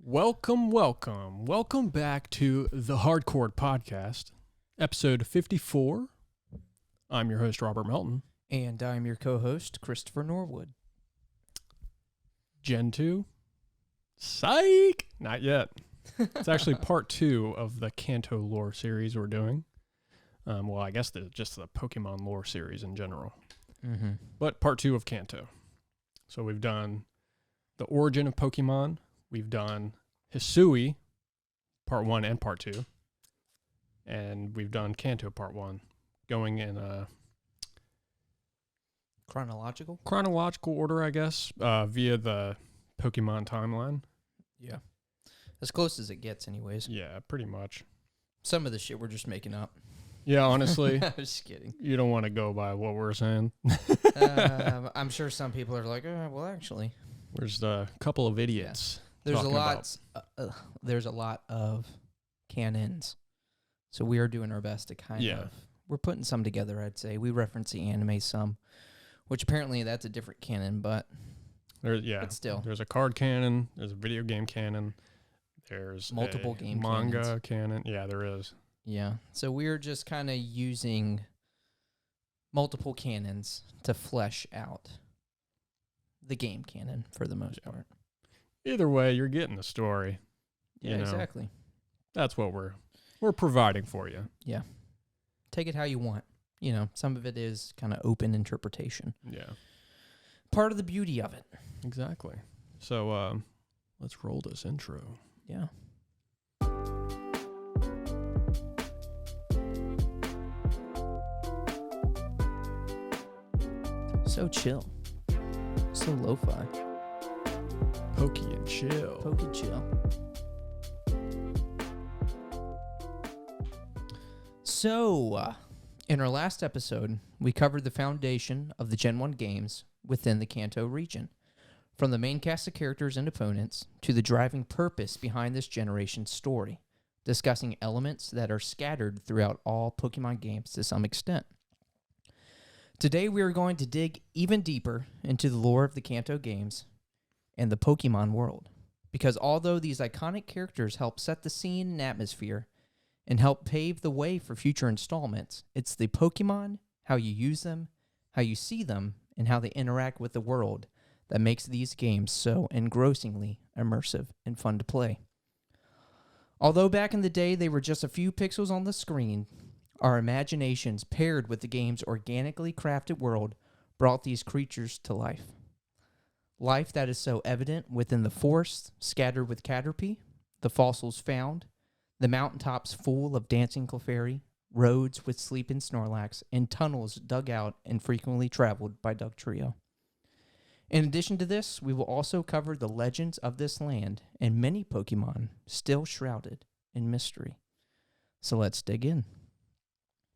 Welcome back to the Hardcore Podcast, episode 54. I'm your host, Robert Melton. And I'm your co-host, Christopher Norwood. Gen 2? Psych! Not yet. It's actually part 2 of the Kanto Lore series we're doing. Well, I guess just the Pokemon Lore series in general. Mm-hmm. But part 2 of Kanto. So we've done the origin of Pokemon. We've done Hisui, part 1 and part 2. And we've done Kanto part 1, going in Chronological order, I guess, via the Pokemon timeline. Yeah. As close as it gets, anyways. Yeah, pretty much. Some of the shit we're just making up. Yeah, honestly. I'm just kidding. You don't want to go by what we're saying. I'm sure some people are like, well, actually. There's a couple of idiots. There's a lot of canons. So we are doing our best to kind of... We're putting some together, I'd say. We reference the anime some, which apparently that's a different canon, but... But still. There's a card canon. There's a video game canon. There's multiple game manga canon. Yeah, there is. Yeah. So we're just kind of using multiple canons to flesh out the game canon for the most part. Either way, you're getting the story. Yeah, exactly. That's what we're providing for you. Yeah. Take it how you want. Some of it is kind of open interpretation. Yeah. Part of the beauty of it. Exactly. So let's roll this intro. Yeah. So chill. So lo-fi. Pokey and chill. Pokey chill. So, in our last episode, we covered the foundation of the Gen 1 games within the Kanto region, from the main cast of characters and opponents to the driving purpose behind this generation's story, discussing elements that are scattered throughout all Pokemon games to some extent. Today we are going to dig even deeper into the lore of the Kanto games and the Pokemon world, because although these iconic characters help set the scene and atmosphere and help pave the way for future installments, it's the Pokemon, how you use them, how you see them, and how they interact with the world that makes these games so engrossingly immersive and fun to play. Although back in the day they were just a few pixels on the screen, our imaginations paired with the game's organically crafted world brought these creatures to life. Life that is so evident within the forest scattered with Caterpie, the fossils found, the mountaintops full of dancing Clefairy, roads with sleeping Snorlax, and tunnels dug out and frequently traveled by Dugtrio. In addition to this, we will also cover the legends of this land and many Pokemon still shrouded in mystery. So let's dig in.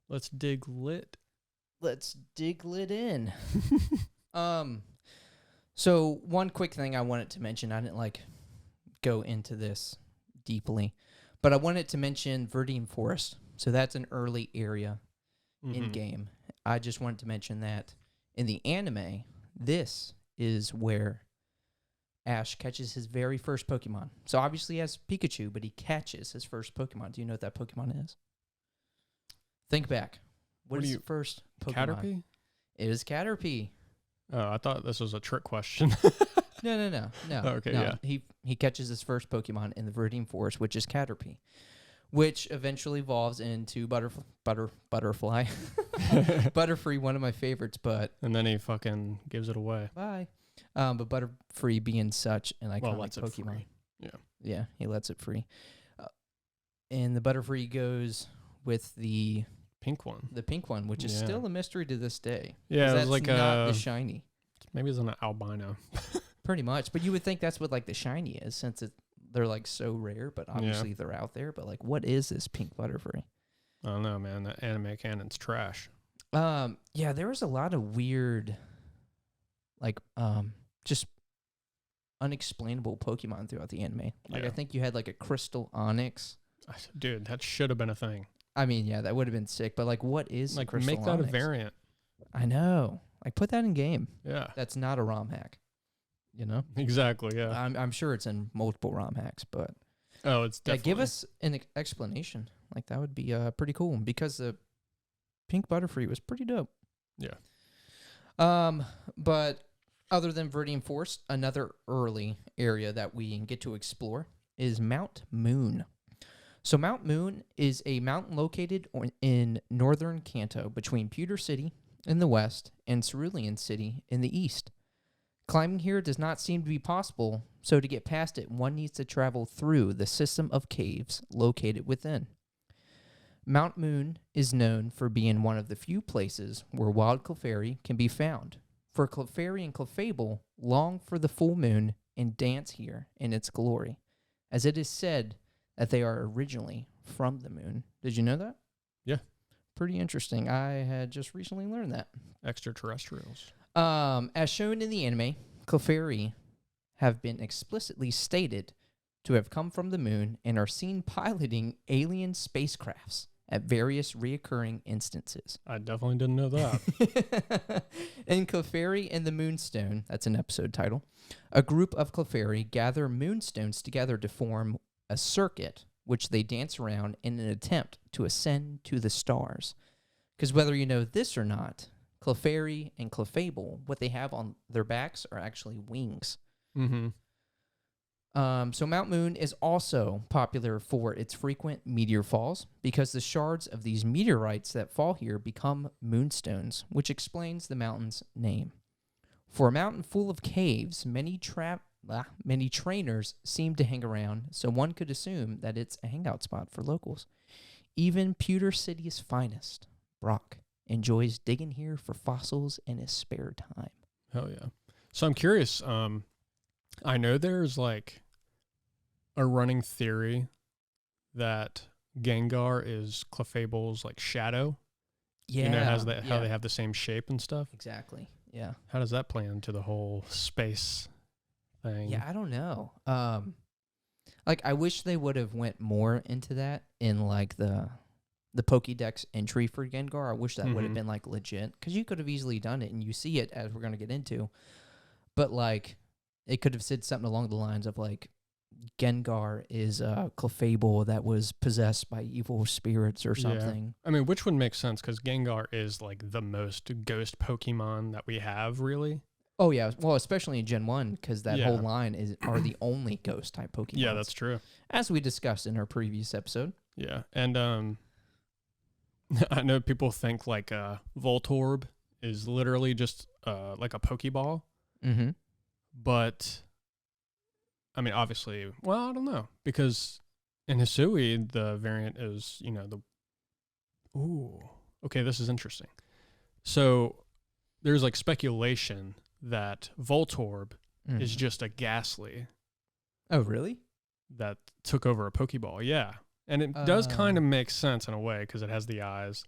Let's dig lit. Let's dig lit in. So one quick thing I wanted to mention, I didn't go into this deeply, but I wanted to mention Verdine Forest. So that's an early area in game. I just wanted to mention that in the anime, this is where Ash catches his very first Pokemon. So obviously he has Pikachu, but he catches his first Pokemon. Do you know what that Pokemon is? Think back. What is the first Pokemon? Caterpie? It is Caterpie. Oh, I thought this was a trick question. No. Okay, no. yeah. He catches his first Pokemon in the Verdine Forest, which is Caterpie, which eventually evolves into Butterfly. Butterfree, one of my favorites, but... And then he fucking gives it away. Bye. But Butterfree being such an iconic Pokemon. Free. Yeah, he lets it free. And the Butterfree goes with the... Pink one. The pink one, which is still a mystery to this day. Yeah, that's like not the shiny. Maybe it's an albino. Pretty much, but you would think that's what the shiny is, since they're so rare. But obviously they're out there. But what is this pink Butterfree? I don't know, man. The anime canon's trash. Yeah, there was a lot of weird, just unexplainable Pokemon throughout the anime. I think you had a Crystal Onyx. Dude, that should have been a thing. I mean, yeah, that would have been sick. But what is Crystal make that Onyx? a variant? I know. Put that in game. Yeah. That's not a ROM hack. You know? Exactly, yeah. I'm sure it's in multiple ROM hacks, but Oh, it's yeah, definitely. give us an explanation. Like that would be pretty cool because the pink Butterfree was pretty dope. Yeah. But other than Viridian Forest, another early area that we get to explore is Mount Moon. So Mount Moon is a mountain located in northern Kanto between Pewter City in the west and Cerulean City in the east. Climbing here does not seem to be possible, so to get past it, one needs to travel through the system of caves located within. Mount Moon is known for being one of the few places where wild Clefairy can be found. For Clefairy and Clefable long for the full moon and dance here in its glory, as it is said that they are originally from the moon. Did you know that? Yeah. Pretty interesting. I had just recently learned that. Extraterrestrials. As shown in the anime, Clefairy have been explicitly stated to have come from the moon and are seen piloting alien spacecrafts at various reoccurring instances. I definitely didn't know that. In Clefairy and the Moonstone, that's an episode title, a group of Clefairy gather moonstones together to form a circuit, which they dance around in an attempt to ascend to the stars. Because whether you know this or not, Clefairy and Clefable, what they have on their backs are actually wings. Mm-hmm. So Mount Moon is also popular for its frequent meteor falls because the shards of these meteorites that fall here become moonstones, which explains the mountain's name. For a mountain full of caves, many trainers seem to hang around, so one could assume that it's a hangout spot for locals. Even Pewter City's finest, Brock, enjoys digging here for fossils in his spare time. Hell yeah. So I'm curious, I know there's like a running theory that Gengar is Clefable's like shadow. Yeah. You know, how they have the same shape and stuff. Exactly. Yeah. How does that play into the whole space thing? Yeah, I don't know. Like I wish they would have went more into that in like the Pokédex entry for Gengar. I wish that would have been like legit because you could have easily done it and you see it as we're going to get into. But like it could have said something along the lines of like Gengar is a Clefable that was possessed by evil spirits or something. Yeah. I mean, which would make sense because Gengar is like the most ghost Pokemon that we have, really. Oh yeah, well, especially in Gen 1 because that whole line are the only ghost type Pokemon. Yeah, that's true. As we discussed in our previous episode. Yeah, and I know people think like Voltorb is literally just like a Pokeball. Mm-hmm. But I mean, obviously, well, I don't know because in Hisui the variant is okay, this is interesting. So there's like speculation that Voltorb is just a Ghastly. Oh, really? That took over a Pokeball, yeah. And it does kind of make sense in a way because it has the eyes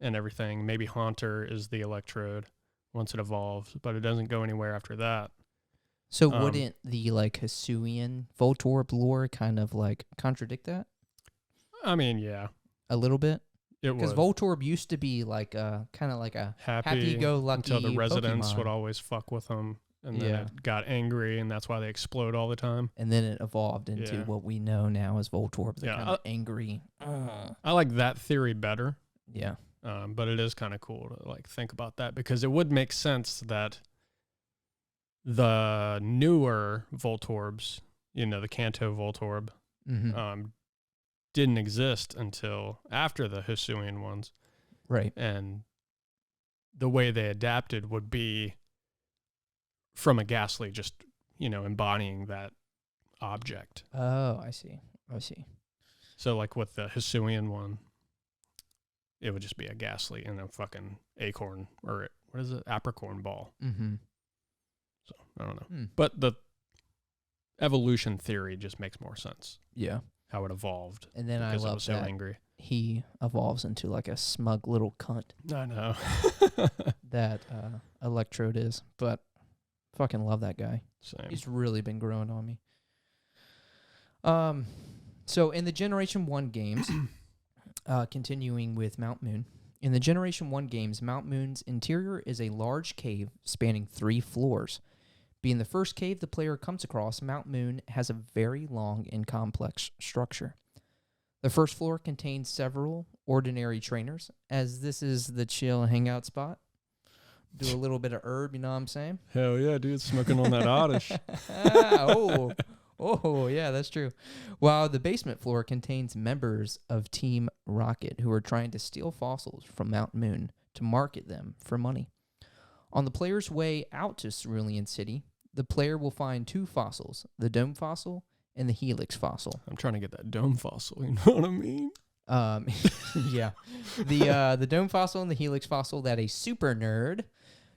and everything. Maybe Haunter is the Electrode once it evolves, but it doesn't go anywhere after that. So wouldn't the like Hisuian Voltorb lore kind of like contradict that? I mean, yeah. A little bit? It Because Voltorb used to be like a kind of like a happy-go-lucky until the residents Pokemon. would always fuck with them, and then it got angry, and that's why they explode all the time. And then it evolved into what we know now as Voltorb, the kind of angry. I like that theory better. Yeah. But it is kind of cool to like think about that because it would make sense that the newer Voltorbs, the Kanto Voltorb, didn't exist until after the Hisuian ones. Right. And the way they adapted would be from a Ghastly just, embodying that object. Oh, I see. So like with the Hisuian one, it would just be a Ghastly and a fucking acorn or what is it? Apricorn ball. Mm-hmm. So I don't know. But the evolution theory just makes more sense. Yeah. How it evolved. And then I love it was so that angry. he evolves into like a smug little cunt. I know. That Electrode is. But fucking love that guy. Same. He's really been growing on me. So in the Generation 1 games, continuing with Mount Moon, in the Generation 1 games, Mount Moon's interior is a large cave spanning 3 floors. Being the first cave the player comes across, Mount Moon has a very long and complex structure. The first floor contains several ordinary trainers, as this is the chill hangout spot. Do a little bit of herb, you know what I'm saying? Hell yeah, dude. Smoking on that oddish. Oh, yeah, that's true. While the basement floor contains members of Team Rocket who are trying to steal fossils from Mount Moon to market them for money. On the player's way out to Cerulean City, the player will find 2 fossils, the Dome Fossil and the Helix Fossil. I'm trying to get that dome fossil, you know what I mean? Yeah. The Dome Fossil and the Helix Fossil that a super nerd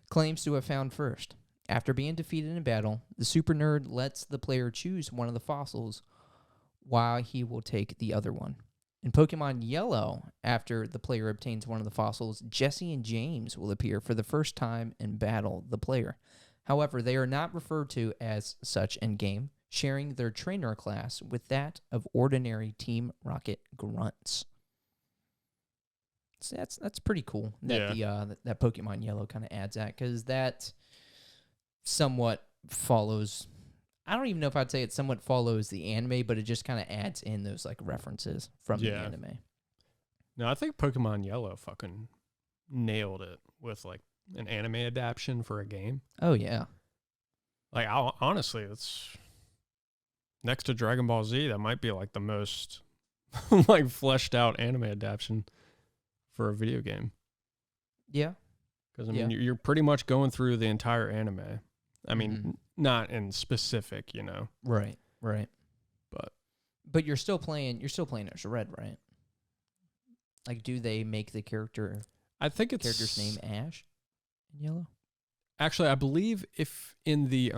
claims to have found first. After being defeated in battle, the super nerd lets the player choose one of the fossils while he will take the other one. In Pokemon Yellow, after the player obtains one of the fossils, Jesse and James will appear for the first time and battle the player. However, they are not referred to as such in-game, sharing their trainer class with that of ordinary Team Rocket grunts. So that's pretty cool that that Pokemon Yellow kind of adds that, because that somewhat follows. I don't even know if I'd say it somewhat follows the anime, but it just kind of adds in those like references from the anime. No, I think Pokemon Yellow fucking nailed it with like an anime adaptation for a game. Oh yeah. Like honestly, it's next to Dragon Ball Z. That might be like the most like fleshed out anime adaptation for a video game. Yeah. Because I mean, you're pretty much going through the entire anime. I mean, not in specific, you know. Right. But you're still playing as Red, right? Like, do they make the character? I think it's character's name Ash in Yellow. Actually, I believe if in the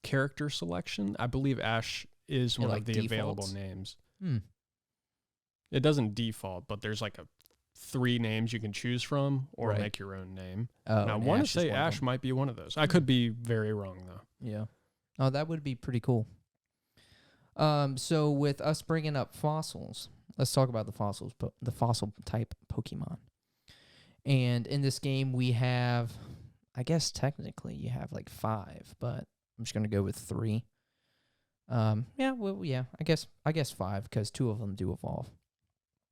character selection, I believe Ash is one of the available names. It doesn't default, but there's like 3 names you can choose from or make your own name. Oh, and I want to say Ash might be one of those. I could be very wrong, though. Yeah. Oh, that would be pretty cool. So with us bringing up fossils, let's talk about the fossil type Pokemon. And in this game, we have, I guess technically you have like 5, but I'm just going to go with 3. I guess 5, because 2 of them do evolve.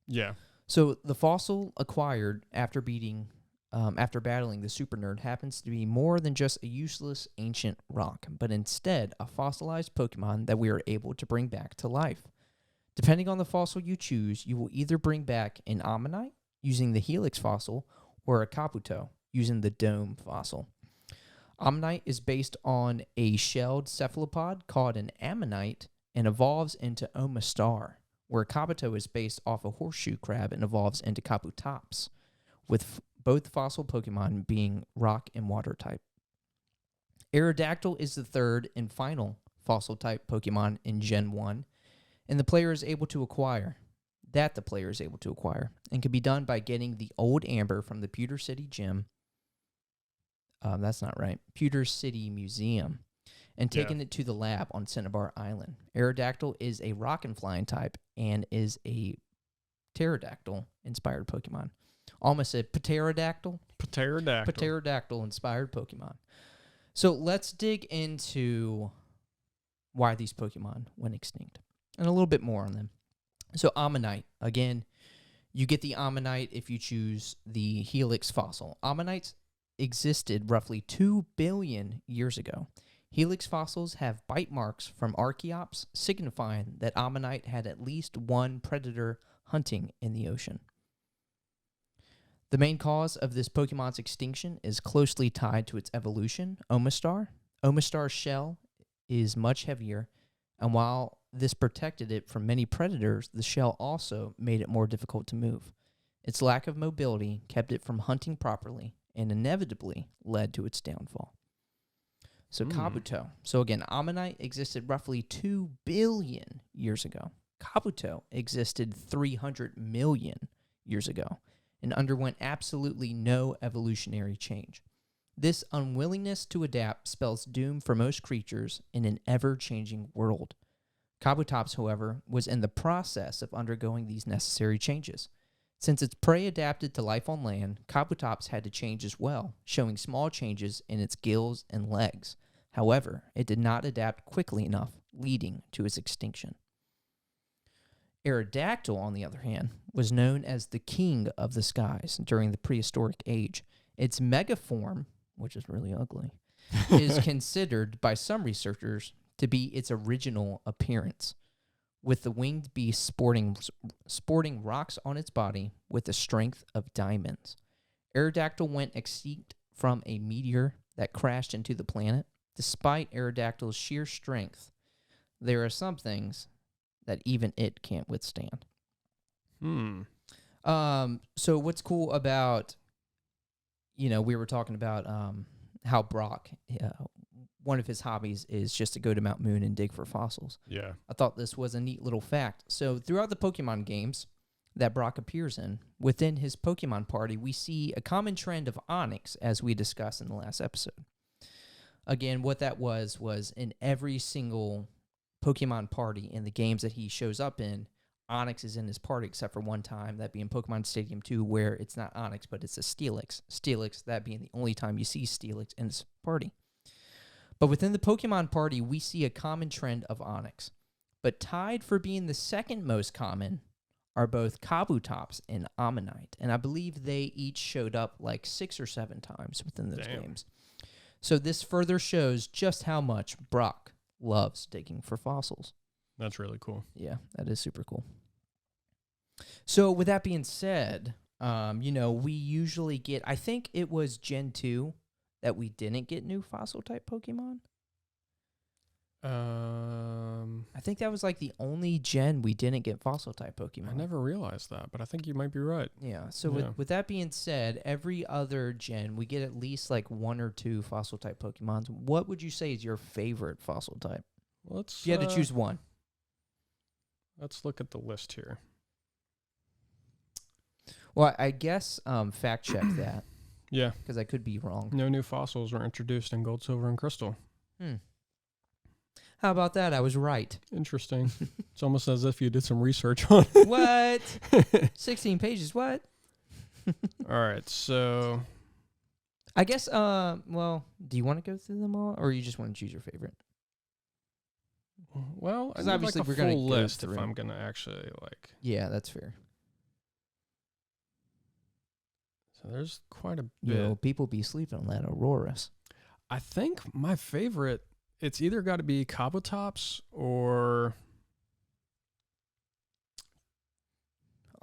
Yeah. So the fossil acquired after battling the super nerd happens to be more than just a useless ancient rock, but instead a fossilized Pokemon that we are able to bring back to life. Depending on the fossil you choose, you will either bring back an Ammonite using the Helix fossil or a Kabuto using the Dome fossil. Ammonite is based on a shelled cephalopod called an Ammonite and evolves into Omastar, where Kabuto is based off a horseshoe crab and evolves into Kabutops, with both fossil Pokemon being rock and water type. Aerodactyl is the third and final fossil type Pokemon in Gen 1, and the player is able to acquire, and can be done by getting the old Amber from the Pewter City Gym. That's not right. Pewter City Museum. And taking it to the lab on Cinnabar Island. Aerodactyl is a rock and flying type and is a pterodactyl-inspired Pokemon. Almost said pterodactyl. Pterodactyl-inspired Pokemon. So let's dig into why these Pokemon went extinct and a little bit more on them. So Ammonite, again, you get the Ammonite if you choose the Helix fossil. Ammonites existed roughly 2 billion years ago. Helix fossils have bite marks from Archeops, signifying that Ammonite had at least one predator hunting in the ocean. The main cause of this Pokemon's extinction is closely tied to its evolution, Omastar. Omastar's shell is much heavier, and while this protected it from many predators, the shell also made it more difficult to move. Its lack of mobility kept it from hunting properly and inevitably led to its downfall. So Kabuto. So again, Ammonite existed roughly 2 billion years ago. Kabuto existed 300 million years ago and underwent absolutely no evolutionary change. This unwillingness to adapt spells doom for most creatures in an ever-changing world. Kabutops, however, was in the process of undergoing these necessary changes. Since its prey adapted to life on land, Kabutops had to change as well, showing small changes in its gills and legs. However, it did not adapt quickly enough, leading to its extinction. Aerodactyl, on the other hand, was known as the king of the skies during the prehistoric age. Its megaform, which is really ugly, is considered by some researchers to be its original appearance, with the winged beast sporting rocks on its body with the strength of diamonds. Aerodactyl went extinct from a meteor that crashed into the planet. Despite Aerodactyl's sheer strength, there are some things that even it can't withstand. So what's cool about, we were talking about how Brock, one of his hobbies is just to go to Mount Moon and dig for fossils. Yeah. I thought this was a neat little fact. So throughout the Pokemon games that Brock appears in, within his Pokemon party, we see a common trend of Onyx, as we discussed in the last episode. Again, what that was in every single Pokemon party in the games that he shows up in, Onyx is in his party, except for one time, that being Pokemon Stadium 2, where it's not Onyx, but it's a Steelix. Steelix, that being the only time you see Steelix in his party. But within the Pokemon party, we see a common trend of Onyx. But tied for being the second most common are both Kabutops and Ammonite. And I believe they each showed up like 6 or 7 times within those games. So this further shows just how much Brock loves digging for fossils. That's really cool. Yeah, that is super cool. So with that being said, we usually get, I think it was Gen 2 that we didn't get new fossil-type Pokemon. I think that was like the only gen we didn't get fossil-type Pokemon. I never realized that, but I think you might be right. Yeah, so with that being said, every other gen, we get at least like 1 or 2 fossil-type Pokemons. What would you say is your favorite fossil-type? If you had to choose one. Let's look at the list here. Well, I guess fact check that. Yeah. Because I could be wrong. No new fossils were introduced in Gold, Silver, and Crystal. How about that? I was right. Interesting. It's almost as if you did some research on it. What? 16 pages, what? All right, so... I guess, do you want to go through them all, or you just want to choose your favorite? Well, because obviously we're going to list if I'm going to actually, like... Yeah, that's fair. So there's quite a bit. People be sleeping on that Auroras. I think my favorite, it's either got to be Kabutops or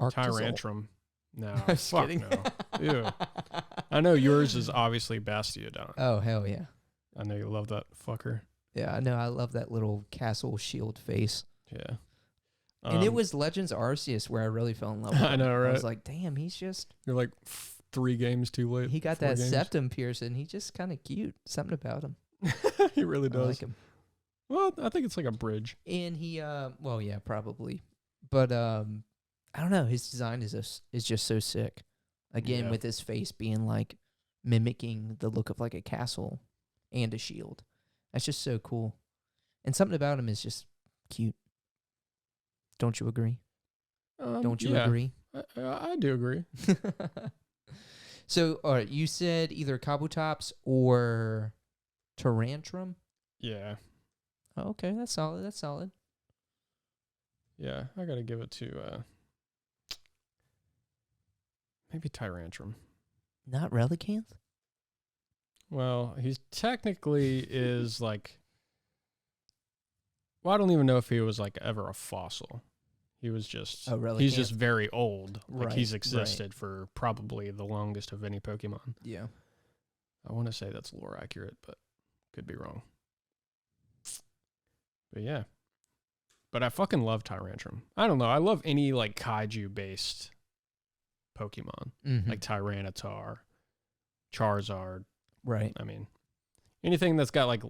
Tyrantrum. No, fuck kidding. No. Ew. I know yours is obviously Bastiodon. Oh, hell yeah. I know you love that fucker. Yeah, I know. I love that little castle shield face. Yeah. And it was Legends Arceus where I really fell in love with him. I know, right? I was like, damn, he's just... You're like 3 games too late. He got that septum piercing. He's just kind of cute. Something about him. He really does. I like him. Well, I think it's like a bridge. And he, yeah, probably. But I don't know. His design is just so sick. Again, with his face being like mimicking the look of like a castle and a shield. That's just so cool. And something about him is just cute. Don't you agree? Don't you agree? I do agree. So, all right, you said either Kabutops or Tyrantrum? Yeah. Oh, okay, that's solid. That's solid. Yeah, I got to give it to maybe Tyrantrum. Not Relicanth? Well, he's technically is like... Well, I don't even know if he was like ever a fossil. He was just... he's just very old. Like he's existed for probably the longest of any Pokemon. Yeah. I want to say that's lore accurate, but could be wrong. But yeah. But I fucking love Tyrantrum. I don't know. I love any like kaiju-based Pokemon. Mm-hmm. Like Tyranitar, Charizard. Right. I mean, anything that's got like...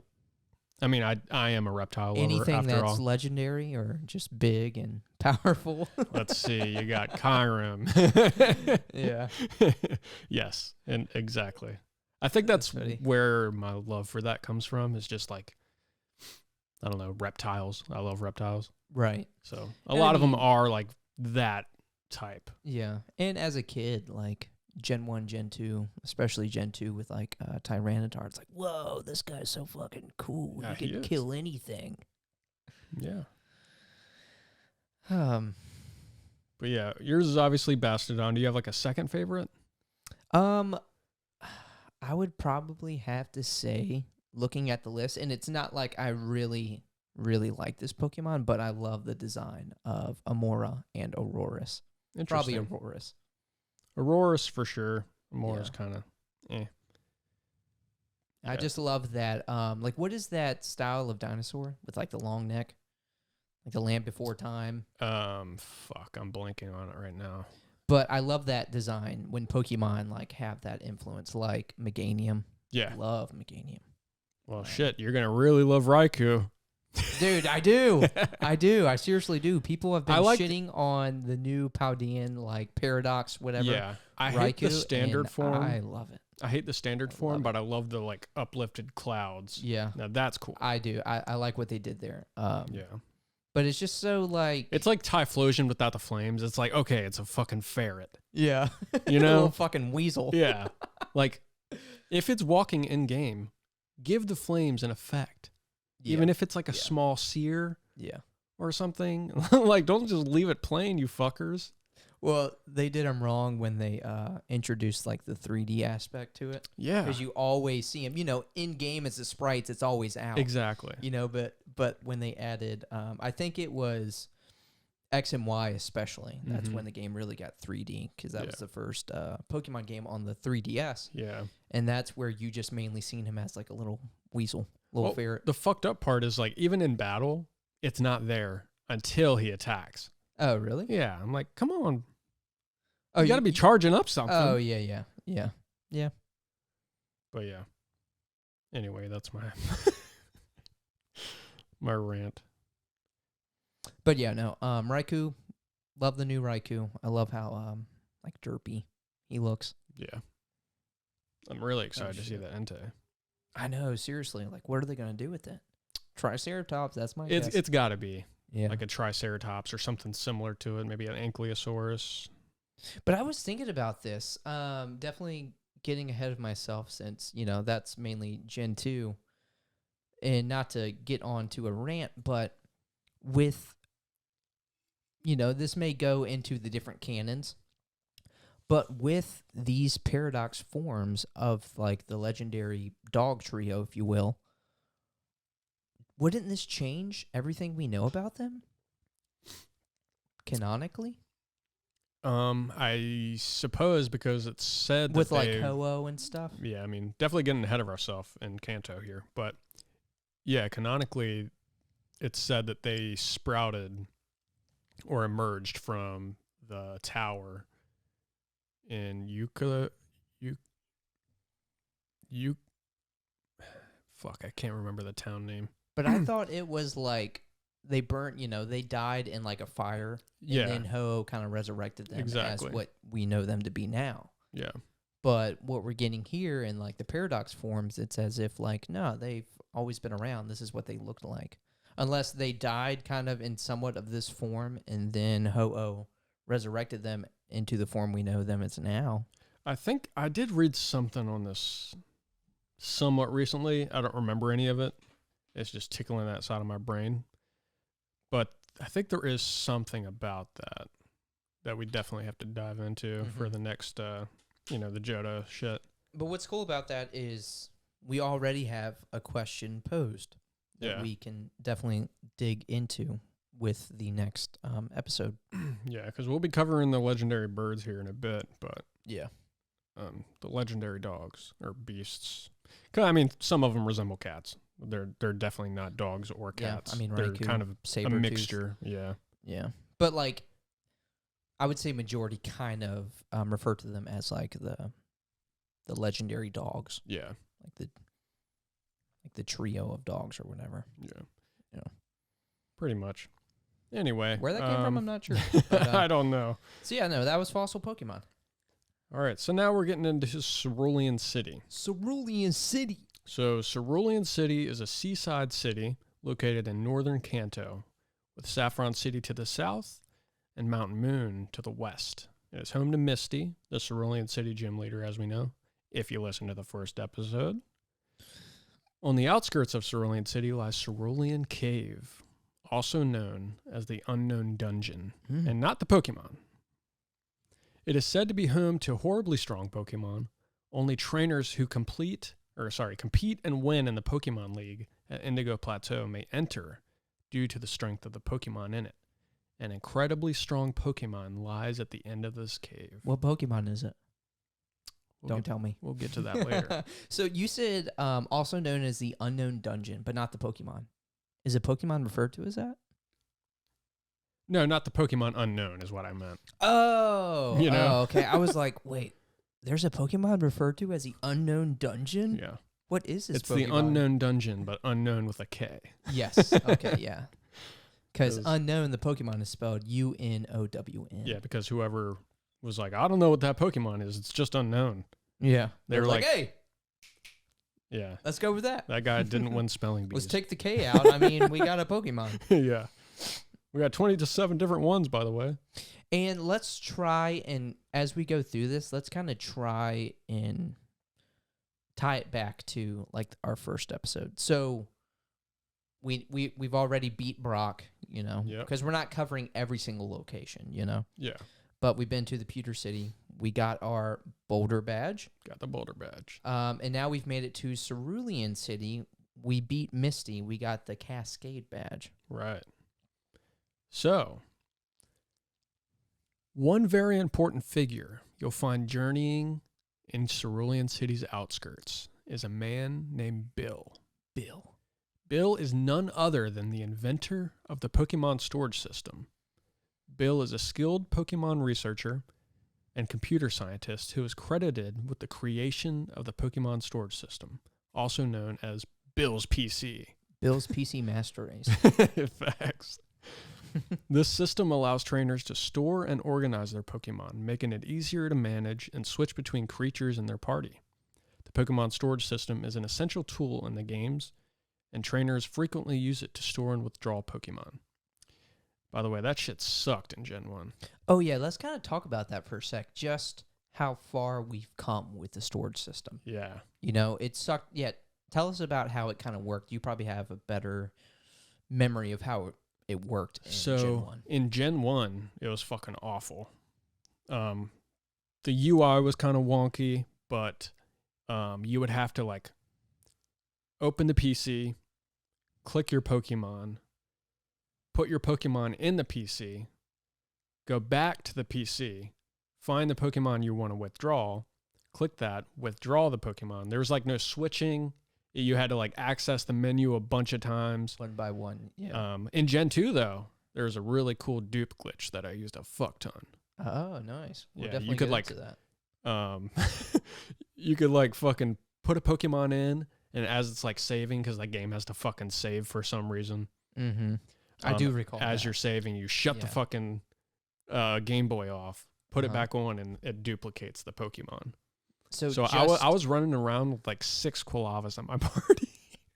I mean, I am a reptile lover. Anything after that's all. Legendary or just big and powerful. Let's see. You got Kyurem. Yeah. Yes, and exactly. I think that's where my love for that comes from, is just like, I don't know, reptiles. I love reptiles. Right. So a lot of them are like that type. Yeah. And as a kid, like, Gen 1, Gen 2, especially Gen 2 with like Tyranitar. It's like, whoa, this guy's so fucking cool. Yeah, He he can is. kill anything. Yeah. Um, But yeah, yours is obviously Bastodon. Do you have like a second favorite? I would probably have to say, looking at the list, and it's not like I really, really like this Pokemon, but I love the design of Amora and Aurorus. Probably Interesting. Aurorus. Aurorus for sure. Amora's Yeah. kind of eh. I Yeah. just love that. Like, what is that style of dinosaur with like the long neck, like the Land Before Time? Fuck, I'm blanking on it right now. But I love that design when Pokemon like have that influence, like Meganium. Yeah. Love Meganium. Well, shit, you're gonna really love Raikou. Dude, I do. I do. I seriously do. People have been I like shitting on the new Paldean, like Paradox, whatever. Yeah, I hate the Raikou, standard and form. I love it. I hate the standard I form, love but I love the like uplifted clouds. Yeah, Now that's cool. I do. I like what they did there. Yeah. But it's just so like It's like Typhlosion without the flames. It's like, okay, it's a fucking ferret. yeah, You a know? little fucking weasel. Yeah. Like, if it's walking in game, give the flames an effect. Even if it's like a Yeah. small sear Yeah. or something. Like, don't just leave it plain, you fuckers. Well, they did them wrong when they introduced like the 3D aspect to it. Yeah. Because you always see them, in game as the sprites, it's always out. Exactly. But when they added, I think it was X and Y especially. That's when the game really got 3D because that was the first Pokemon game on the 3DS. Yeah. And that's where you just mainly seen him as like a little weasel, little ferret. The fucked up part is like, even in battle, it's not there until he attacks. Oh, really? Yeah. I'm like, come on. Oh, You gotta be charging up something. Oh, yeah. But yeah. Anyway, that's my my rant. But yeah, no. Raikou, love the new Raikou. I love how like derpy he looks. Yeah. I'm really excited to see shit. that Entei. I know, seriously. Like, what are they gonna do with it? Triceratops. That's my guess. It's got to be Yeah. like a Triceratops or something similar to it. Maybe an Ankylosaurus. But I was thinking about this. Definitely getting ahead of myself since that's mainly Gen 2, and not to get on to a rant, but with this may go into the different canons. But with these paradox forms of like the legendary dog trio, if you will, wouldn't this change everything we know about them? Canonically? I suppose because it's said With that like they- Ho-Oh and stuff? Yeah, I mean, definitely getting ahead of ourselves in Kanto here. But yeah, canonically, it's said that they sprouted or emerged from the tower in fuck, I can't remember the town name. But I thought it was like they burnt, they died in like a fire. Yeah. And then Ho-Oh kind of resurrected them Exactly. as what we know them to be now. Yeah. But what we're getting here in like the paradox forms, it's as if like, no, they've always been around. This is what they looked like. Unless they died kind of in somewhat of this form and then Ho-Oh resurrected them into the form we know them as now. I think I did read something on this somewhat recently. I don't remember any of it. It's just tickling that side of my brain. But I think there is something about that we definitely have to dive into for the next, the Johto shit. But what's cool about that is we already have a question posed that we can definitely dig into with the next episode. Yeah, because we'll be covering the legendary birds here in a bit, but Yeah. the legendary dogs or beasts. 'Cause, I mean, some of them resemble cats. They're definitely not dogs or cats. Yeah, I mean, they're Raikou, kind of a Sabertooth. mixture. Yeah. Yeah. But like, I would say majority kind of refer to them as like the legendary dogs, Yeah. like the trio of dogs or whatever. Yeah. Yeah. Pretty much. Anyway. Where that came from, I'm not sure. But, I don't know. So yeah, no, that was Fossil Pokemon. All right, so now we're getting into Cerulean City. Cerulean City. So Cerulean City is a seaside city located in northern Kanto, with Saffron City to the south and Mount Moon to the west. It is home to Misty, the Cerulean City gym leader, as we know, if you listen to the first episode. On the outskirts of Cerulean City lies Cerulean Cave, also known as the Unknown Dungeon, and not the Pokemon. It is said to be home to horribly strong Pokemon. Only trainers who compete and win in the Pokemon League at Indigo Plateau may enter due to the strength of the Pokemon in it. An incredibly strong Pokemon lies at the end of this cave. What Pokemon is it? Don't tell me. We'll get to that later. So you said also known as the Unknown Dungeon, but not the Pokemon. Is a Pokemon referred to as that? No, not the Pokemon Unknown is what I meant. Oh. You know? Oh, okay. I was like, wait, there's a Pokemon referred to as the Unknown Dungeon? Yeah. What is this It's Pokemon? the Unknown Dungeon, but unknown with a K. Yes. Okay, yeah. Because unknown, the Pokemon is spelled UNOWN. Yeah, because whoever was like, I don't know what that Pokemon is. It's just unknown. Yeah. They were like, hey, yeah, let's go with that. that guy didn't win spelling bees. Let's take the K out. I mean, we got a Pokemon. Yeah. We got 27 different ones, by the way. And let's try, and as we go through this, let's kind of try and tie it back to like our first episode. So we've already beat Brock, you know, because we're not covering every single location, you know. Yeah. But we've been to the Pewter City. We got our Boulder badge. Got the Boulder badge. And now we've made it to Cerulean City. We beat Misty. We got the Cascade badge. Right. So, one very important figure you'll find journeying in Cerulean City's outskirts is a man named Bill. Bill is none other than the inventor of the Pokemon storage system. Bill is a skilled Pokemon researcher and computer scientist who is credited with the creation of the Pokemon storage system, also known as Bill's PC. Bill's PC Master Race. Facts. This system allows trainers to store and organize their Pokemon, making it easier to manage and switch between creatures in their party. The Pokemon storage system is an essential tool in the games, and trainers frequently use it to store and withdraw Pokemon. By the way, that shit sucked in Gen 1. Oh, yeah. Let's kind of talk about that for a sec. Just how far we've come with the storage system. Yeah. You know, it sucked. Yeah. Tell us about how it kind of worked. You probably have a better memory of how it worked in Gen 1. In Gen 1, it was fucking awful. The UI was kind of wonky, but you would have to, like, open the PC, click your Pokemon, put your Pokemon in the PC, go back to the PC, find the Pokemon you want to withdraw, click that, withdraw the Pokemon. There was like no switching. You had to like access the menu a bunch of times. One by one. Yeah. In Gen 2, though, there was a really cool dupe glitch that I used a fuck ton. Oh, nice. We'll Yeah, definitely you could get like, into that. you could like fucking put a Pokemon in, and as it's like saving, because that game has to fucking save for some reason. Mm-hmm. I do recall As that. you're saving, you shut the fucking Game Boy off, put it back on, and it duplicates the Pokemon. So I was running around with like 6 Quillavas at my party.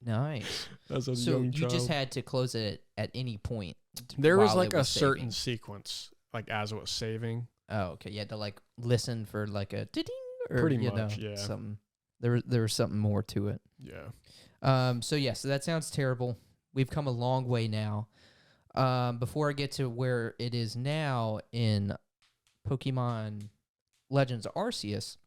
Nice. As a So young you child. just had to close it at any point. There was while like it a saving. certain sequence, like as it was saving. Oh, okay. You had to like listen for like a ding or Pretty you much, know, yeah. something. There was something more to it. Yeah. So that sounds terrible. We've come a long way now. Before I get to where it is now in Pokemon Legends Arceus,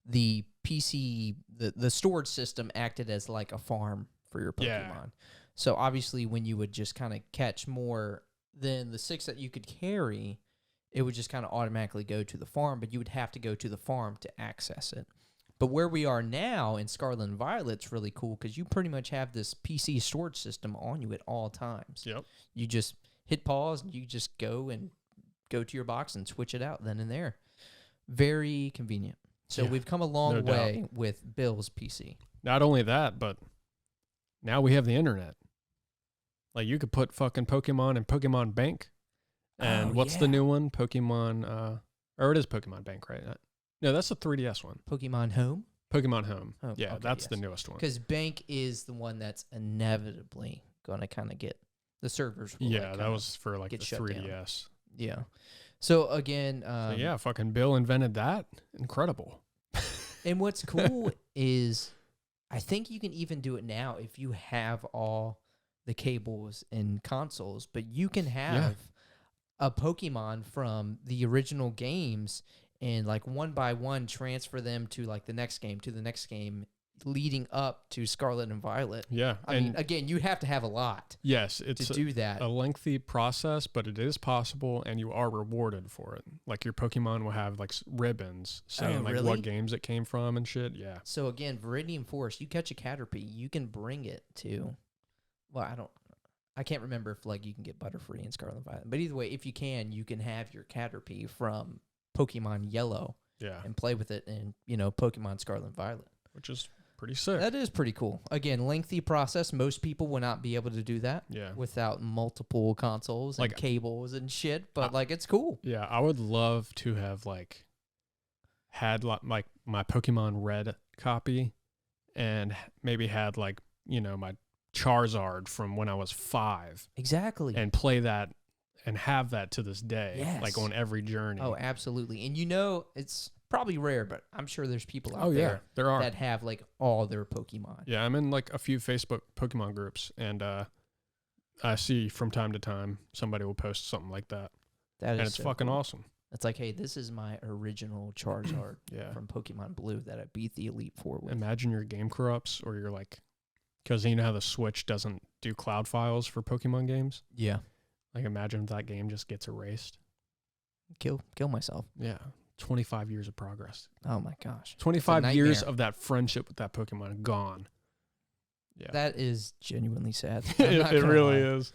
the PC, the storage system acted as like a farm for your Pokemon. Yeah. So obviously when you would just kind of catch more than the 6 that you could carry, it would just kind of automatically go to the farm, but you would have to go to the farm to access it. But where we are now in Scarlet and Violet's really cool because you pretty much have this PC storage system on you at all times. Yep. You just hit pause and you just go to your box and switch it out then and there. Very convenient. So we've come a long way with Bill's PC. Not only that, but now we have the internet. Like you could put fucking Pokemon in Pokemon Bank. And what's the new one? Pokemon, or it is Pokemon Bank, right? No, that's the 3DS one. Pokemon Home? Pokemon Home. Oh, yeah, okay, that's the newest one. Because Bank is the one that's inevitably going to kind of get the servers. Will that was for like the shut 3DS. down. Yeah. So again, So yeah, fucking Bill invented that. Incredible. and what's cool is I think you can even do it now if you have all the cables and consoles, but you can have a Pokemon from the original games and like one by one transfer them to like the next game leading up to Scarlet and Violet. Yeah. I mean, again, you have to have a lot yes, it's to do that. a lengthy process, but it is possible and you are rewarded for it. Like your Pokemon will have like ribbons saying like really? what games it came from and shit. Yeah. So again, Viridian Forest, you catch a Caterpie, you can bring it to, well, I can't remember if like you can get Butterfree in Scarlet and Violet, but either way, if you can have your Caterpie from Pokemon Yellow Yeah. and play with it in, Pokemon Scarlet and Violet. Which is pretty sick. That is pretty cool. Again, lengthy process. Most people will not be able to do that Yeah. without multiple consoles and Like- cables and shit, but like it's cool. Yeah, I would love to have like had like my Pokemon Red copy and maybe had like, my Charizard from when I was 5 Exactly. and play that and have that to this day. Yes. Like on every journey. Oh, absolutely. And it's probably rare, but I'm sure there's people out there are. that have like all their Pokemon. Yeah, I'm in like a few Facebook Pokemon groups and I see from time to time somebody will post something like that. That is And it's so fucking cool. awesome. It's like, hey, this is my original Charizard Yeah. from Pokemon Blue that I beat the Elite Four with. Imagine your game corrupts or you're like, because you know how the Switch doesn't do cloud files for Pokemon games? Yeah. Like imagine if that game just gets erased. Kill myself. Yeah. 25 years of progress. Oh my gosh. 25 years nightmare. of that friendship with that Pokemon gone. Yeah. That is genuinely sad. it really is.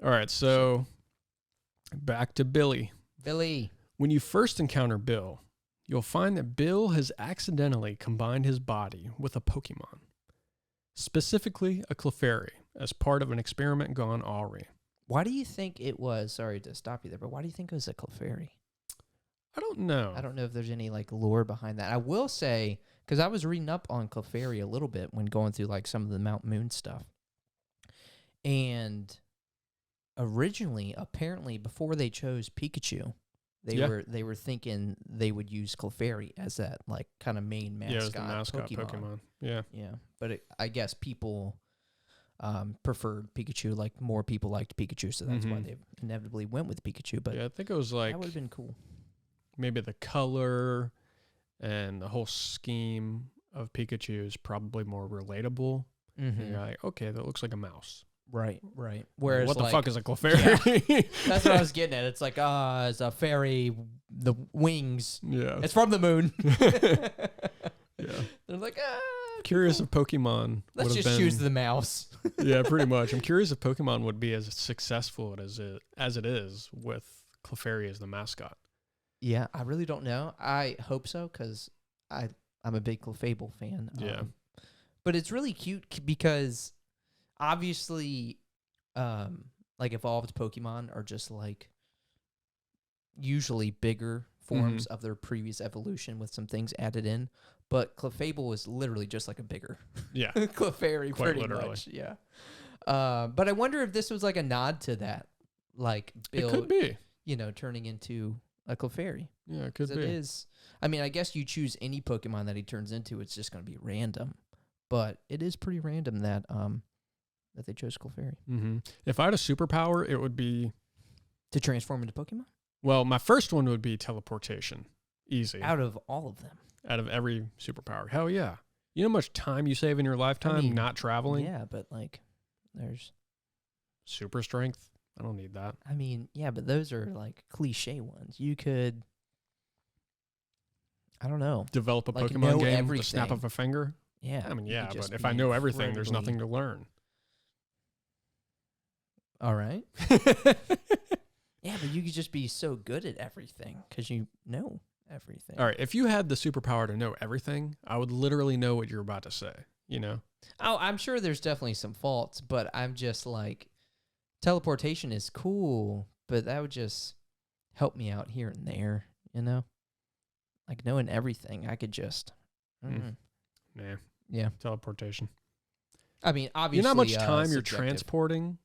All right, so back to Billy. Billy. When you first encounter Bill, you'll find that Bill has accidentally combined his body with a Pokemon, specifically a Clefairy, as part of an experiment gone awry. Why do you think it was, sorry to stop you there, but why do you think it was a Clefairy? I don't know. I don't know if there's any like lore behind that. I will say, because I was reading up on Clefairy a little bit when going through like some of the Mount Moon stuff. And originally, apparently, before they chose Pikachu, they were thinking they would use Clefairy as that like kind of main mascot, it was the mascot Pokemon. Yeah. Yeah, but I guess people preferred Pikachu. Like more people liked Pikachu, so that's why they inevitably went with Pikachu. But yeah, I think it was like that would have been cool. Maybe the color and the whole scheme of Pikachu is probably more relatable. And you're like, okay, that looks like a mouse. Right. Whereas what the like, fuck is a Clefairy? Yeah, that's what I was getting at. It's like, it's a fairy, the wings. Yeah. It's from the moon. Yeah. They're like, Curious cool. if Pokemon Let's would have just been, choose the mouse. yeah, pretty much. I'm curious if Pokemon would be as successful as it is with Clefairy as the mascot. Yeah, I really don't know. I hope so because I'm a big Clefable fan. Yeah. But it's really cute because obviously, like evolved Pokemon are just like usually bigger forms of their previous evolution with some things added in. But Clefable is literally just like a bigger Yeah. Clefairy, Quite pretty literally. much. Yeah. But I wonder if this was like a nod to that, like Bill, It could be. turning into a Clefairy. Yeah, it could 'Cause be. it is. I mean, I guess you choose any Pokemon that he turns into, it's just going to be random. But it is pretty random that they chose Clefairy If I had a superpower, it would be, to transform into Pokemon. well, my first one would be teleportation. Easy. Out of all of them, Out of every superpower. Hell yeah. You know how much time you save in your lifetime mean, not traveling? yeah, but like, there's. Super strength? I don't need that. I mean, yeah, but those are like cliche ones. You could. I don't know. Develop a Like, Pokemon know game with the snap everything. of a finger? Yeah. I mean, you yeah, could just but if be I know everything, there's incredibly- nothing to learn. All right. Yeah, but you could just be so good at everything because you know everything. All right, if you had the superpower to know everything, I would literally know what you're about to say, you know? Oh, I'm sure there's definitely some faults, but I'm just like, teleportation is cool, but that would just help me out here and there, you know? Like knowing everything, I could just. Nah, Yeah. teleportation. I mean, obviously. You know how much time you're subjective. transporting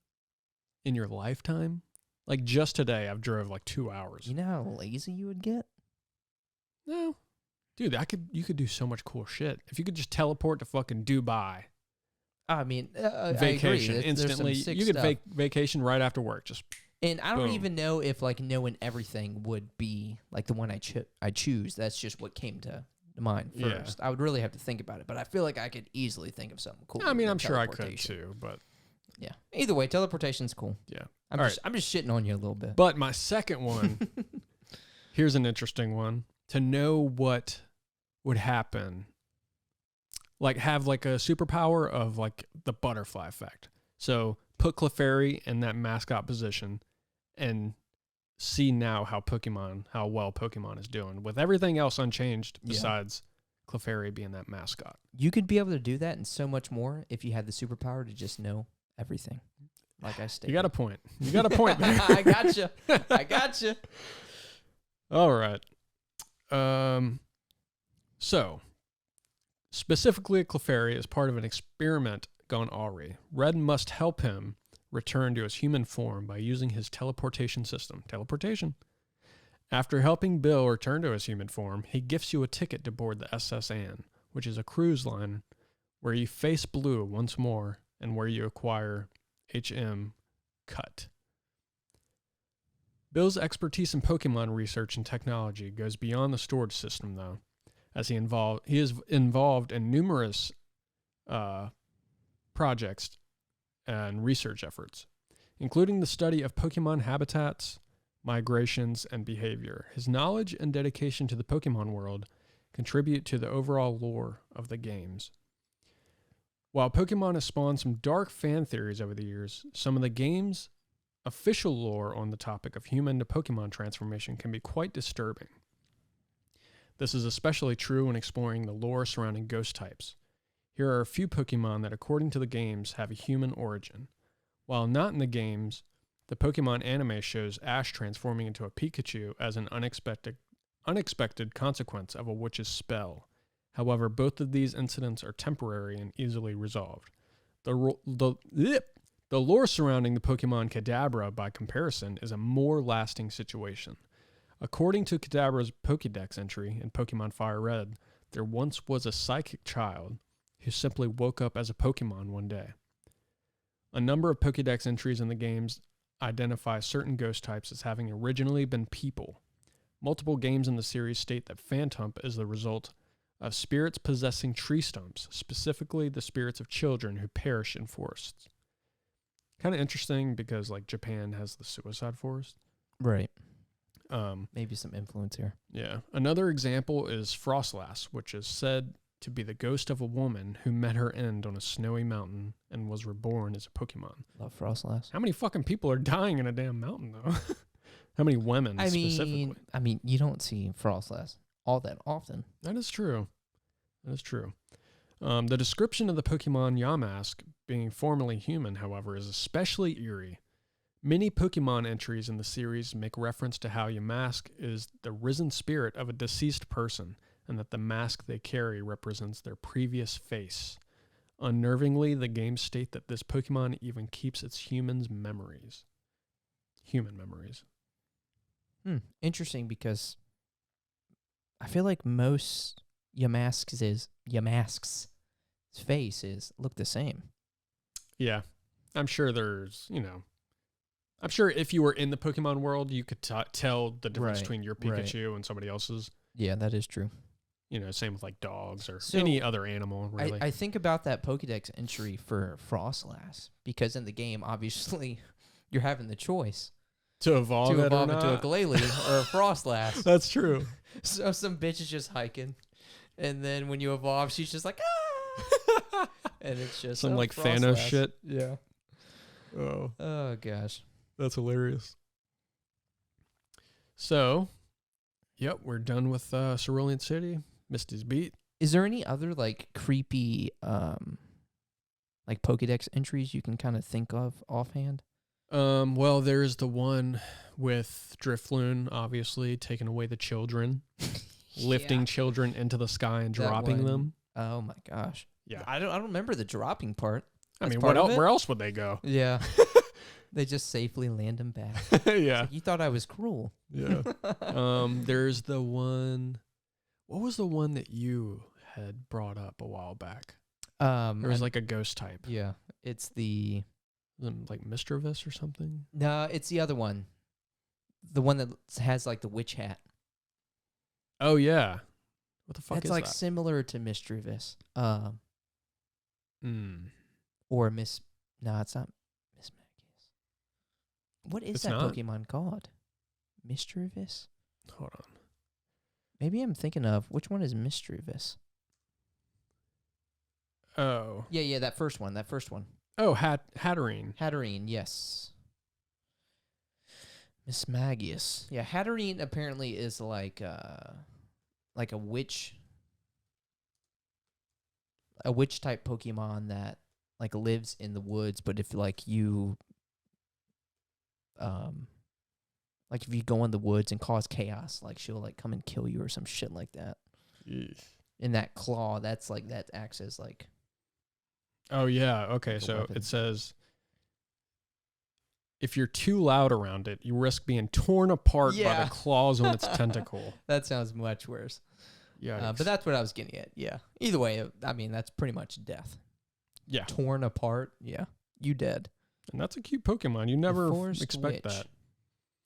in your lifetime? Like just today, I've drove like 2 hours. You know how lazy you would get? No. Dude, you could do so much cool shit. If you could just teleport to fucking Dubai. I mean, Vacation I agree. instantly. There's some sick You could stuff. vacation right after work. Just And I don't boom. even know if like knowing everything would be like the one I choose. That's just what came to mind Yeah. first. I would really have to think about it, but I feel like I could easily think of something cool. I mean, than I'm sure I could teleportation. too, but Yeah. Either way, teleportation's cool. yeah. I'm All just shitting on you a little bit. But my second one, here's an interesting one. To know what would happen, like have like a superpower of like the butterfly effect. So put Clefairy in that mascot position and see now how well Pokemon is doing with everything else unchanged besides Clefairy being that mascot. You could be able to do that and so much more if you had the superpower to just know everything. Like I stated. You got a point. You got a point there. I gotcha. I gotcha. All right. So, specifically, Clefairy is part of an experiment gone awry. Red must help him return to his human form by using his teleportation system. Teleportation. After helping Bill return to his human form, he gifts you a ticket to board the SS Anne, which is a cruise line where you face blue once more and where you acquire HM Cut. Bill's expertise in Pokemon research and technology goes beyond the storage system, though, as he is involved in numerous projects and research efforts, including the study of Pokemon habitats, migrations, and behavior. His knowledge and dedication to the Pokemon world contribute to the overall lore of the games. While Pokemon has spawned some dark fan theories over the years, some of the game's official lore on the topic of human to Pokemon transformation can be quite disturbing. This is especially true when exploring the lore surrounding ghost types. Here are a few Pokemon that, according to the games, have a human origin. While not in the games, the Pokemon anime shows Ash transforming into a Pikachu as an unexpected consequence of a witch's spell. However, both of these incidents are temporary and easily resolved. The lore surrounding the Pokemon Kadabra, by comparison, is a more lasting situation. According to Kadabra's Pokédex entry in Pokemon Fire Red, there once was a psychic child who simply woke up as a Pokemon one day. A number of Pokédex entries in the games identify certain ghost types as having originally been people. Multiple games in the series state that Phantump is the result of spirits possessing tree stumps, specifically the spirits of children who perish in forests. Kind of interesting because like Japan has the suicide forest. Right. Maybe some influence here. Yeah. Another example is Frostlass, which is said to be the ghost of a woman who met her end on a snowy mountain and was reborn as a Pokemon. Love Frostlass. How many fucking people are dying in a damn mountain, though? How many women specifically? I mean, you don't see Frostlass all that often. That is true. The description of the Pokemon Yamask being formerly human, however, is especially eerie. Many Pokemon entries in the series make reference to how Yamask is the risen spirit of a deceased person, and that the mask they carry represents their previous face. Unnervingly, the games state that this Pokemon even keeps its human memories. Interesting, because I feel like most Yamask's faces look the same. Yeah. I'm sure I'm sure if you were in the Pokemon world, you could tell the difference between your Pikachu and somebody else's. Yeah, that is true. Same with like dogs or So, any other animal, really. I think about that Pokédex entry for Frostlass, because in the game, obviously, you're having the choice to evolve to it evolve or into a not. Glalie or a Frostlass. That's true. So some bitch is just hiking, and then when you evolve, she's just like, ah! And it's just Some like Frostlass. Thanos shit. Yeah. Oh, Gosh. that's hilarious. So, yep, we're done with Cerulean City. Misty's Beat. Is there any other like creepy like Pokédex entries you can kind of think of offhand? Well, there's the one with Drifloon, obviously, taking away the children, lifting children into the sky and That dropping one. them. Oh my gosh. Yeah. I don't remember the dropping part. I mean, part of it? where else would they go? Yeah. They just safely land him back. Yeah. Like, you thought I was cruel. Yeah. There's the one. What was the one that you had brought up a while back? There was like a ghost type. Yeah, it's the Like mischievous or something? no, it's the other one. The one that has like the witch hat. Oh, yeah. What the fuck That's is like that? similar to mischievous. Hmm. Or Miss. No, it's not Miss Magius. What is It's that not? Pokemon called? Mischievous? Hold on. Maybe I'm thinking of which one is mischievous. Oh. Yeah, that first one. Oh, Hatterene. Hatterene, yes. Miss Magius. Yeah, Hatterene apparently is like a witch type Pokemon that like lives in the woods, but if like you if you go in the woods and cause chaos, like she'll like come and kill you or some shit like that. Yeesh. And that claw, that's like that acts as like Oh, yeah. Okay, Like a so weapon. it says, if you're too loud around it, you risk being torn apart by Yeah. the claws on its tentacle. that sounds much worse. Yeah. But that's what I was getting at. Yeah. Either way, I mean that's pretty much death. Yeah. Torn apart. Yeah. You dead. And that's a cute Pokemon. You never Forest expect Witch. that.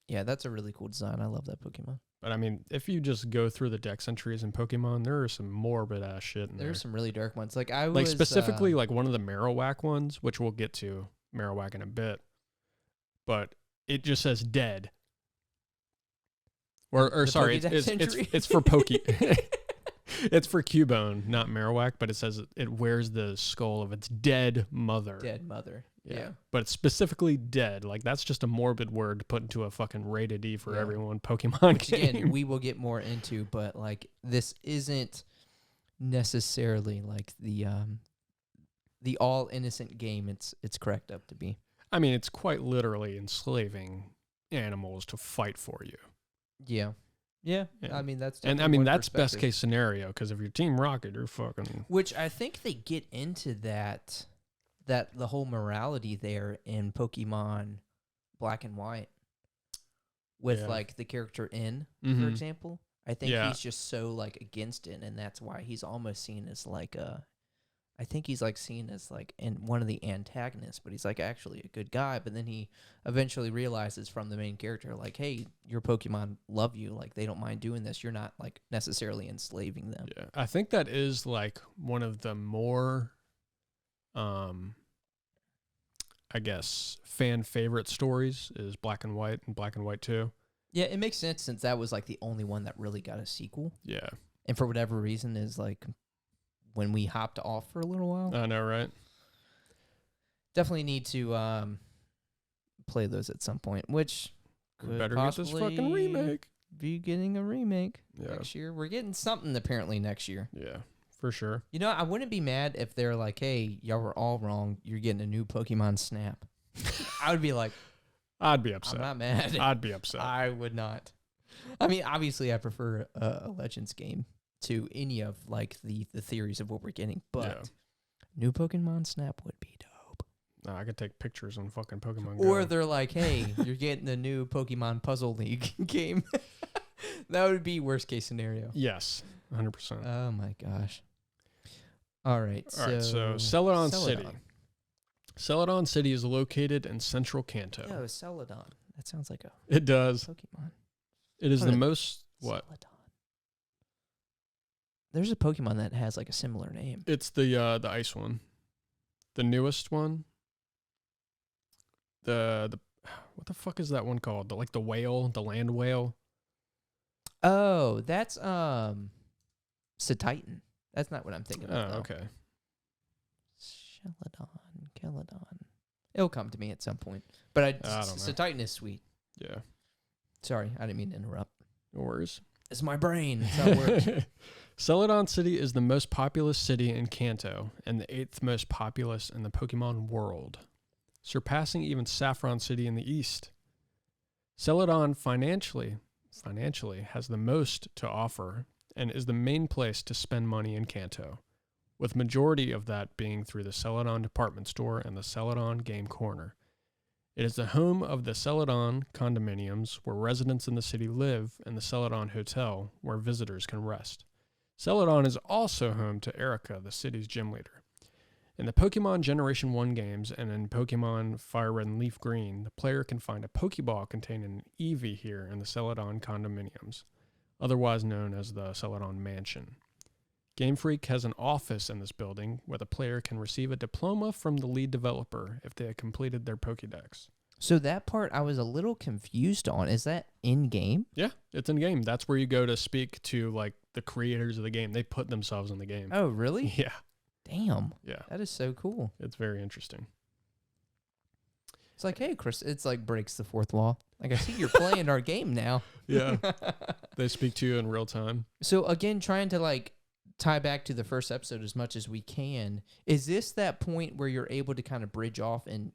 Yeah, that's a really cool design. I love that Pokemon. But I mean, if you just go through the dex entries in Pokemon, there are some morbid ass shit in there. There's some really dark ones. Like I Like was specifically like one of the Marowak ones, which we'll get to Marowak in a bit. But it just says dead. Or the sorry, Pokédex it's entry? it's for it's for Cubone, not Marowak, but it says it wears the skull of its dead mother. dead mother. Yeah. But it's specifically dead. Like that's just a morbid word to put into a fucking rated E for Yeah. everyone Pokemon Which game. again, we will get more into, but like this isn't necessarily like the all innocent game it's cracked up to be. I mean, it's quite literally enslaving animals to fight for you. Yeah. Yeah. Yeah. I mean that's And I definitely mean, one that's best perspective. case scenario, because if you're Team Rocket, you're fucking... Which I think they get into that the whole morality there in Pokemon Black and White with Yeah. like the character N, for Mhm. example. I think Yeah. he's just so like against it, and that's why he's almost seen as like I think he's like seen as like one of the antagonists, but he's like actually a good guy. But then he eventually realizes from the main character, like, hey, your Pokemon love you. Like, they don't mind doing this. You're not like necessarily enslaving them. Yeah, I think that is like one of the more, I guess, fan favorite stories is Black and White and Black and White 2. Yeah, it makes sense since that was like the only one that really got a sequel. Yeah, And for whatever reason is like when we hopped off for a little while. I know, right? Definitely need to play those at some point, which We could better get this fucking possibly remake. be getting a remake Yeah, next year. We're getting something apparently next year. yeah, for sure. You know, I wouldn't be mad if they're like, hey, y'all were all wrong. You're getting a new Pokemon Snap. I would be like, I'd be I'm upset. not mad. I'd be upset. I would not. I mean, obviously, I prefer a Legends game to any of like the theories of what we're getting, but Yeah. new Pokemon Snap would be dope. Nah, I could take pictures on fucking Pokemon Go. Or they're like, hey, you're getting the new Pokemon Puzzle League game. That would be worst case scenario. Yes, 100%. Oh my gosh. All right. All right, so Celadon City. Celadon. Celadon City is located in central Kanto. Yo, Celadon. That sounds like a It does. Pokemon. It is What the a- most, what? Celadon. There's a Pokemon that has like a similar name. It's the ice one. The newest one. The what the fuck is that one called? The whale, the land whale. Oh, that's Titan. That's not what I'm thinking of. Oh, though. okay. Celadon. It'll come to me at some point. But I don't know. Titan is sweet. Yeah. Sorry, I didn't mean to interrupt. No worries. It's my brain. It's not working. Celadon City is the most populous city in Kanto and the 8th most populous in the Pokemon world, surpassing even Saffron City in the east. Celadon financially has the most to offer and is the main place to spend money in Kanto, with majority of that being through the Celadon department store and the Celadon Game Corner. It is the home of the Celadon condominiums, where residents in the city live, and the Celadon Hotel, where visitors can rest. Celadon is also home to Erica, the city's gym leader. In the Pokemon Generation 1 games and in Pokemon Fire Red and Leaf Green, the player can find a Pokeball containing an Eevee here in the Celadon condominiums, otherwise known as the Celadon Mansion. Game Freak has an office in this building where the player can receive a diploma from the lead developer if they have completed their Pokédex. So that part I was a little confused on. Is that in-game? Yeah, it's in-game. That's where you go to speak to, like, the creators of the game. They put themselves in the game. Oh, really? Yeah. Damn. Yeah. That is so cool. It's very interesting. It's like, hey, Chris, it's like breaks the fourth wall. Like, I see you're playing our game now. Yeah. They speak to you in real time. So, again, trying to, like, tie back to the first episode as much as we can, is this that point where you're able to kind of bridge off and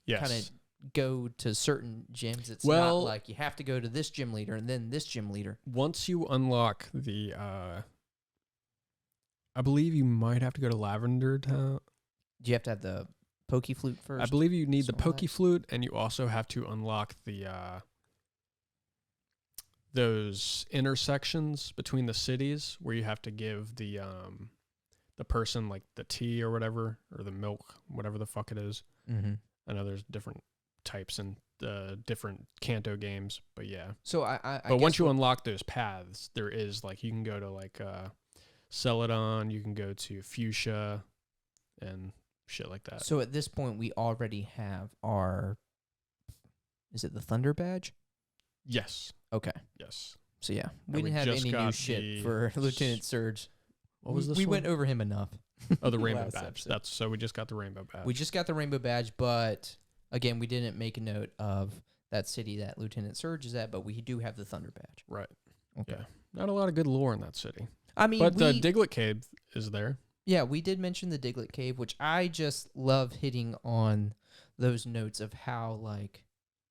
Yes. kind of go to certain gyms? It's not like you have to go to this gym leader and then this gym leader. Once you unlock the, I believe you might have to go to Lavender Town. Do you have to have the Poke Flute first? I believe you need the Something like Poke that. Flute, and you also have to unlock the those intersections between the cities where you have to give the person like the tea or whatever, or the milk, whatever the fuck it is. Mm-hmm. I know there's different types in the different Kanto games, but yeah. So I But once you unlock those paths, there is like you can go to like Celadon, you can go to Fuchsia, and shit like that. So at this point, we already have our. Is it the Thunder Badge? Yes. Okay. Yes. So yeah, And we we didn't have just any new got shit the for Lieutenant Surge. What was this We one? went over him enough. Oh, the Rainbow last Badge. episode. That's so we just got the Rainbow Badge. We just got the Rainbow Badge, but again, we didn't make a note of that city that Lieutenant Surge is at, but we do have the Thunder Badge. Right. Okay. Yeah. Not a lot of good lore in that city. I mean, But the Diglett Cave is there. yeah, we did mention the Diglett Cave, which I just love hitting on those notes of how, like,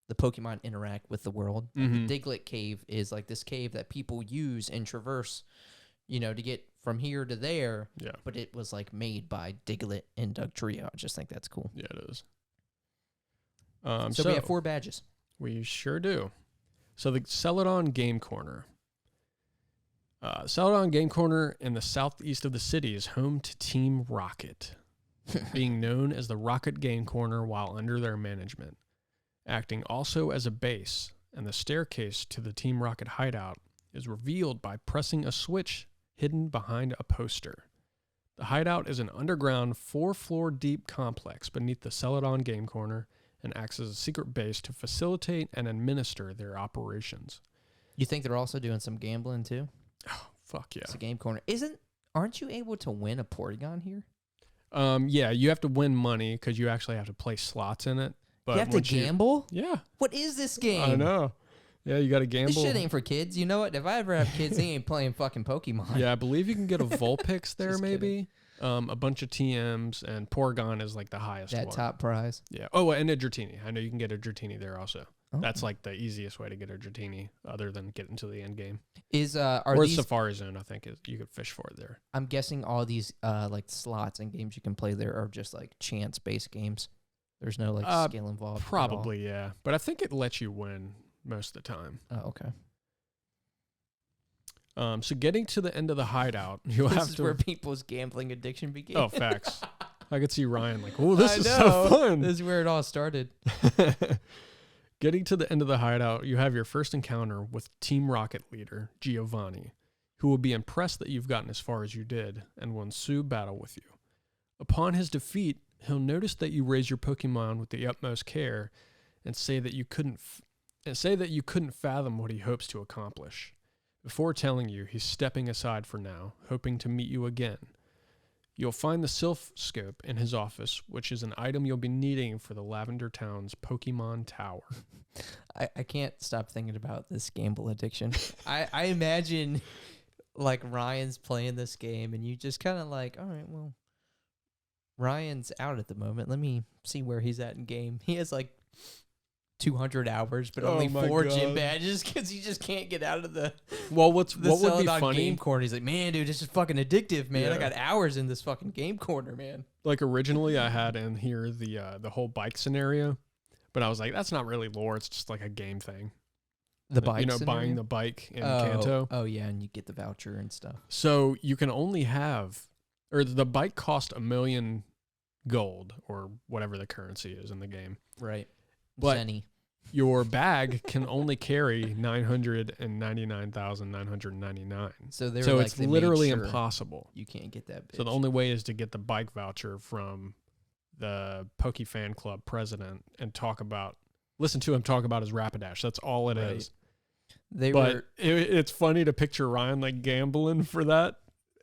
the Pokemon interact with the world. Like, Mhm. the Diglett Cave is like this cave that people use and traverse, to get from here to there. Yeah. But it was like made by Diglett and Dugtrio. I just think that's cool. Yeah, it is. So we have 4 badges. We sure do. So the Celadon Game Corner. Celadon Game Corner in the southeast of the city is home to Team Rocket, being known as the Rocket Game Corner while under their management, acting also as a base, and the staircase to the Team Rocket hideout is revealed by pressing a switch hidden behind a poster. The hideout is an underground 4-floor deep complex beneath the Celadon Game Corner and acts as a secret base to facilitate and administer their operations. You think they're also doing some gambling too? Oh, fuck yeah. It's a game corner. Aren't you able to win a Porygon here? Yeah, you have to win money because you actually have to play slots in it. But You have to once gamble? Yeah, What is this game? I know. Yeah, you got to gamble. This shit ain't for kids. You know what? If I ever have kids, they ain't playing fucking Pokemon. Yeah, I believe you can get a Vulpix there, Just maybe. A bunch of TMs, and Porygon is like the highest That one. top prize. Yeah. Oh, and a Dratini. I know you can get a Dratini there also. Oh. That's like the easiest way to get a Dratini, other than getting to the end game. Are Or these? Safari Zone, I think, is you could fish for it there. I'm guessing all these like slots and games you can play there are just like chance based games. There's no like skill involved. at all. Probably, yeah. But I think it lets you win most of the time. Oh, okay. So getting to the end of the hideout, you'll This have is to. where people's gambling addiction began. Oh, facts. I could see Ryan like, oh, this I is know. so fun. This is where it all started. Getting to the end of the hideout, you have your first encounter with Team Rocket leader, Giovanni, who will be impressed that you've gotten as far as you did and will ensue battle with you. Upon his defeat, he'll notice that you raise your Pokemon with the utmost care and say that you couldn't fathom what he hopes to accomplish. Before telling you, he's stepping aside for now, hoping to meet you again. You'll find the Sylph Scope in his office, which is an item you'll be needing for the Lavender Town's Pokemon Tower. I can't stop thinking about this gamble addiction. I imagine like Ryan's playing this game and you just kind of like, all right, well, Ryan's out at the moment. Let me see where he's at in game. He has like 200 hours, but Oh only my 4 gym God. badges because he just can't get out of the Well, what would be Celadon funny, game corner. He's like, man, dude, this is fucking addictive, man. I Yeah. got hours in this fucking game corner, man. like originally I had in here the whole bike scenario, But I was like, that's not really lore. It's just like a game thing. The bike, buying the bike in Kanto. Oh yeah, and you get the voucher and stuff. So you can only have, or the bike cost 1 million gold or whatever the currency is in the game. Right. But Zenny. your bag can only carry 999,999. So it's literally impossible. You can't get that bitch. So the only way is to get the bike voucher from the Poke Fan Club president and listen to him talk about his Rapidash. That's all it is. It's funny to picture Ryan like gambling for that.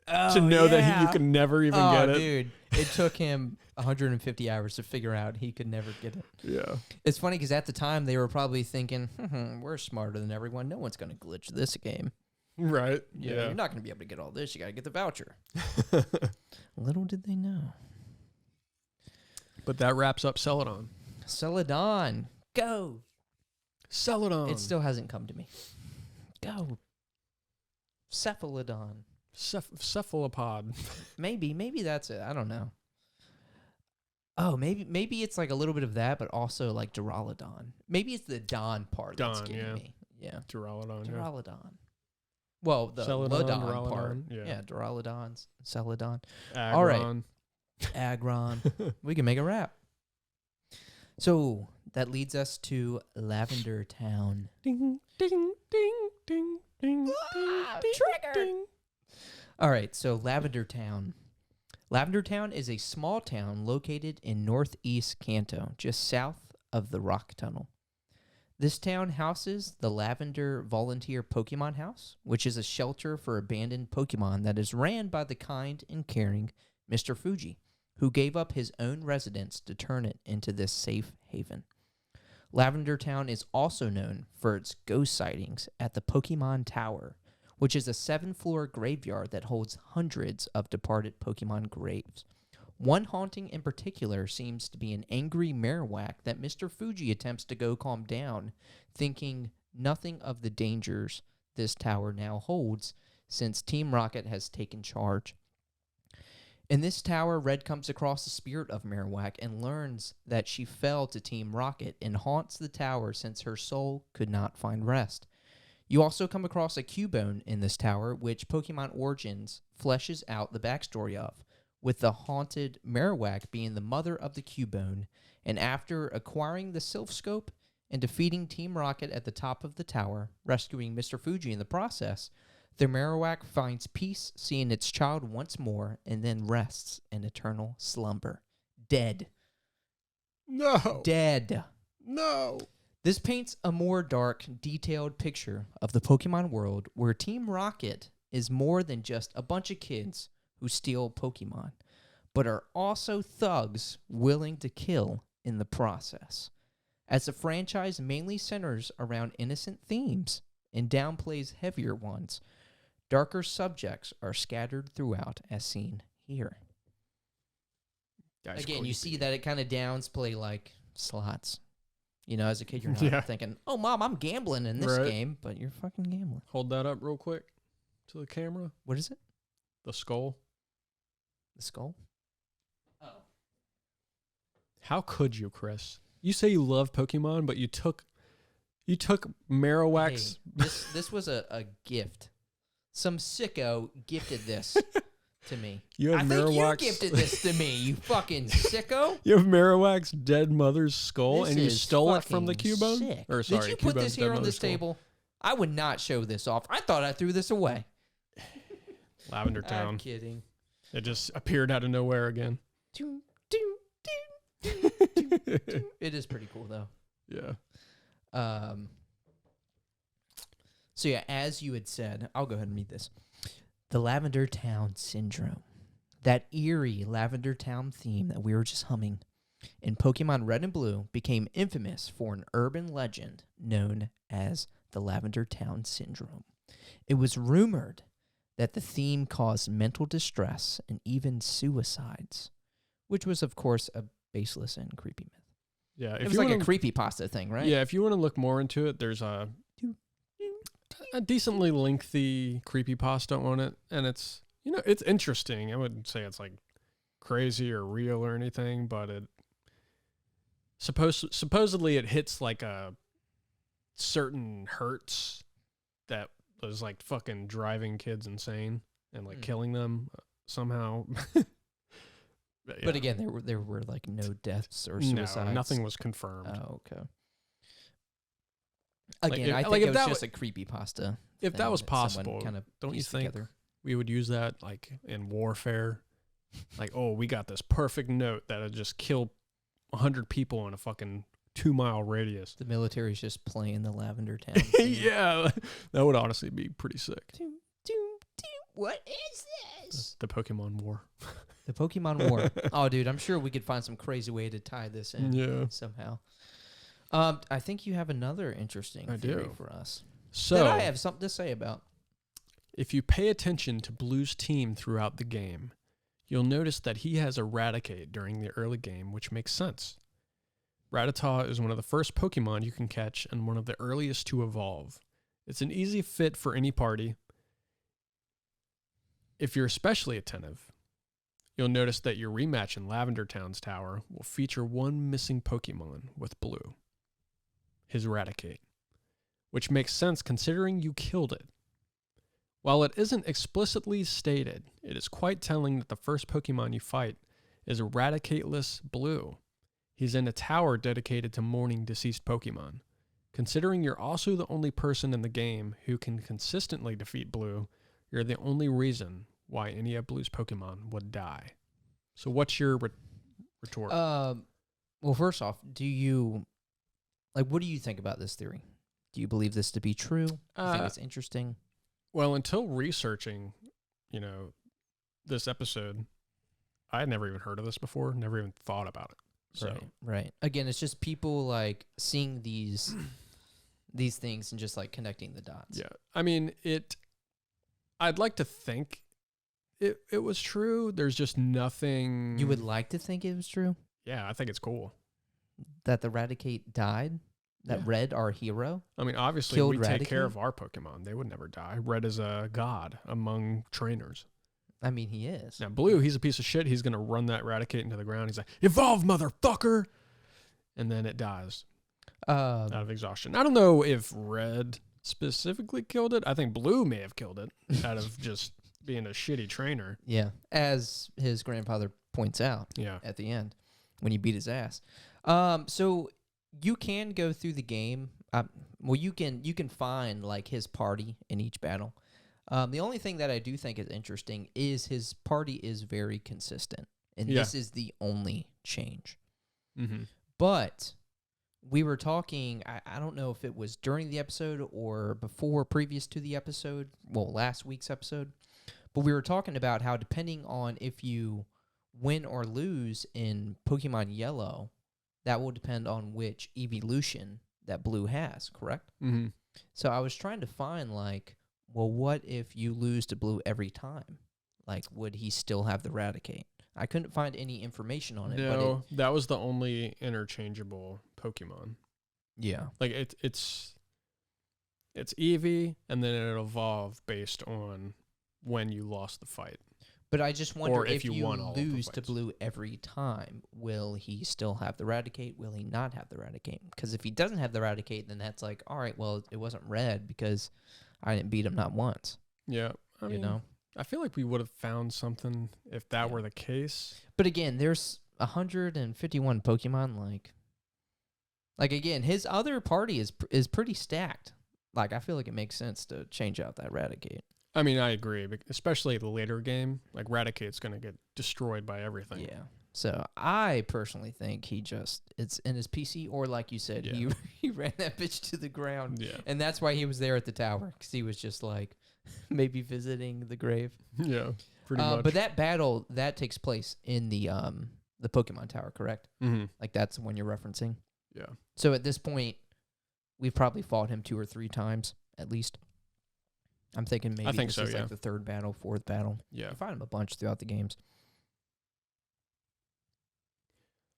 To know that you can never even get it. Dude, it took him 150 hours to figure out he could never get it. Yeah. It's funny because at the time they were probably thinking, we're smarter than everyone. No one's going to glitch this game. Right. Yeah. You're not going to be able to get all this. You got to get the voucher. Little did they know. But that wraps up Celadon. Celadon. Go. Celadon. It still hasn't come to me. Go. Cephalodon. Cephalopod. Maybe that's it. I don't know. Oh, maybe it's like a little bit of that, but also like Duraludon. Maybe it's the Don part that's getting me. Yeah. Duraludon. Yeah. Well, the Celadon, Lodon part. Yeah. Duraludon, Celadon. Agron. All right. Agron. We can make a wrap. So that leads us to Lavender Town. Ding, ding, ding, ding, ding, trigger. Ding. All right, so Lavender Town. Lavender Town is a small town located in northeast Kanto, just south of the Rock Tunnel. This town houses the Lavender Volunteer Pokemon House, which is a shelter for abandoned Pokemon that is ran by the kind and caring Mr. Fuji, who gave up his own residence to turn it into this safe haven. Lavender Town is also known for its ghost sightings at the Pokemon Tower, which is a 7-floor graveyard that holds hundreds of departed Pokemon graves. One haunting in particular seems to be an angry Marowak that Mr. Fuji attempts to go calm down, thinking nothing of the dangers this tower now holds since Team Rocket has taken charge. In this tower, Red comes across the spirit of Marowak and learns that she fell to Team Rocket and haunts the tower since her soul could not find rest. You also come across a Cubone in this tower, which Pokemon Origins fleshes out the backstory of, with the haunted Marowak being the mother of the Cubone, and after acquiring the Sylph Scope and defeating Team Rocket at the top of the tower, rescuing Mr. Fuji in the process, the Marowak finds peace seeing its child once more and then rests in eternal slumber. Dead. No. Dead. No. This paints a more dark, detailed picture of the Pokemon world where Team Rocket is more than just a bunch of kids who steal Pokemon, but are also thugs willing to kill in the process. As the franchise mainly centers around innocent themes and downplays heavier ones, darker subjects are scattered throughout as seen here. Again, you see that it kind of downplay like slots. You know, as a kid, you're not thinking, oh, Mom, I'm gambling in this game, but you're fucking gambling. Hold that up real quick to the camera. What is it? The skull. The skull? Oh. How could you, Chris? You say you love Pokemon, but you took Marowak's... Hey, this was a gift. Some sicko gifted this to me. I think you gifted this to me, you fucking sicko. You have Marowak's dead mother's skull, this and you stole it from the Cubone? Sick. Or, sorry, did you put Cubone's this here on this skull. table? I would not show this off. I thought I threw this away. Lavender Town. I'm kidding. It just appeared out of nowhere again. It is pretty cool, though. Yeah. So, yeah, as you had said, I'll go ahead and read this. The Lavender Town Syndrome. That eerie Lavender Town theme that we were just humming in Pokemon Red and Blue became infamous for an urban legend known as the Lavender Town Syndrome. It was rumored that the theme caused mental distress and even suicides, which was, of course, a baseless and creepy myth. Yeah, it was like a creepypasta thing, right? Yeah, if you want to look more into it, there's a decently lengthy creepypasta on it, and it's interesting. I wouldn't say it's like crazy or real or anything, but supposedly it hits like a certain hertz that was like fucking driving kids insane and like killing them somehow. But again, there were like no deaths or suicides. No, nothing was confirmed. Oh, okay. Again, I think it was just a creepypasta. If that was possible, kind of don't you think together. we would use that like in warfare? Like, oh, we got this perfect note that'll just kill 100 people in a fucking 2-mile radius. The military's just playing the Lavender Town theme. Yeah, that would honestly be pretty sick. What is this? The Pokemon War. The Pokemon War. Oh, dude, I'm sure we could find some crazy way to tie this in somehow. I think you have another interesting theory for us. So that I have something to say about. If you pay attention to Blue's team throughout the game, you'll notice that he has Eradicate during the early game, which makes sense. Rattata is one of the first Pokemon you can catch and one of the earliest to evolve. It's an easy fit for any party. If you're especially attentive, you'll notice that your rematch in Lavender Town's tower will feature one missing Pokemon with Blue, his Eradicate, which makes sense considering you killed it. While it isn't explicitly stated, it is quite telling that the first Pokemon you fight is Eradicateless Blue. He's in a tower dedicated to mourning deceased Pokemon. Considering you're also the only person in the game who can consistently defeat Blue, you're the only reason why any of Blue's Pokemon would die. So what's your retort? Well, first off, what do you think about this theory? Do you believe this to be true? Do you think it's interesting? Well, until researching, this episode, I had never even heard of this before, never even thought about it. So. Right. Again, it's just people like seeing these things and just like connecting the dots. Yeah. I mean, I'd like to think it was true. There's just nothing. You would like to think it was true? Yeah, I think it's cool. That the Raticate died? That Red, our hero? I mean, obviously, we take care of our Pokemon. They would never die. Red is a god among trainers. I mean, he is. Now, Blue, he's a piece of shit. He's going to run that Raticate into the ground. He's like, evolve, motherfucker! And then it dies out of exhaustion. I don't know if Red specifically killed it. I think Blue may have killed it out of just being a shitty trainer. Yeah, as his grandfather points out at the end when he beat his ass. So you can go through the game. You can find like his party in each battle. The only thing that I do think is interesting is his party is very consistent, and this is the only change. Mm-hmm. But we were talking, I don't know if it was during the episode or before, previous to the episode, last week's episode, but we were talking about how depending on if you win or lose in Pokemon Yellow, that will depend on which evolution that Blue has, correct? Mm-hmm. So I was trying to find, what if you lose to Blue every time? Like, would he still have the Raticate? I couldn't find any information on it. No, that was the only interchangeable Pokemon. Yeah. Like, it's Eevee, and then it'll evolve based on when you lost the fight. But I just wonder if you won all lose to Blue every time, will he still have the Raticate? Will he not have the Raticate? Because if he doesn't have the Raticate, then that's like, all right, well, it wasn't Red because I didn't beat him not once. Yeah. I mean, I feel like we would have found something if that were the case. But again, there's 151 Pokemon. Like again, his other party is pretty stacked. Like, I feel like it makes sense to change out that Raticate. I mean, I agree, especially the later game. Like, Raticate's going to get destroyed by everything. Yeah. So I personally think it's in his PC, or like you said, he ran that bitch to the ground. Yeah. And that's why he was there at the tower, because he was just like maybe visiting the grave. Yeah, pretty much. But that battle, that takes place in the Pokemon Tower, correct? Mm-hmm. Like, that's the one you're referencing? Yeah. So at this point, we've probably fought him 2 or 3 times, at least. I'm thinking maybe this is like the 3rd battle, 4th battle. Yeah. You fight him a bunch throughout the games.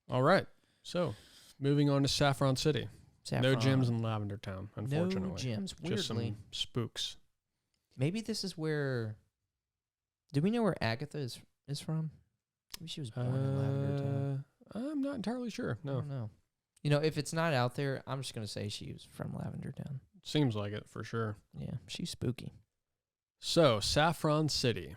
All right. So, moving on to Saffron City. Saffron. No gyms in Lavender Town, unfortunately. No gyms. Weirdly. Just some spooks. Maybe this is where... Do we know where Agatha is from? Maybe she was born in Lavender Town. I'm not entirely sure. No. I don't know. You know, if it's not out there, I'm just going to say she was from Lavender Town. Seems like it for sure. Yeah, she's spooky. So, Saffron City.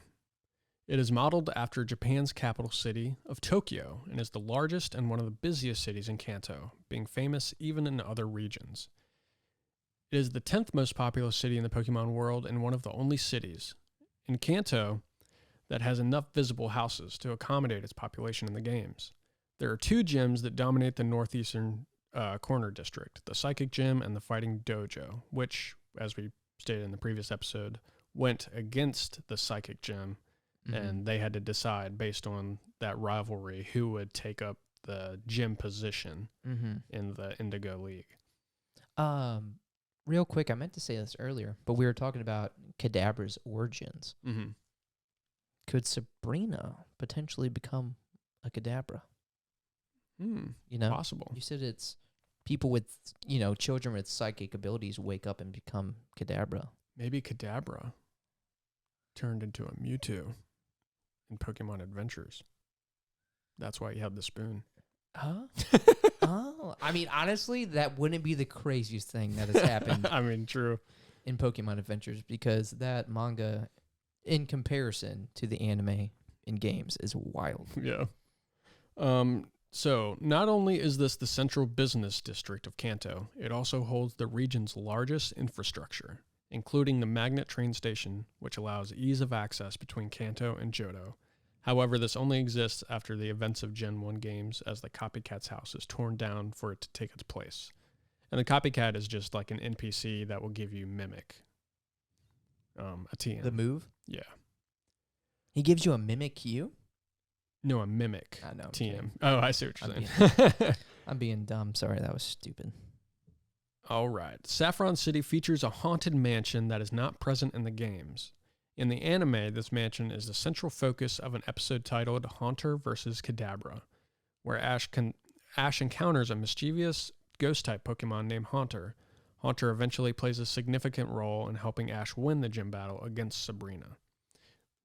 It is modeled after Japan's capital city of Tokyo and is the largest and one of the busiest cities in Kanto, being famous even in other regions. It is the 10th most populous city in the Pokemon world and one of the only cities in Kanto that has enough visible houses to accommodate its population in the games. There are 2 gyms that dominate the northeastern corner district, the Psychic Gym and the Fighting Dojo, which, as we stated in the previous episode, went against the Psychic Gym, and they had to decide based on that rivalry who would take up the gym position in the Indigo League. Real quick, I meant to say this earlier, but we were talking about Kadabra's origins. Could Sabrina potentially become a Kadabra? You know, Possible. You said it's people with, you know, children with psychic abilities wake up and become Kadabra. Maybe Kadabra turned into a Mewtwo in Pokemon Adventures. That's why he had the spoon. Huh? Oh, I mean, honestly, that wouldn't be the craziest thing that has happened. I mean, true. In Pokemon Adventures, because that manga, in comparison to the anime in games, is wild. Yeah. So, not only is this the central business district of Kanto, it also holds the region's largest infrastructure, including the magnet train station, which allows ease of access between Kanto and Johto. However, this only exists after the events of Gen 1 games, as the Copycat's house is torn down for it to take its place. And the Copycat is just like an NPC that will give you Mimic. A TM. The move? Yeah. He gives you a Mimic Q? No, a Mimic. I know. TM. Oh, I see what you're saying. I'm being dumb. Sorry, that was stupid. All right. Saffron City features a haunted mansion that is not present in the games. In the anime, this mansion is the central focus of an episode titled Haunter vs. Kadabra, where Ash encounters a mischievous ghost-type Pokemon named Haunter. Haunter eventually plays a significant role in helping Ash win the gym battle against Sabrina.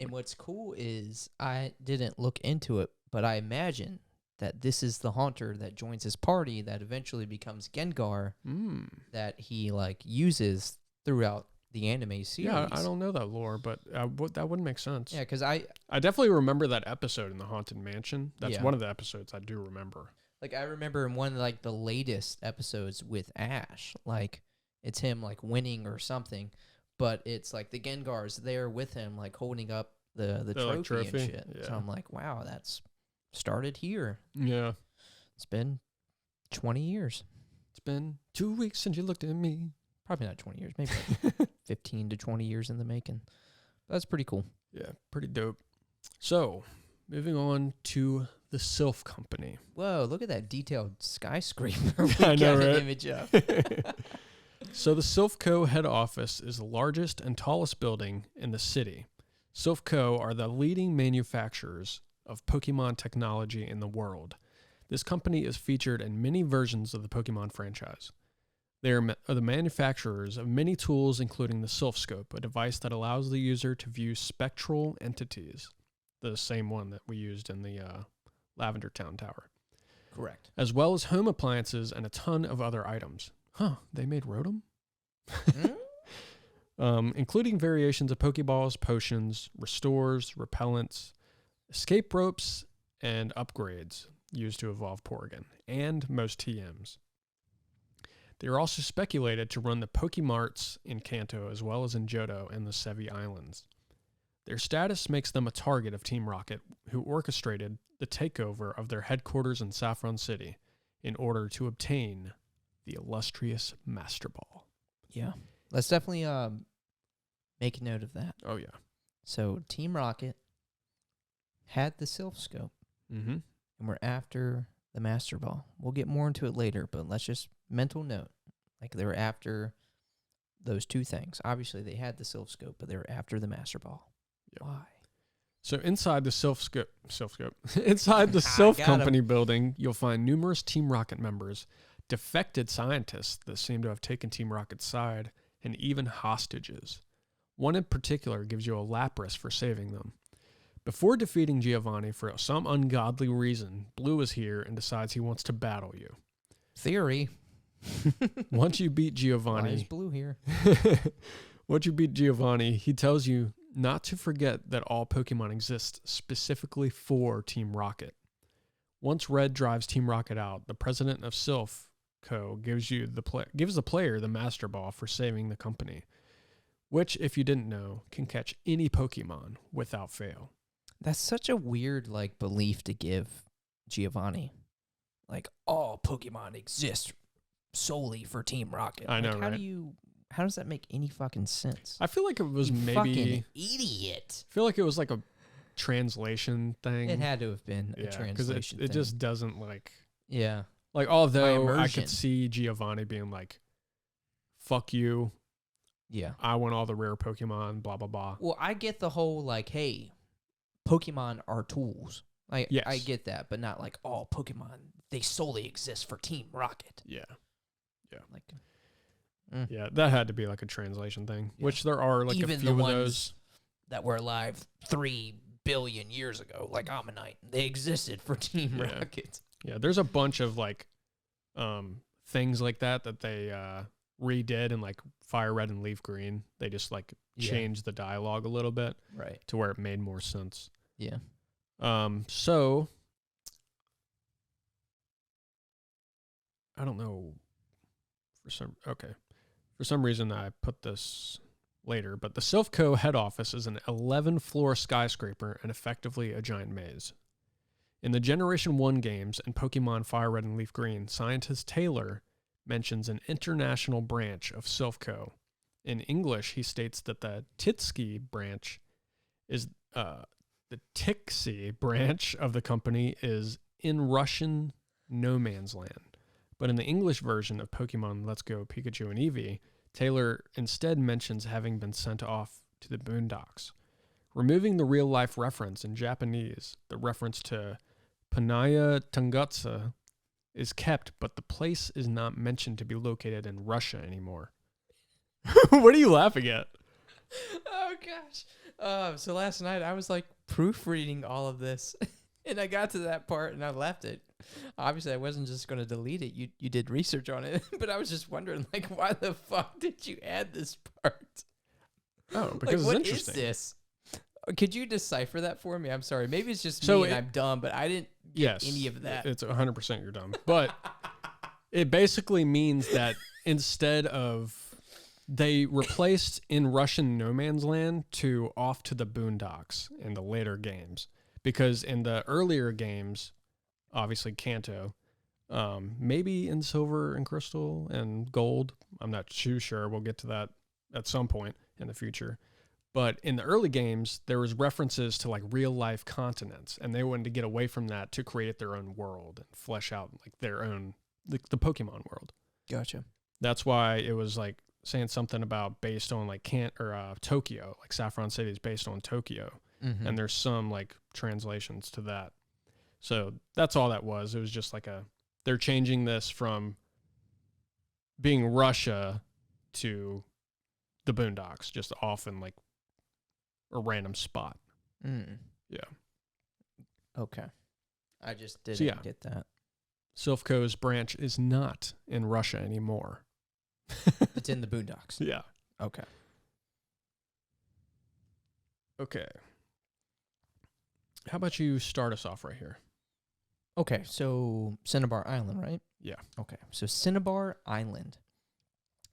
And what's cool is, I didn't look into it, but I imagine that this is the Haunter that joins his party that eventually becomes Gengar, that he like uses throughout the anime series. Yeah, I don't know that lore, but that wouldn't make sense. Yeah, because I definitely remember that episode in the Haunted Mansion. That's Yeah. one of the episodes I do remember. like I remember in one of like the latest episodes with Ash, like it's him like winning or something, but it's like the Gengar's there with him, like holding up the trophy and shit. Yeah. So I'm like, wow, that's started here. Yeah. It's been 20 years. It's been 2 weeks since you looked at me. Probably not 20 years, maybe like 15 to 20 years in the making. That's pretty cool. Yeah, pretty dope. So, moving on to the Sylph Company. Whoa, look at that detailed skyscraper we I know, got an right? image of. So the Sylph Co. head office is the largest and tallest building in the city. Sylph Co. are the leading manufacturers of Pokemon technology in the world. This company is featured in many versions of the Pokemon franchise. They are the manufacturers of many tools, including the Sylph Scope, a device that allows the user to view spectral entities, the same one that we used in the Lavender Town Tower. Correct. As well as home appliances and a ton of other items. Huh, they made Rotom? Including variations of Pokeballs, potions, restores, repellents, escape ropes, and upgrades used to evolve Porygon, and most TMs. They are also speculated to run the Pokemarts in Kanto as well as in Johto and the Sevi Islands. Their status makes them a target of Team Rocket, who orchestrated the takeover of their headquarters in Saffron City in order to obtain the illustrious Master Ball. Yeah. Let's definitely make a note of that. Oh, yeah. So Team Rocket had the Sylph Scope, Mm-hmm. and we're after the Master Ball. We'll get more into it later, but let's just mental note. Like, they were after those two things. Obviously, they had the Sylph Scope, but they were after the Master Ball. Yep. Why? So inside the inside the Sylph Company building, you'll find numerous Team Rocket members, defected scientists that seem to have taken Team Rocket's side, and even hostages. One in particular gives you a Lapras for saving them. Before defeating Giovanni for some ungodly reason, Blue is here and decides he wants to battle you. Theory. Once you beat Why is Giovanni, blue here? once you beat Giovanni, he tells you not to forget that all Pokemon exist specifically for Team Rocket. Once Red drives Team Rocket out, the president of Silph Co. gives the player the Master Ball for saving the company, which, if you didn't know, can catch any Pokemon without fail. That's such a weird belief to give Giovanni. Like all Pokemon exist solely for Team Rocket. I know, how right? How does that make any fucking sense? I feel like it was You maybe fucking idiot. I feel like it was like a translation thing. It had to have been a translation it just doesn't like. Yeah. Like, although I immersion. could see Giovanni being like, fuck you, Yeah. I want all the rare Pokemon, blah, blah, blah. Well, I get the whole hey, Pokemon are tools. Yes. I get that, but not like all Pokemon. They solely exist for Team Rocket. Yeah. Like, Yeah, that had to be like a translation thing, Yeah. which there are like even a few the of ones those. that were alive 3 billion years ago, like Ammonite, they existed for Team Yeah. Rocket. Yeah, there's a bunch of like things like that they redid in like Fire Red and Leaf Green. They just like changed the dialogue a little bit Right. to where it made more sense. Yeah. So I don't know for some reason I put this later, but the Silph Co. head office is an 11-floor skyscraper and effectively a giant maze. In the Generation 1 games and Pokemon Fire Red and Leaf Green, scientist Taylor mentions an international branch of Silph Co. In English, he states that the Titsky branch is the Tixi branch of the company is in Russian no man's land. But in the English version of Pokemon Let's Go Pikachu and Eevee, Taylor instead mentions having been sent off to the Boondocks. Removing the real-life reference in Japanese, the reference to Panaya Tungutsa is kept, but the place is not mentioned to be located in Russia anymore. What are you laughing at? Oh, gosh. So last night I was proofreading all of this, and I got to that part and I left it. Obviously, I wasn't just going to delete it. You did research on it, but I was just wondering, why the fuck did you add this part? Oh, because what it's interesting. is this? Could you decipher that for me? I'm sorry. Maybe it's just So me and I'm dumb, but I didn't get any of that. It's 100% you're dumb. But it basically means that instead of they replaced in Russian no man's land to off to the Boondocks in the later games. Because in the earlier games, obviously Kanto, maybe in Silver and Crystal and Gold, I'm not too sure. We'll get to that at some point in the future. But in the early games, there was references to real life continents, and they wanted to get away from that to create their own world and flesh out their own the Pokemon world. Gotcha. That's why it was saying something about based on Tokyo, Saffron City is based on Tokyo, and there's some translations to that. So that's all that was. It was just they're changing this from being Russia to the Boondocks, just off in a random spot. Yeah. Okay. I just didn't get that. Silph Co.'s branch is not in Russia anymore. It's in the Boondocks. Yeah. Okay. Okay. How about you start us off right here? Okay, so Cinnabar Island, right? Yeah. Okay, so Cinnabar Island.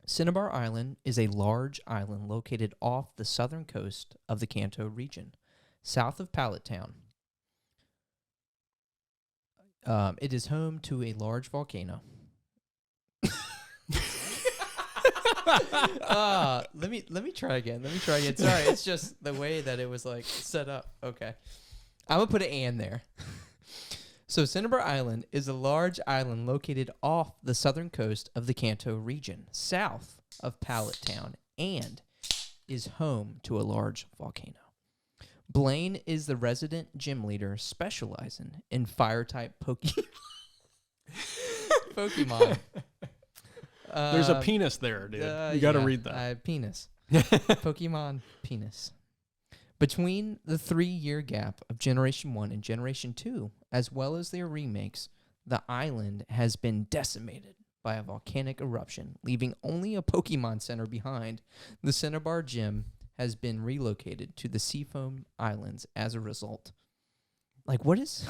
Cinnabar Island is a large island located off the southern coast of the Kanto region, south of Pallet Town. It is home to a large volcano. Let me try again. Sorry, it's just the way that it was set up. Okay. I'm going to put an "and" there. So Cinnabar Island is a large island located off the southern coast of the Kanto region, south of Pallet Town, and is home to a large volcano. Blaine is the resident gym leader specializing in fire-type Pokemon. There's a penis there, dude. You got to read that. Penis. Pokemon penis. Between the 3-year gap of Generation 1 and Generation 2, as well as their remakes, the island has been decimated by a volcanic eruption, leaving only a Pokemon Center behind. The Cinnabar Gym has been relocated to the Seafoam Islands as a result. What is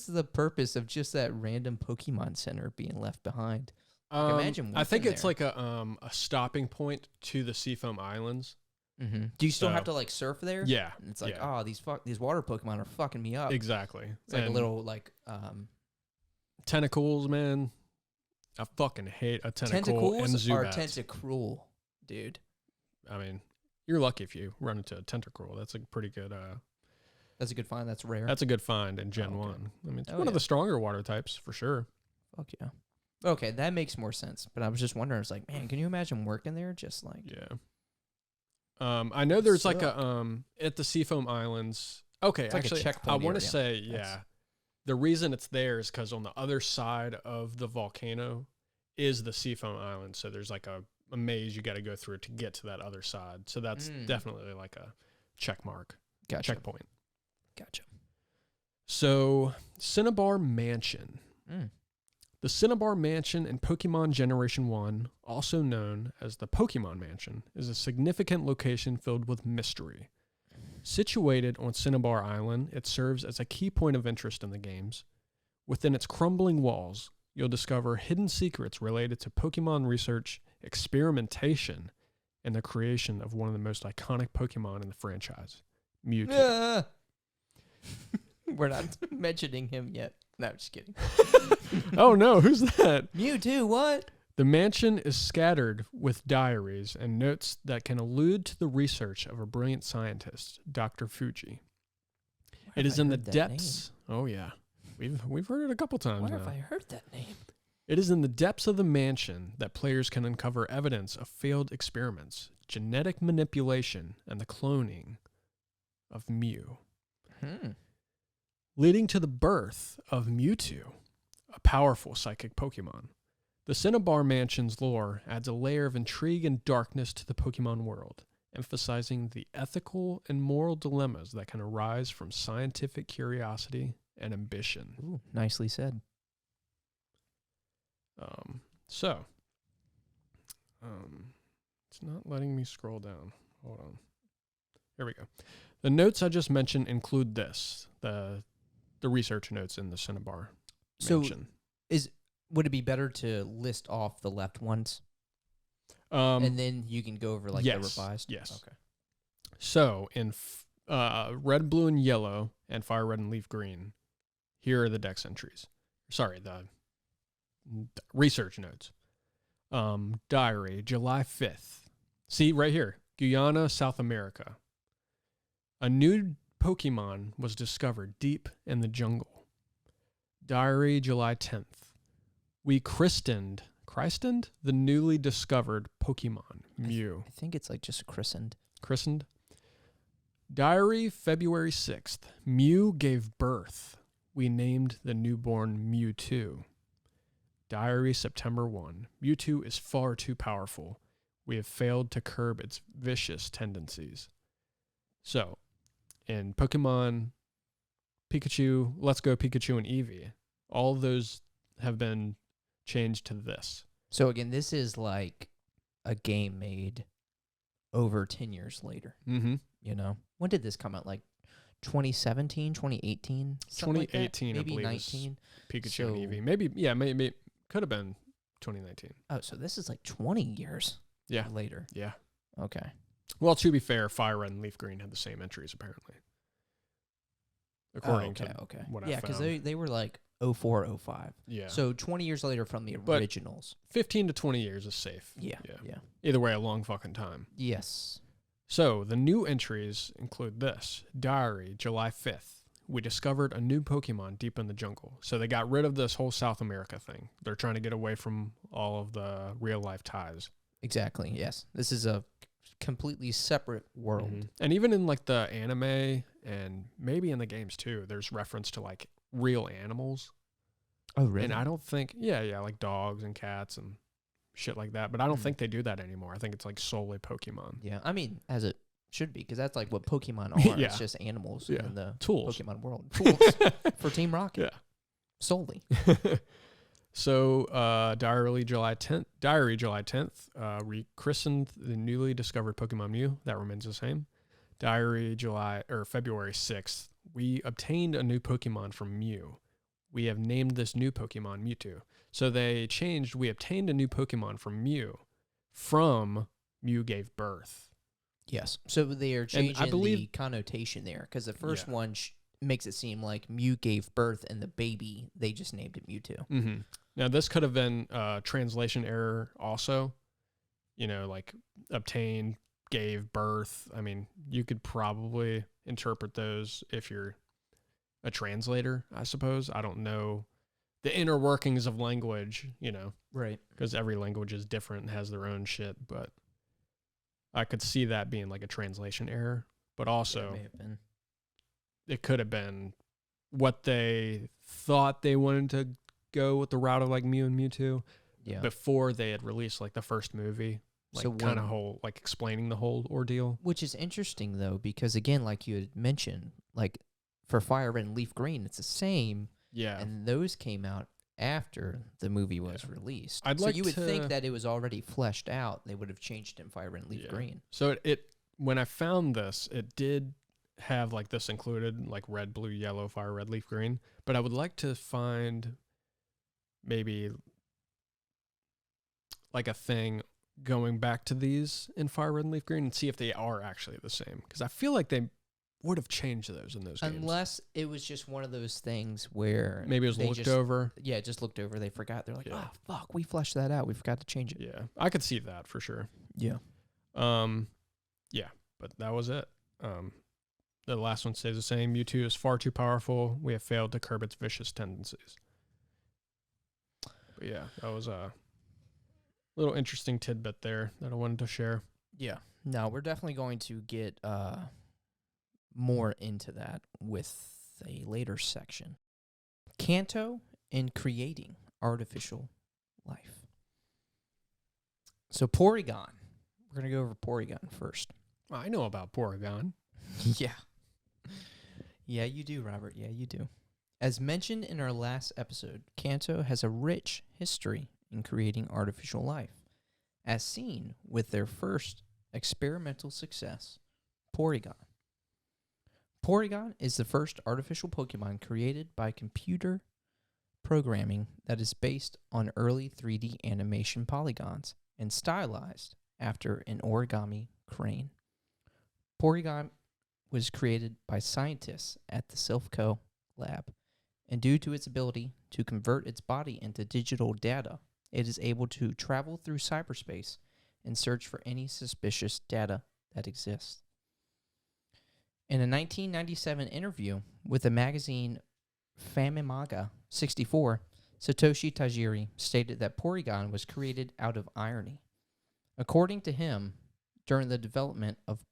the purpose of just that random Pokemon Center being left behind? Imagine I think it's there. like a stopping point to the Seafoam Islands. Mm-hmm. Do you still have to surf there? Yeah. And it's these water Pokemon are fucking me up. Exactly. It's like a little tentacles, man. I fucking hate a tentacle and tentacles are Zubats. tentacruel, dude. I mean, you're lucky if you run into a tentacruel. That's a pretty good. That's a good find. That's rare. That's a good find in Gen 1. I mean, it's one of the stronger water types for sure. Fuck yeah. Okay, that makes more sense. But I was just wondering, it's like, man, can you imagine working there? Just like, yeah. I know there's like a at the Seafoam Islands. Okay, it's actually, like a checkpoint I want to area. say, yeah, the reason it's there is because on the other side of the volcano is the Seafoam Island. So there's like a maze you got to go through to get to that other side. So that's definitely like a check mark, checkpoint. Gotcha. So Cinnabar Mansion. The Cinnabar Mansion in Pokemon Generation 1, also known as the Pokemon Mansion, is a significant location filled with mystery. Situated on Cinnabar Island, it serves as a key point of interest in the games. Within its crumbling walls, you'll discover hidden secrets related to Pokemon research, experimentation, and the creation of one of the most iconic Pokemon in the franchise, Mewtwo. We're not mentioning him yet. No, just kidding. Oh no, who's that? Mewtwo, what? The mansion is scattered with diaries and notes that can allude to the research of a brilliant scientist, Dr. Fuji. It is in the depths. Oh yeah, we've heard it a couple times now. Where have I heard that name? It is in the depths of the mansion that players can uncover evidence of failed experiments, genetic manipulation, and the cloning of Mew. Leading to the birth of Mewtwo, a powerful psychic Pokemon. The Cinnabar Mansion's lore adds a layer of intrigue and darkness to the Pokemon world, emphasizing the ethical and moral dilemmas that can arise from scientific curiosity and ambition. Ooh, nicely said. It's not letting me scroll down. Hold on. Here we go. The notes I just mentioned include this, the research notes in the Cinnabar Mansion. Would it be better to list off the left ones? And then you can go over the revised? Yes. Okay. So in red, blue, and yellow, and fire red and leaf green, here are the dex entries. Sorry, the research notes. Diary, July 5th. See, right here. Guyana, South America. A new Pokemon was discovered deep in the jungle. Diary, July 10th. We christened the newly discovered Pokemon, Mew. I think it's just christened. Christened? Diary, February 6th. Mew gave birth. We named the newborn Mewtwo. Diary, September 1. Mewtwo is far too powerful. We have failed to curb its vicious tendencies. So, in Pokemon, Pikachu, Let's Go Pikachu, and Eevee, all of those have been changed to this. So again, this is like a game made over 10 years later. Mm-hmm. You know? When did this come out? 2017, 2018? 2018, maybe I believe, 19. Pikachu and Eevee. Maybe could have been 2019. Oh, so this is 20 years later. Yeah. Okay. Well, to be fair, Fire Red and Leaf Green had the same entries, apparently. According to what I found. Yeah, because they were 04, 05. Yeah. So 20 years later from the originals. 15 to 20 years is safe. Yeah. Either way, a long fucking time. Yes. So the new entries include this. Diary, July 5th. We discovered a new Pokemon deep in the jungle. So they got rid of this whole South America thing. They're trying to get away from all of the real life ties. Exactly, yes. This is a completely separate world. Mm-hmm. And even in the anime and maybe in the games too, there's reference to real animals. Oh, really? And I don't think, like dogs and cats and shit like that. But I don't think they do that anymore. I think it's solely Pokemon. Yeah, I mean, as it should be, because that's what Pokemon are. Yeah. It's just animals Yeah. in the Tools. Pokemon world. Tools for Team Rocket. Yeah. Solely. So, Diary July 10th, rechristened the newly discovered Pokemon Mew. That remains the same. February 6th, we obtained a new Pokemon from Mew. We have named this new Pokemon Mewtwo. So they changed, we obtained a new Pokemon from Mew gave birth. Yes. So they are changing the connotation there, because the first one makes it seem like Mew gave birth, and the baby, they just named it Mewtwo. Mm-hmm. Now, this could have been a translation error also. Like obtained, gave birth. I mean, you could probably interpret those if you're a translator, I suppose. I don't know the inner workings of language, Right. Because every language is different and has their own shit, but I could see that being like a translation error. But also, may have been. It could have been what they thought they wanted to go with the route of like Mew and Mewtwo before they had released like the first movie. Like so kind of whole, like explaining the whole ordeal. Which is interesting though, because again, like you had mentioned, like for Fire Red and Leaf Green, it's the same. Yeah. And those came out after the movie was released. So you would think that it was already fleshed out. They would have changed it in Fire Red and Leaf Green. So when I found this, it did have like this included, like red, blue, yellow, Fire Red, Leaf Green. But I would like to find maybe like a thing going back to these in Fire Red and Leaf Green and see if they are actually the same. Because I feel like they would have changed those in those games. Unless it was just one of those things where maybe it was looked over. Yeah, just looked over. They forgot. They're like, oh, fuck, we fleshed that out. We forgot to change it. Yeah, I could see that for sure. Yeah. Yeah, but that was it. The last one stays the same. Mewtwo is far too powerful. We have failed to curb its vicious tendencies. But yeah, that was a little interesting tidbit there that I wanted to share. Yeah. No, we're definitely going to get more into that with a later section. Kanto in creating artificial life. So Porygon. We're going to go over Porygon first. I know about Porygon. Yeah. Yeah, you do, Robert. Yeah, you do. As mentioned in our last episode, Kanto has a rich history in creating artificial life, as seen with their first experimental success, Porygon. Porygon is the first artificial Pokemon created by computer programming that is based on early 3D animation polygons and stylized after an origami crane. Porygon was created by scientists at the Silphco lab, and due to its ability to convert its body into digital data, it is able to travel through cyberspace and search for any suspicious data that exists. In a 1997 interview with the magazine Famimaga 64, Satoshi Tajiri stated that Porygon was created out of irony. According to him, during the development of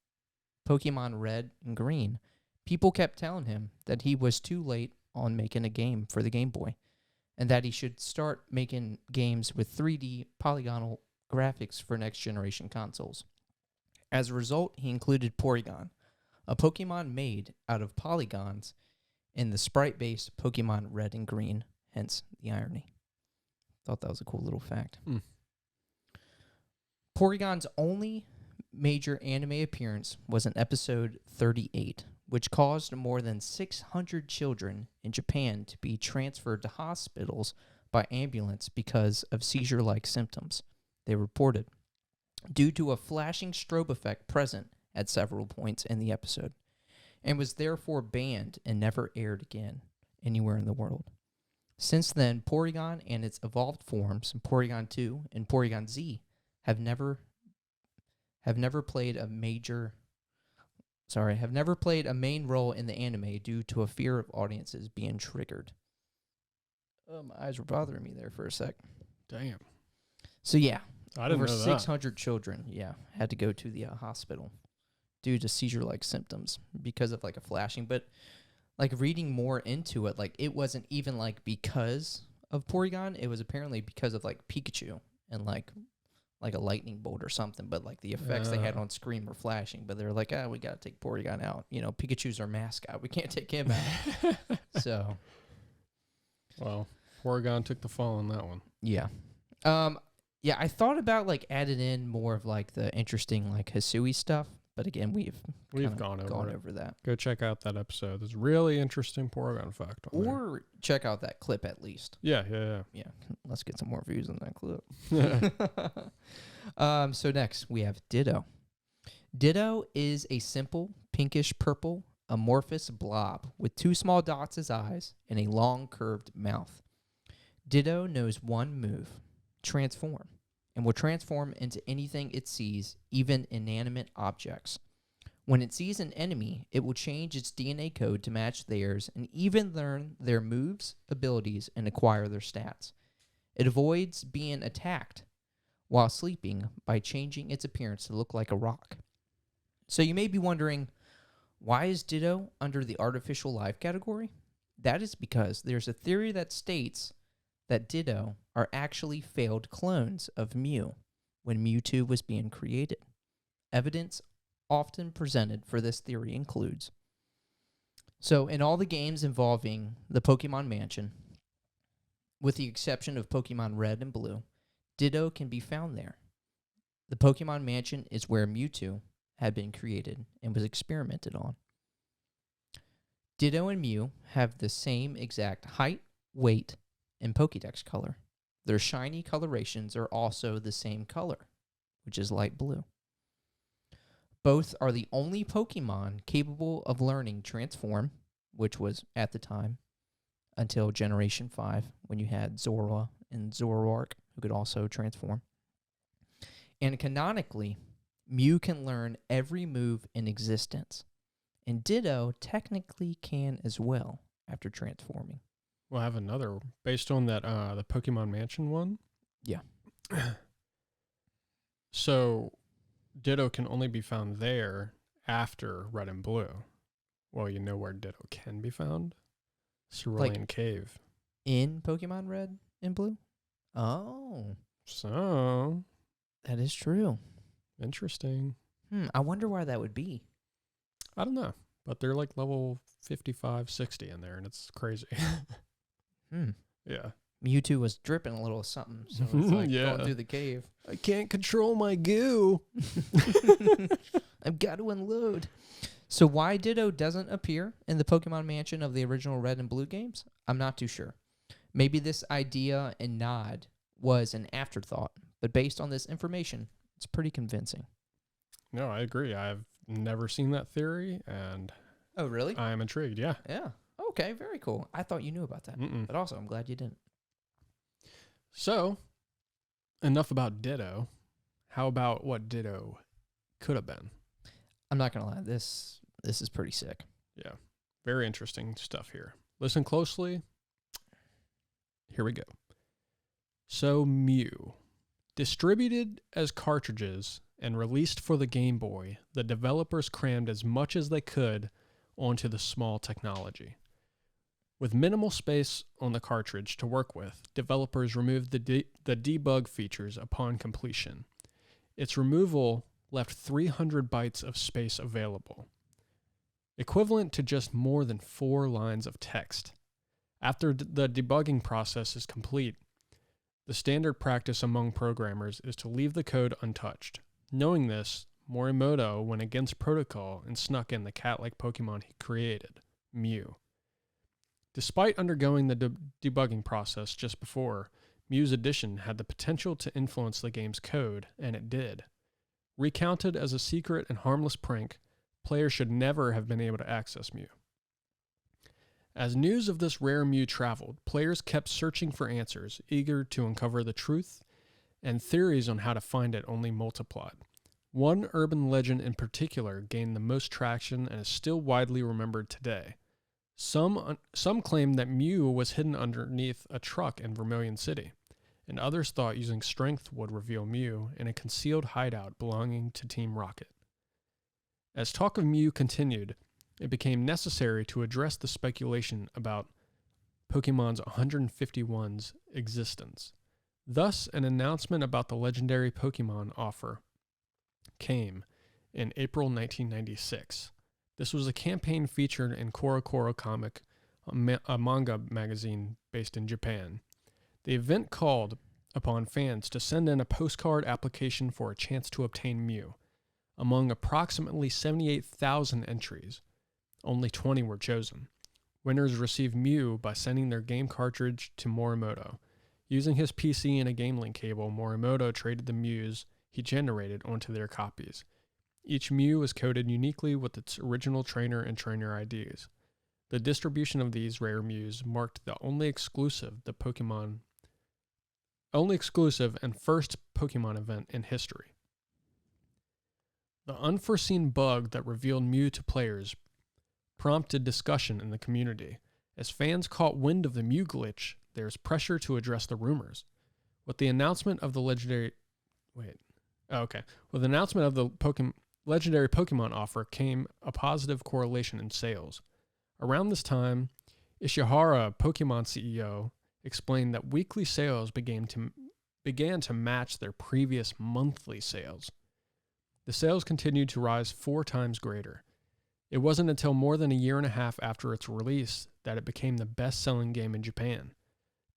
Pokemon Red and Green, people kept telling him that he was too late on making a game for the Game Boy, and that he should start making games with 3D polygonal graphics for next-generation consoles. As a result, he included Porygon, a Pokemon made out of polygons, in the sprite-based Pokemon Red and Green, hence the irony. Thought that was a cool little fact. Porygon's only major anime appearance was in episode 38, which caused more than 600 children in Japan to be transferred to hospitals by ambulance because of seizure-like symptoms, they reported, due to a flashing strobe effect present at several points in the episode, and was therefore banned and never aired again anywhere in the world. Since then, Porygon and its evolved forms, Porygon 2 and Porygon Z, have never played a main role in the anime due to a fear of audiences being triggered. My eyes were bothering me there for a sec. Damn. So yeah, I didn't over know that. 600 children, had to go to the hospital due to seizure-like symptoms because of like a flashing. But like reading more into it, like it wasn't even like because of Porygon. It was apparently because of like Pikachu and like a lightning bolt or something. But like the effects they had on screen were flashing. But they're like, we got to take Porygon out. You know, Pikachu's our mascot. We can't take him out. So. Well, Porygon took the fall on that one. Yeah. Yeah, I thought about like adding in more of like the interesting like Hisui stuff, but again, we've gone over that. Go check out that episode. There's a really interesting Porygon fact on there. Or check out that clip at least. Yeah. Yeah, let's get some more views on that clip. So next we have Ditto. Ditto is a simple pinkish purple amorphous blob with 2 small dots as eyes and a long curved mouth. Ditto knows one move, transform, and will transform into anything it sees, even inanimate objects. When it sees an enemy, it will change its DNA code to match theirs and even learn their moves, abilities, and acquire their stats. It avoids being attacked while sleeping by changing its appearance to look like a rock. So you may be wondering, why is Ditto under the artificial life category? That is because there's a theory that states that Ditto are actually failed clones of Mew when Mewtwo was being created. Evidence often presented for this theory includes, so in all the games involving the Pokemon Mansion, with the exception of Pokemon Red and Blue, Ditto can be found there. The Pokemon Mansion is where Mewtwo had been created and was experimented on. Ditto and Mew have the same exact height, weight, and Pokédex color. Their shiny colorations are also the same color, which is light blue. Both are the only Pokemon capable of learning Transform, which was, at the time, until Generation 5, when you had Zorua and Zoroark, who could also transform. And canonically, Mew can learn every move in existence, and Ditto technically can as well after transforming. We'll have another, based on that, the Pokemon Mansion one. Yeah. So, Ditto can only be found there after Red and Blue. Well, you know where Ditto can be found? Cerulean Cave. In Pokemon Red and Blue? Oh. So. That is true. Interesting. I wonder why that would be. I don't know. But they're like level 55, 60 in there, and it's crazy. Yeah. Mewtwo was dripping a little something, so it's like going through the cave. I can't control my goo. I've got to unload. So why Ditto doesn't appear in the Pokemon Mansion of the original Red and Blue games, I'm not too sure. Maybe this idea and nod was an afterthought, but based on this information, it's pretty convincing. No, I agree. I've never seen that theory, and oh, really? I'm intrigued. Yeah. Okay, very cool. I thought you knew about that, but also I'm glad you didn't. So, enough about Ditto. How about what Ditto could have been? I'm not gonna lie. This is pretty sick. Yeah, very interesting stuff here. Listen closely. Here we go. So, Mew. Distributed as cartridges and released for the Game Boy, the developers crammed as much as they could onto the small technology. With minimal space on the cartridge to work with, developers removed the debug features upon completion. Its removal left 300 bytes of space available, equivalent to just more than 4 lines of text. After the debugging process is complete, the standard practice among programmers is to leave the code untouched. Knowing this, Morimoto went against protocol and snuck in the cat-like Pokemon he created, Mew. Despite undergoing the debugging process just before, Mew's addition had the potential to influence the game's code, and it did. Recounted as a secret and harmless prank, players should never have been able to access Mew. As news of this rare Mew traveled, players kept searching for answers, eager to uncover the truth, and theories on how to find it only multiplied. One urban legend in particular gained the most traction and is still widely remembered today. Some claim that Mew was hidden underneath a truck in Vermilion City, and others thought using strength would reveal Mew in a concealed hideout belonging to Team Rocket. As talk of Mew continued, it became necessary to address the speculation about Pokemon's 151's existence. Thus, an announcement about the legendary Pokemon offer came in April 1996. This was a campaign featured in Koro Koro Comic, a manga magazine based in Japan. The event called upon fans to send in a postcard application for a chance to obtain Mew. Among approximately 78,000 entries, only 20 were chosen. Winners received Mew by sending their game cartridge to Morimoto. Using his PC and a game link cable, Morimoto traded the Mews he generated onto their copies. Each Mew was coded uniquely with its original trainer and trainer IDs. The distribution of these rare Mews marked the only exclusive and first Pokemon event in history. The unforeseen bug that revealed Mew to players prompted discussion in the community. As fans caught wind of the Mew glitch, there was pressure to address the rumors. With the announcement of the legendary Pokemon offer came a positive correlation in sales. Around this time, Ishihara, Pokemon CEO, explained that weekly sales began to match their previous monthly sales. The sales continued to rise 4 times greater. It wasn't until more than a year and a half after its release that it became the best-selling game in Japan.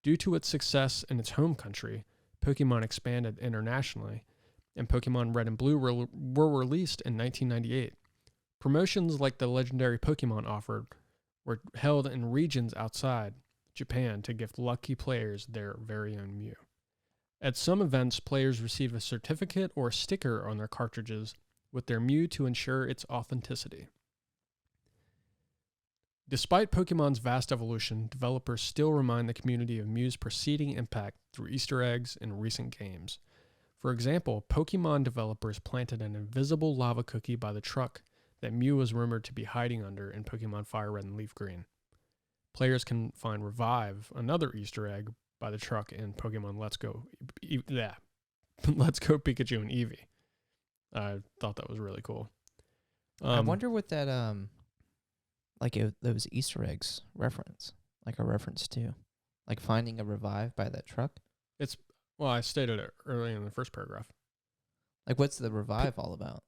Due to its success in its home country, Pokemon expanded internationally, and Pokemon Red and Blue were released in 1998. Promotions like the legendary Pokemon offered were held in regions outside Japan to gift lucky players their very own Mew. At some events, players receive a certificate or a sticker on their cartridges with their Mew to ensure its authenticity. Despite Pokemon's vast evolution, developers still remind the community of Mew's preceding impact through Easter eggs in recent games. For example, Pokemon developers planted an invisible lava cookie by the truck that Mew was rumored to be hiding under in Pokemon Fire Red and Leaf Green. Players can find Revive, another Easter egg, by the truck in Pokemon Let's Go Pikachu and Eevee. I thought that was really cool. I wonder what that those Easter eggs reference to, like finding a Revive by that truck. Well, I stated it early in the first paragraph. Like, what's the Revive all about?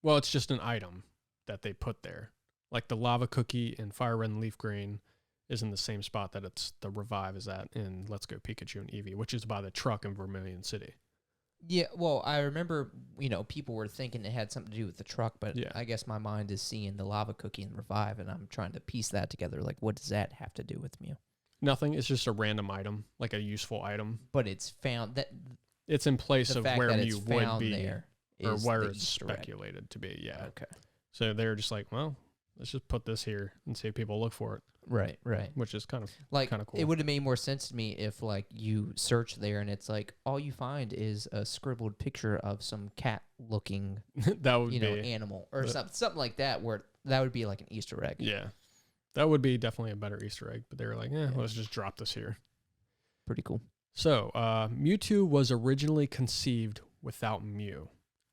Well, it's just an item that they put there. Like the lava cookie in Fire Red and Leaf Green is in the same spot that it's the Revive is at in Let's Go Pikachu and Eevee, which is by the truck in Vermilion City. Yeah, well, I remember, people were thinking it had something to do with the truck, but yeah. I guess my mind is seeing the lava cookie and Revive, and I'm trying to piece that together. Like, what does that have to do with Mew? Nothing. It's just a random item, like a useful item. But it's found that it's in place of where Mew would be, there or where it's speculated to be. Yeah. Okay. So they're just like, well, let's just put this here and see if people look for it. Right. Which is kind of cool. It would have made more sense to me if you search there and it's like all you find is a scribbled picture of some cat-looking that would be animal or something like that, where that would be like an Easter egg. Yeah, that would be definitely a better Easter egg. But they were like, let's just drop this here. Pretty cool. So Mewtwo was originally conceived without Mew,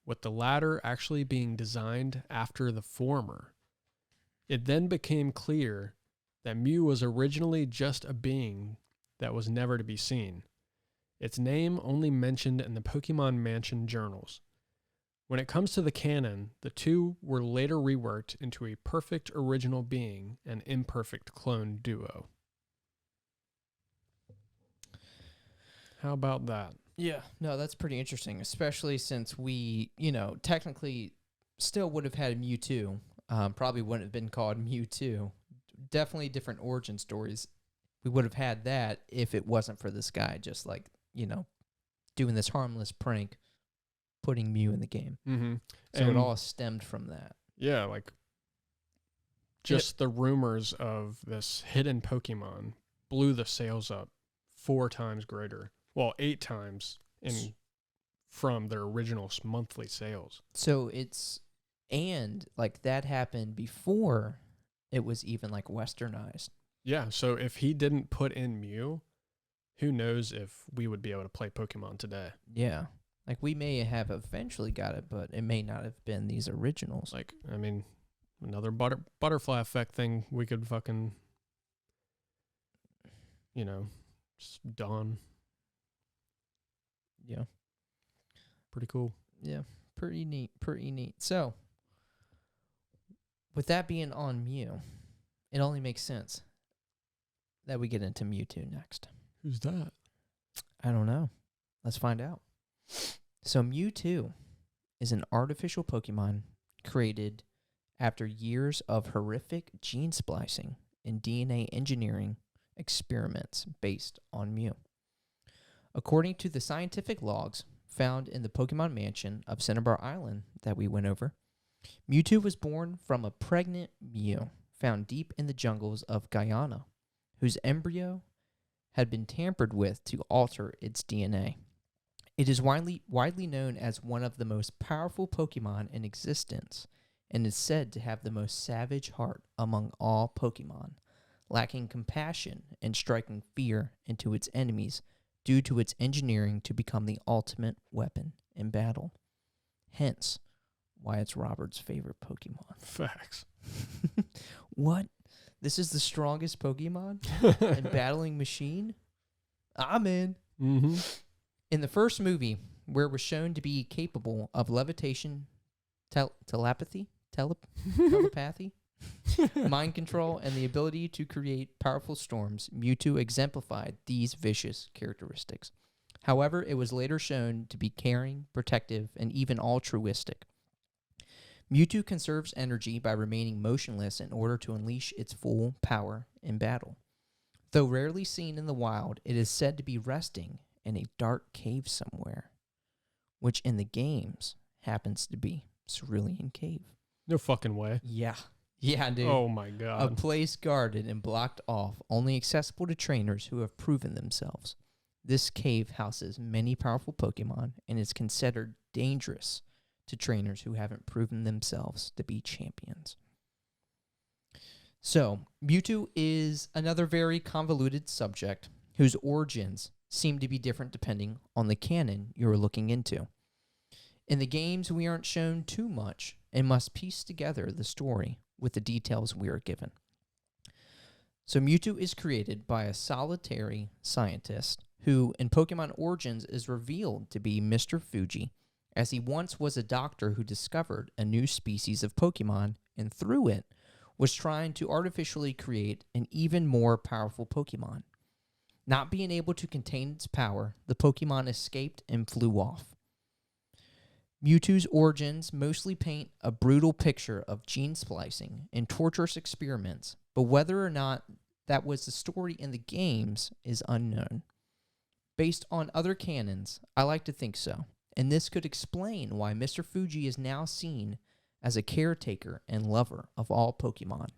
with the latter actually being designed after the former. It then became clear that Mew was originally just a being that was never to be seen. Its name only mentioned in the Pokemon Mansion journals. When it comes to the canon, the two were later reworked into a perfect original being and imperfect clone duo. How about that? Yeah, no, that's pretty interesting, especially since we, technically still would have had Mewtwo. Probably wouldn't have been called Mewtwo. Definitely different origin stories. We would have had that if it wasn't for this guy just doing this harmless prank, putting Mew in the game. Mm-hmm. So it all stemmed from that. Yeah, just the rumors of this hidden Pokemon blew the sales up 4 times greater. Well, 8 times from their original monthly sales. So that happened before it was even westernized. Yeah, so if he didn't put in Mew, who knows if we would be able to play Pokemon today. Yeah. We may have eventually got it, but it may not have been these originals. Another butterfly effect thing we could fucking, just don. Yeah. Pretty cool. Yeah, pretty neat. So, with that being on Mew, it only makes sense that we get into Mewtwo next. Who's that? I don't know. Let's find out. So Mewtwo is an artificial Pokemon created after years of horrific gene splicing and DNA engineering experiments based on Mew. According to the scientific logs found in the Pokemon Mansion of Cinnabar Island that we went over, Mewtwo was born from a pregnant Mew found deep in the jungles of Guyana, whose embryo had been tampered with to alter its DNA. It is widely known as one of the most powerful Pokemon in existence and is said to have the most savage heart among all Pokemon, lacking compassion and striking fear into its enemies due to its engineering to become the ultimate weapon in battle. Hence, why it's Robert's favorite Pokemon. Facts. What? This is the strongest Pokemon and battling machine? I'm in. Mm-hmm. In the first movie, where it was shown to be capable of levitation, telepathy, mind control, and the ability to create powerful storms, Mewtwo exemplified these vicious characteristics. However, it was later shown to be caring, protective, and even altruistic. Mewtwo conserves energy by remaining motionless in order to unleash its full power in battle. Though rarely seen in the wild, it is said to be resting in a dark cave somewhere, which in the games happens to be Cerulean Cave. No fucking way. Yeah. Yeah, dude. Oh my god. A place guarded and blocked off, only accessible to trainers who have proven themselves. This cave houses many powerful Pokemon and is considered dangerous to trainers who haven't proven themselves to be champions. So, Mewtwo is another very convoluted subject whose origins seem to be different depending on the canon you're looking into. In the games, we aren't shown too much and must piece together the story with the details we are given. So Mewtwo is created by a solitary scientist who, in Pokemon Origins, is revealed to be Mr. Fuji, as he once was a doctor who discovered a new species of Pokemon and through it was trying to artificially create an even more powerful Pokemon. Not being able to contain its power, the Pokemon escaped and flew off. Mewtwo's origins mostly paint a brutal picture of gene splicing and torturous experiments, but whether or not that was the story in the games is unknown. Based on other canons, I like to think so, and this could explain why Mr. Fuji is now seen as a caretaker and lover of all Pokemon.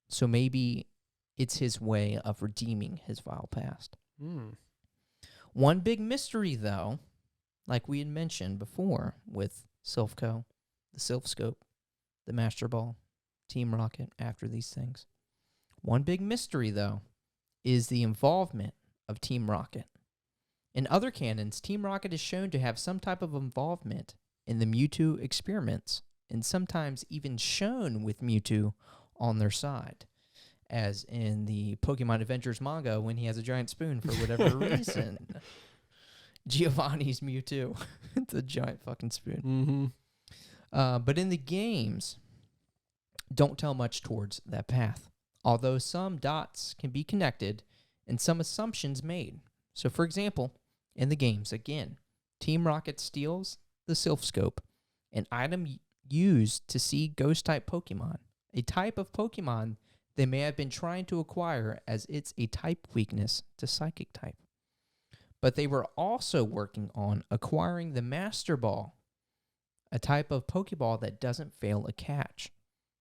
So maybe it's his way of redeeming his vile past. One big mystery, though, like we had mentioned before with Silphco, the Silphscope, the Master Ball, Team Rocket, after these things. One big mystery, though, is the involvement of Team Rocket. In other canons, Team Rocket is shown to have some type of involvement in the Mewtwo experiments, and sometimes even shown with Mewtwo on their side, as in the Pokemon Adventures manga when he has a giant spoon for whatever reason. Giovanni's Mewtwo. It's a giant fucking spoon. But in the games, don't tell much towards that path, although some dots can be connected and some assumptions made. So, for example, in the games, again, Team Rocket steals the Silphscope, an item used to see Ghost-type Pokemon, a type of Pokemon they may have been trying to acquire as it's a type weakness to Psychic type. But they were also working on acquiring the Master Ball, a type of Pokeball that doesn't fail a catch.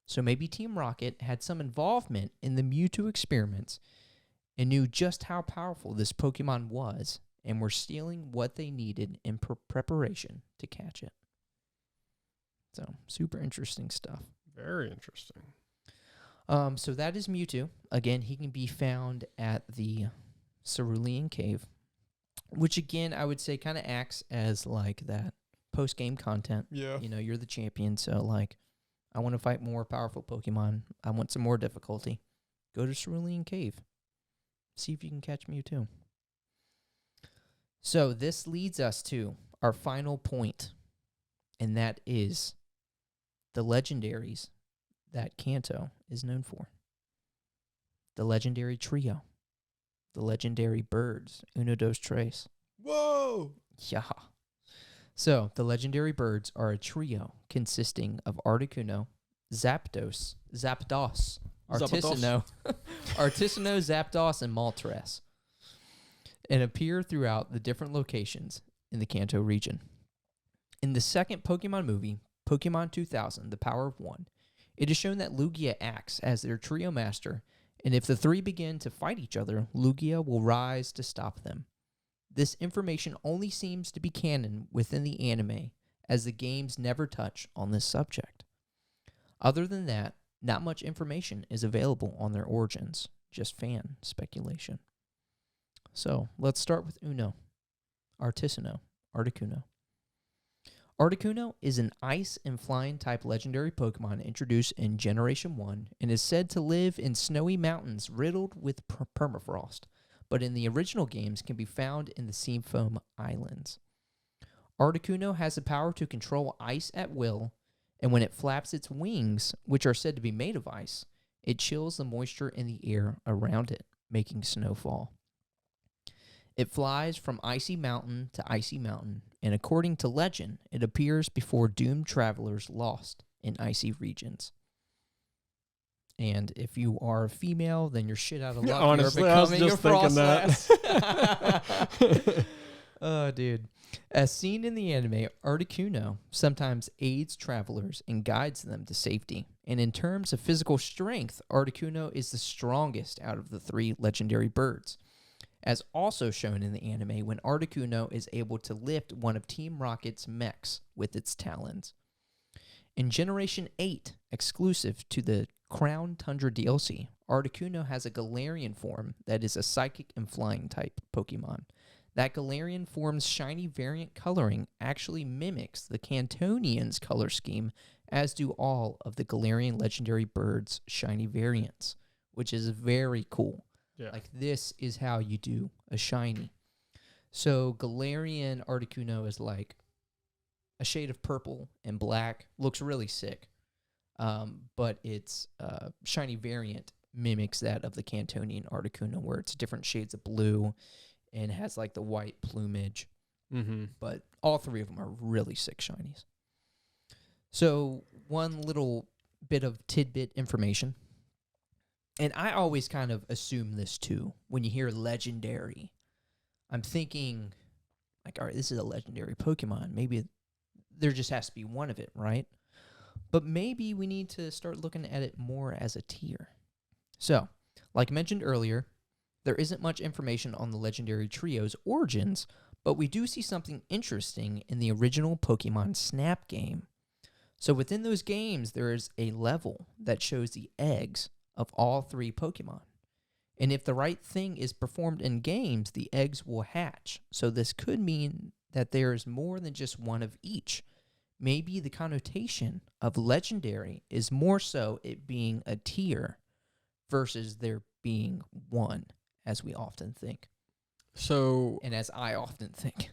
So maybe Team Rocket had some involvement in the Mewtwo experiments and knew just how powerful this Pokemon was and were stealing what they needed in preparation to catch it. So, super interesting stuff. Very interesting. So that is Mewtwo. Again, he can be found at the Cerulean Cave, which again, I would say kind of acts as like that post-game content. Yeah. You know, you're the champion, so like, I want to fight more powerful Pokemon. I want some more difficulty. Go to Cerulean Cave. See if you can catch Mewtwo. So this leads us to our final point, and that is the legendaries that Kanto is known for. The legendary trio. The legendary birds, Uno, dos, tres. Whoa! Yeah. So, the legendary birds are a trio consisting of Articuno, Zapdos, Articuno, Articuno, Zapdos, and Moltres, and appear throughout the different locations in the Kanto region. In the second Pokemon movie, Pokemon 2000, The Power of One, it is shown that Lugia acts as their trio master, and if the three begin to fight each other, Lugia will rise to stop them. This information only seems to be canon within the anime, as the games never touch on this subject. Other than that, not much information is available on their origins, just fan speculation. So, let's start with Articuno. Articuno is an ice and flying type legendary Pokemon introduced in Generation 1 and is said to live in snowy mountains riddled with permafrost, but in the original games can be found in the Seafoam Islands. Articuno has the power to control ice at will, and when it flaps its wings, which are said to be made of ice, it chills the moisture in the air around it, making snowfall. It flies from icy mountain to icy mountain, and according to legend, it appears before doomed travelers lost in icy regions. And if you are a female, then you're shit out of luck. Honestly, you're I was becoming just a thinking Frostlass. Oh, dude. As seen in the anime, Articuno sometimes aids travelers and guides them to safety. And in terms of physical strength, Articuno is the strongest out of the three legendary birds. As also shown in the anime, when Articuno is able to lift one of Team Rocket's mechs with its talons. In Generation 8, exclusive to the Crown Tundra DLC, Articuno has a Galarian form that is a psychic and flying type Pokemon. That Galarian form's shiny variant coloring actually mimics the Kantonian's color scheme, as do all of the Galarian legendary birds' shiny variants, which is very cool. Yeah. Like, this is how you do a shiny. So Galarian Articuno is like a shade of purple and black. Looks really sick. But its shiny variant mimics that of the Kantonian Articuno, where it's different shades of blue and has like the white plumage. Mm-hmm. But all three of them are really sick shinies. So one little bit of tidbit information. And I always kind of assume this too. When you hear legendary, I'm thinking, like, all right, this is a legendary Pokemon. Maybe there just has to be one of it, right? But maybe we need to start looking at it more as a tier. So, like mentioned earlier, there isn't much information on the legendary trio's origins, but we do see something interesting in the original Pokemon Snap game. So within those games, there is a level that shows the eggs of all three Pokemon. And if the right thing is performed in games, the eggs will hatch. So this could mean that there is more than just one of each. Maybe the connotation of legendary is more so it being a tier versus there being one, as we often think. So, and as I often think.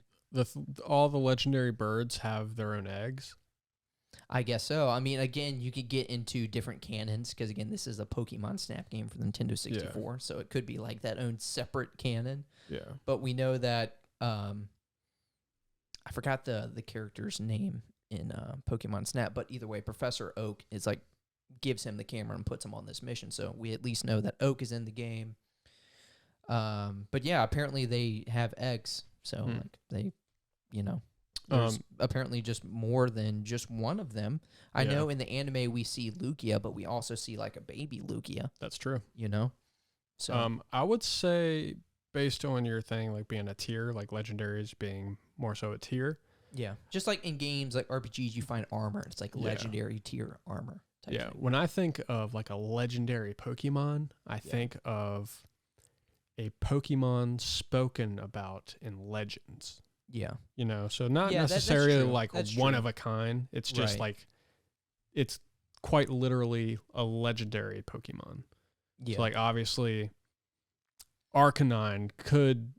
All the legendary birds have their own eggs? I guess so. I mean, again, you could get into different canons because, again, this is a Pokemon Snap game for the Nintendo 64, so it could be like that own separate canon. Yeah. But we know that I forgot the character's name in Pokemon Snap, but either way, Professor Oak is like gives him the camera and puts him on this mission, so we at least know that Oak is in the game. But yeah, apparently they have eggs, so like they, there's apparently just more than just one of them. I know in the anime we see Lugia, but we also see like a baby Lugia. That's true. So I would say, based on your thing, like being a tier, like legendaries being more so a tier. Yeah, just like in games like RPGs, you find armor. It's like legendary tier armor. Type thing. When I think of like a legendary Pokemon, I think of a Pokemon spoken about in legends. Yeah. So not necessarily like a one of a kind. It's just like, it's quite literally a legendary Pokemon. Yeah. So like obviously Arcanine could,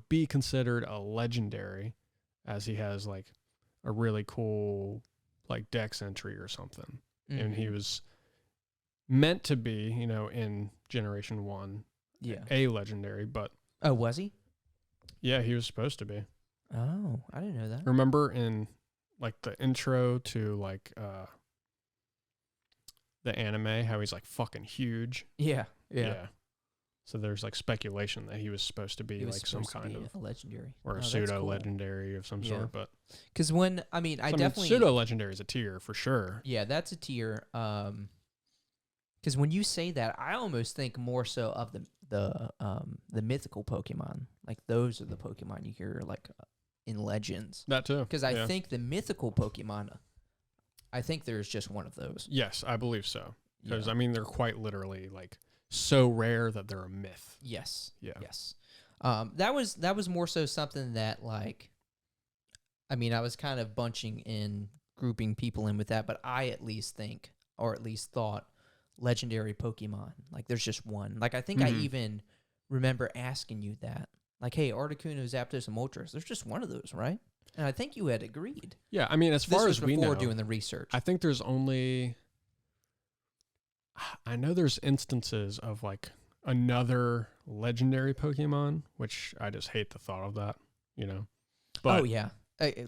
be considered a legendary as he has like a really cool like dex entry or something. Mm-hmm. And he was meant to be, in Generation 1, a legendary, but... Oh, was he? Yeah, he was supposed to be. Oh, I didn't know that. Remember in like the intro to like the anime, how he's like fucking huge. Yeah. So there's like speculation that he was supposed to be He was like some supposed to kind be of a legendary. or a that's pseudo cool. legendary of some Yeah. sort. But Because when I definitely pseudo legendary is a tier for sure. Yeah, that's a tier. Because when you say that, I almost think more so of the mythical Pokemon. Like those are the Pokemon you hear like in Legends. That too. Because I think the mythical Pokemon, I think there's just one of those. Yes, I believe so. Because Yeah. I mean, they're quite literally like so rare that they're a myth. Yes. Yeah. Yes. That was more so something that like, I mean, I was kind of bunching in, grouping people in with that, but I at least think, or at least thought, legendary Pokemon. Like, there's just one. Like, I think I even remember asking you that. Like, hey, Articuno, Zapdos, and Moltres, there's just one of those, right? And I think you had agreed. Yeah, I mean, as far as we know, before doing the research. I think there's only. I know there's instances of like another legendary Pokemon, which I just hate the thought of that, you know. But, oh yeah,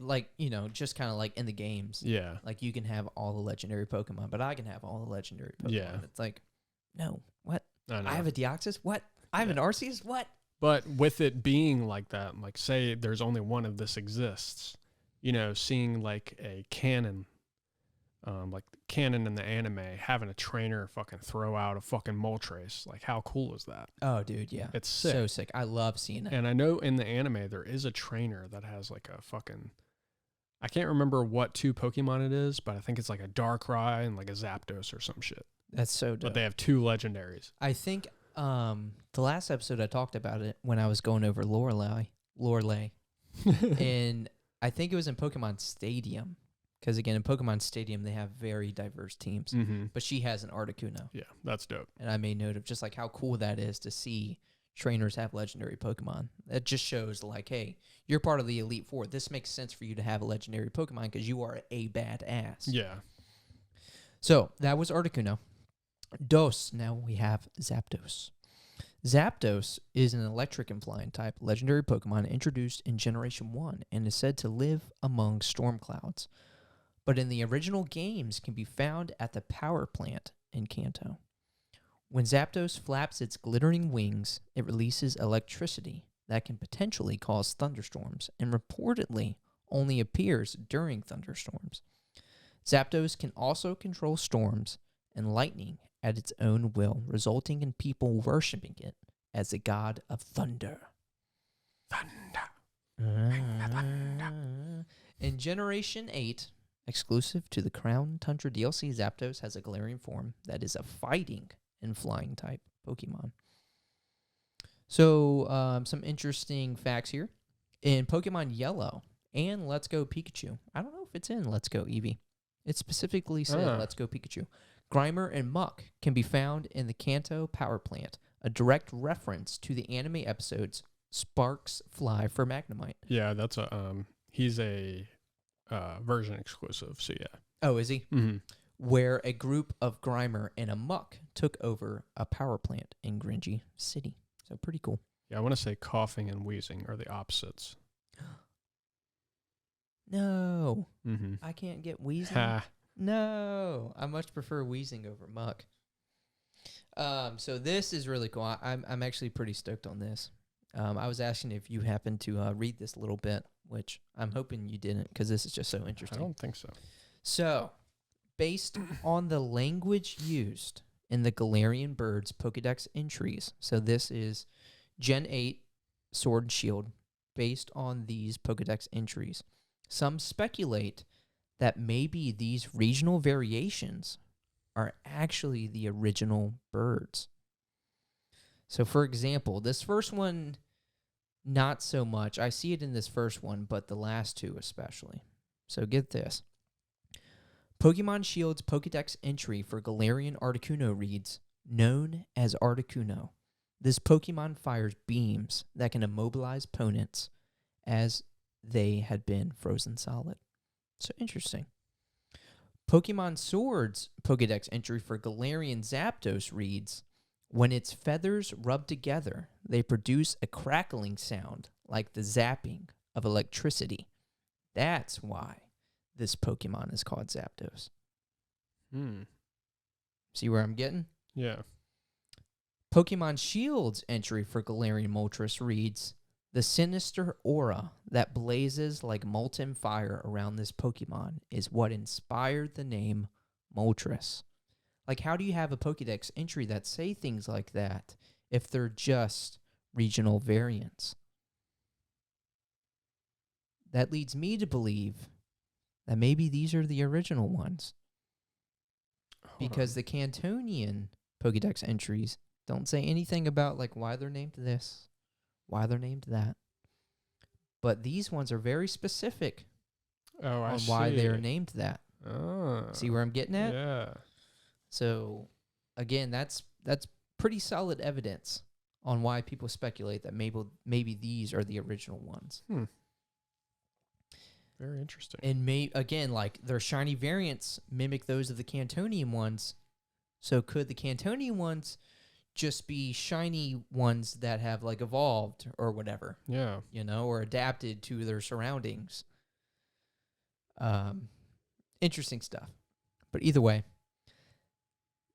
like just kind of like in the games. Yeah. Like you can have all the legendary Pokemon, but I can have all the legendary Pokemon. Yeah. It's like, no, what? I know. I have a Deoxys. What? I have an Arceus. What? But with it being like that, like say there's only one of this exists, you know, seeing like a canon, like canon in the anime, having a trainer fucking throw out a fucking Moltres, like how cool is that? Oh, dude, yeah. It's sick. So sick. I love seeing it. And I know in the anime there is a trainer that has like a fucking, I can't remember what two Pokemon it is, but I think it's like a Darkrai and like a Zapdos or some shit. That's so dope. But they have two legendaries. I think the last episode I talked about it when I was going over Lorelei, and I think it was in Pokemon Stadium. Because, again, in Pokemon Stadium, they have very diverse teams. Mm-hmm. But she has an Articuno. Yeah, that's dope. And I made note of just, like, how cool that is to see trainers have legendary Pokemon. That just shows, like, hey, you're part of the Elite Four. This makes sense for you to have a legendary Pokemon because you are a badass. Yeah. So, that was Articuno. Now we have Zapdos. Zapdos is an electric and flying type legendary Pokemon introduced in Generation 1 and is said to live among storm clouds, but in the original games can be found at the power plant in Kanto. When Zapdos flaps its glittering wings, it releases electricity that can potentially cause thunderstorms and reportedly only appears during thunderstorms. Zapdos can also control storms and lightning at its own will, resulting in people worshiping it as a god of thunder. In Generation 8, exclusive to the Crown Tundra DLC, Zapdos has a Galarian form that is a fighting and flying type Pokemon. So, some interesting facts here. In Pokemon Yellow and Let's Go Pikachu, I don't know if it's in Let's Go Eevee. It specifically said Let's Go Pikachu. Grimer and Muck can be found in the Kanto Power Plant, a direct reference to the anime episodes Sparks Fly for Magnemite. Yeah, that's a he's a version exclusive, so yeah. Oh, is he? Mm-hmm. Where a group of Grimer and a Muck took over a power plant in Gringy City. So pretty cool. Yeah, I want to say coughing and wheezing are the opposites. No. Mm-hmm. I can't get wheezing. Ha. No. I much prefer wheezing over Muck. So this is really cool. I'm actually pretty stoked on this. I was asking if you happened to read this little bit, which I'm hoping you didn't because this is just so interesting. I don't think so. So, based on the language used in the Galarian Birds Pokedex entries, so this is Gen 8 Sword and Shield, based on these Pokedex entries, some speculate that maybe these regional variations are actually the original birds. So, for example, this first one, not so much. I see it in this first one, but the last two especially. So get this. Pokemon Shield's Pokedex entry for Galarian Articuno reads, known as Articuno. This Pokemon fires beams that can immobilize opponents as they had been frozen solid. So interesting. Pokemon Sword's Pokedex entry for Galarian Zapdos reads, when its feathers rub together, they produce a crackling sound like the zapping of electricity. That's why this Pokemon is called Zapdos. See where I'm getting? Yeah. Pokemon Shield's entry for Galarian Moltres reads, "The sinister aura that blazes like molten fire around this Pokemon is what inspired the name Moltres." Like, how do you have a Pokédex entry that say things like that if they're just regional variants? That leads me to believe that maybe these are the original ones. Because the Cantonian Pokédex entries don't say anything about like why they're named this, why they're named that. But these ones are very specific on why they're named that. Oh. See where I'm getting at? Yeah. So, again, that's pretty solid evidence on why people speculate that maybe these are the original ones. Very interesting. And again, like their shiny variants mimic those of the Cantonian ones. So could the Cantonian ones just be shiny ones that have like evolved or whatever? Yeah. Or adapted to their surroundings. Interesting stuff. But either way,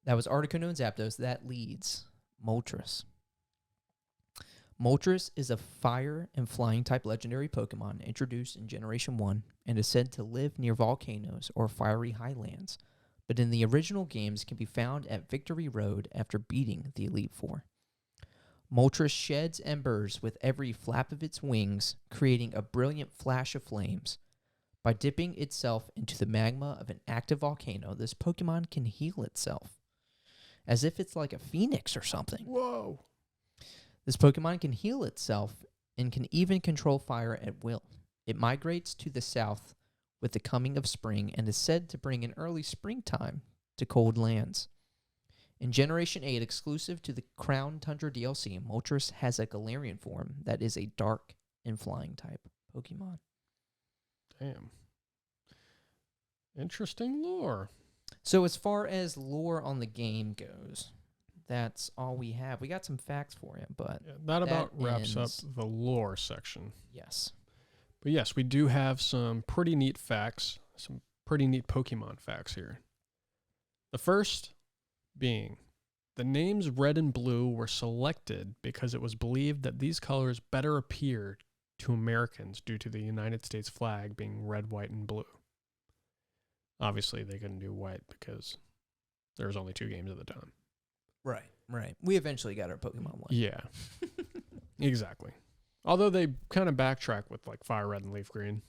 that was Articuno and Zapdos. That leads Moltres. Moltres is a fire and flying type legendary Pokemon introduced in Generation 1 and is said to live near volcanoes or fiery highlands, but in the original games can be found at Victory Road after beating the Elite Four. Moltres sheds embers with every flap of its wings, creating a brilliant flash of flames. By dipping itself into the magma of an active volcano, this Pokemon can heal itself, as if it's like a phoenix or something. Whoa. This Pokemon can heal itself and can even control fire at will. It migrates to the south with the coming of spring and is said to bring an early springtime to cold lands. In Generation 8, exclusive to the Crown Tundra DLC, Moltres has a Galarian form that is a dark and flying type Pokemon. Damn. Interesting lore. So as far as lore on the game goes, that's all we have. We got some facts for you, but that about wraps up the lore section. Yes. But yes, we do have some pretty neat facts, some pretty neat Pokemon facts here. The first being, the names red and blue were selected because it was believed that these colors better appear to Americans due to the United States flag being red, white, and blue. Obviously, they couldn't do white because there was only 2 games at the time. Right. We eventually got our Pokemon White. Yeah, exactly. Although they kind of backtrack with like Fire Red and Leaf Green.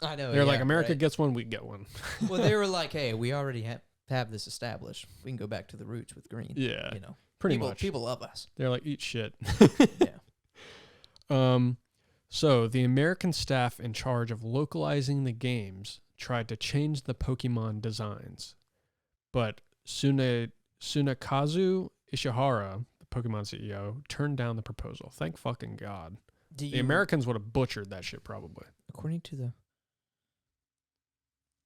I know. They're like, America gets one, we get one. Well, they were like, hey, we already have this established. We can go back to the roots with green. Yeah, pretty much. People love us. They're like, eat shit. Yeah. So the American staff in charge of localizing the games tried to change the Pokemon designs, but Sunekazu Ishihara, the Pokemon CEO, turned down the proposal. Thank fucking God. The Americans would have butchered that shit probably. According to the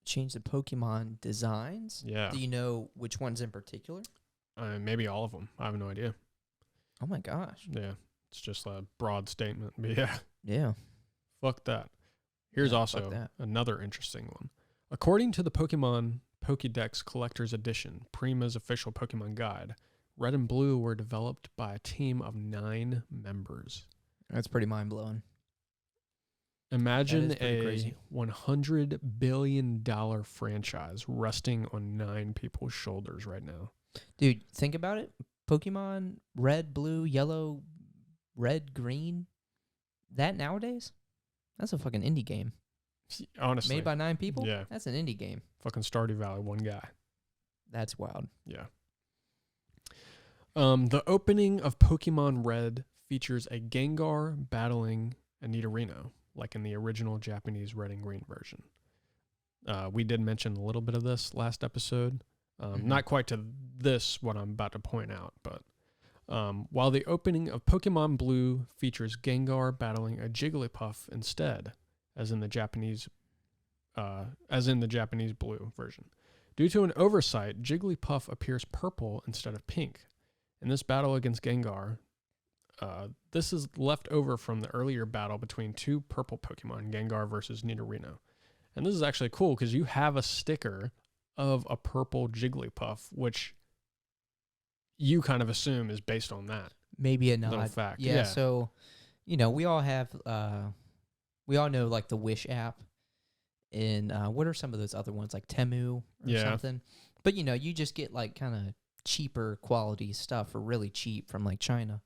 change the Pokemon designs? Yeah. Do you know which ones in particular? Maybe all of them. I have no idea. Oh my gosh. Yeah. It's just a broad statement. But yeah. Yeah. Fuck that. Here's also another interesting one. According to the Pokemon Pokédex Collector's Edition, Prima's official Pokemon guide, Red and Blue were developed by a team of 9 members. That's pretty mind-blowing. Imagine a crazy. $100 billion franchise resting on 9 people's shoulders right now. Dude, think about it. Pokemon Red, Blue, Yellow, Red, Green. That nowadays, that's a fucking indie game. Honestly. Made by 9 people? Yeah. That's an indie game. Fucking Stardew Valley, 1 guy. That's wild. Yeah. The opening of Pokemon Red features a Gengar battling a Nidorino, like in the original Japanese Red and Green version. We did mention a little bit of this last episode. Not quite to this, what I'm about to point out, but while the opening of Pokemon Blue features Gengar battling a Jigglypuff instead, as in the Japanese Blue version. Due to an oversight, Jigglypuff appears purple instead of pink. In this battle against Gengar, This is left over from the earlier battle between two purple Pokemon, Gengar versus Nidorino. And this is actually cool because you have a sticker of a purple Jigglypuff, which you kind of assume is based on that. Maybe a Little nod. fact. Yeah, so, we all have, we all know, like, the Wish app. And what are some of those other ones, like Temu or something? But, you just get, like, kind of cheaper quality stuff for really cheap from, like, China.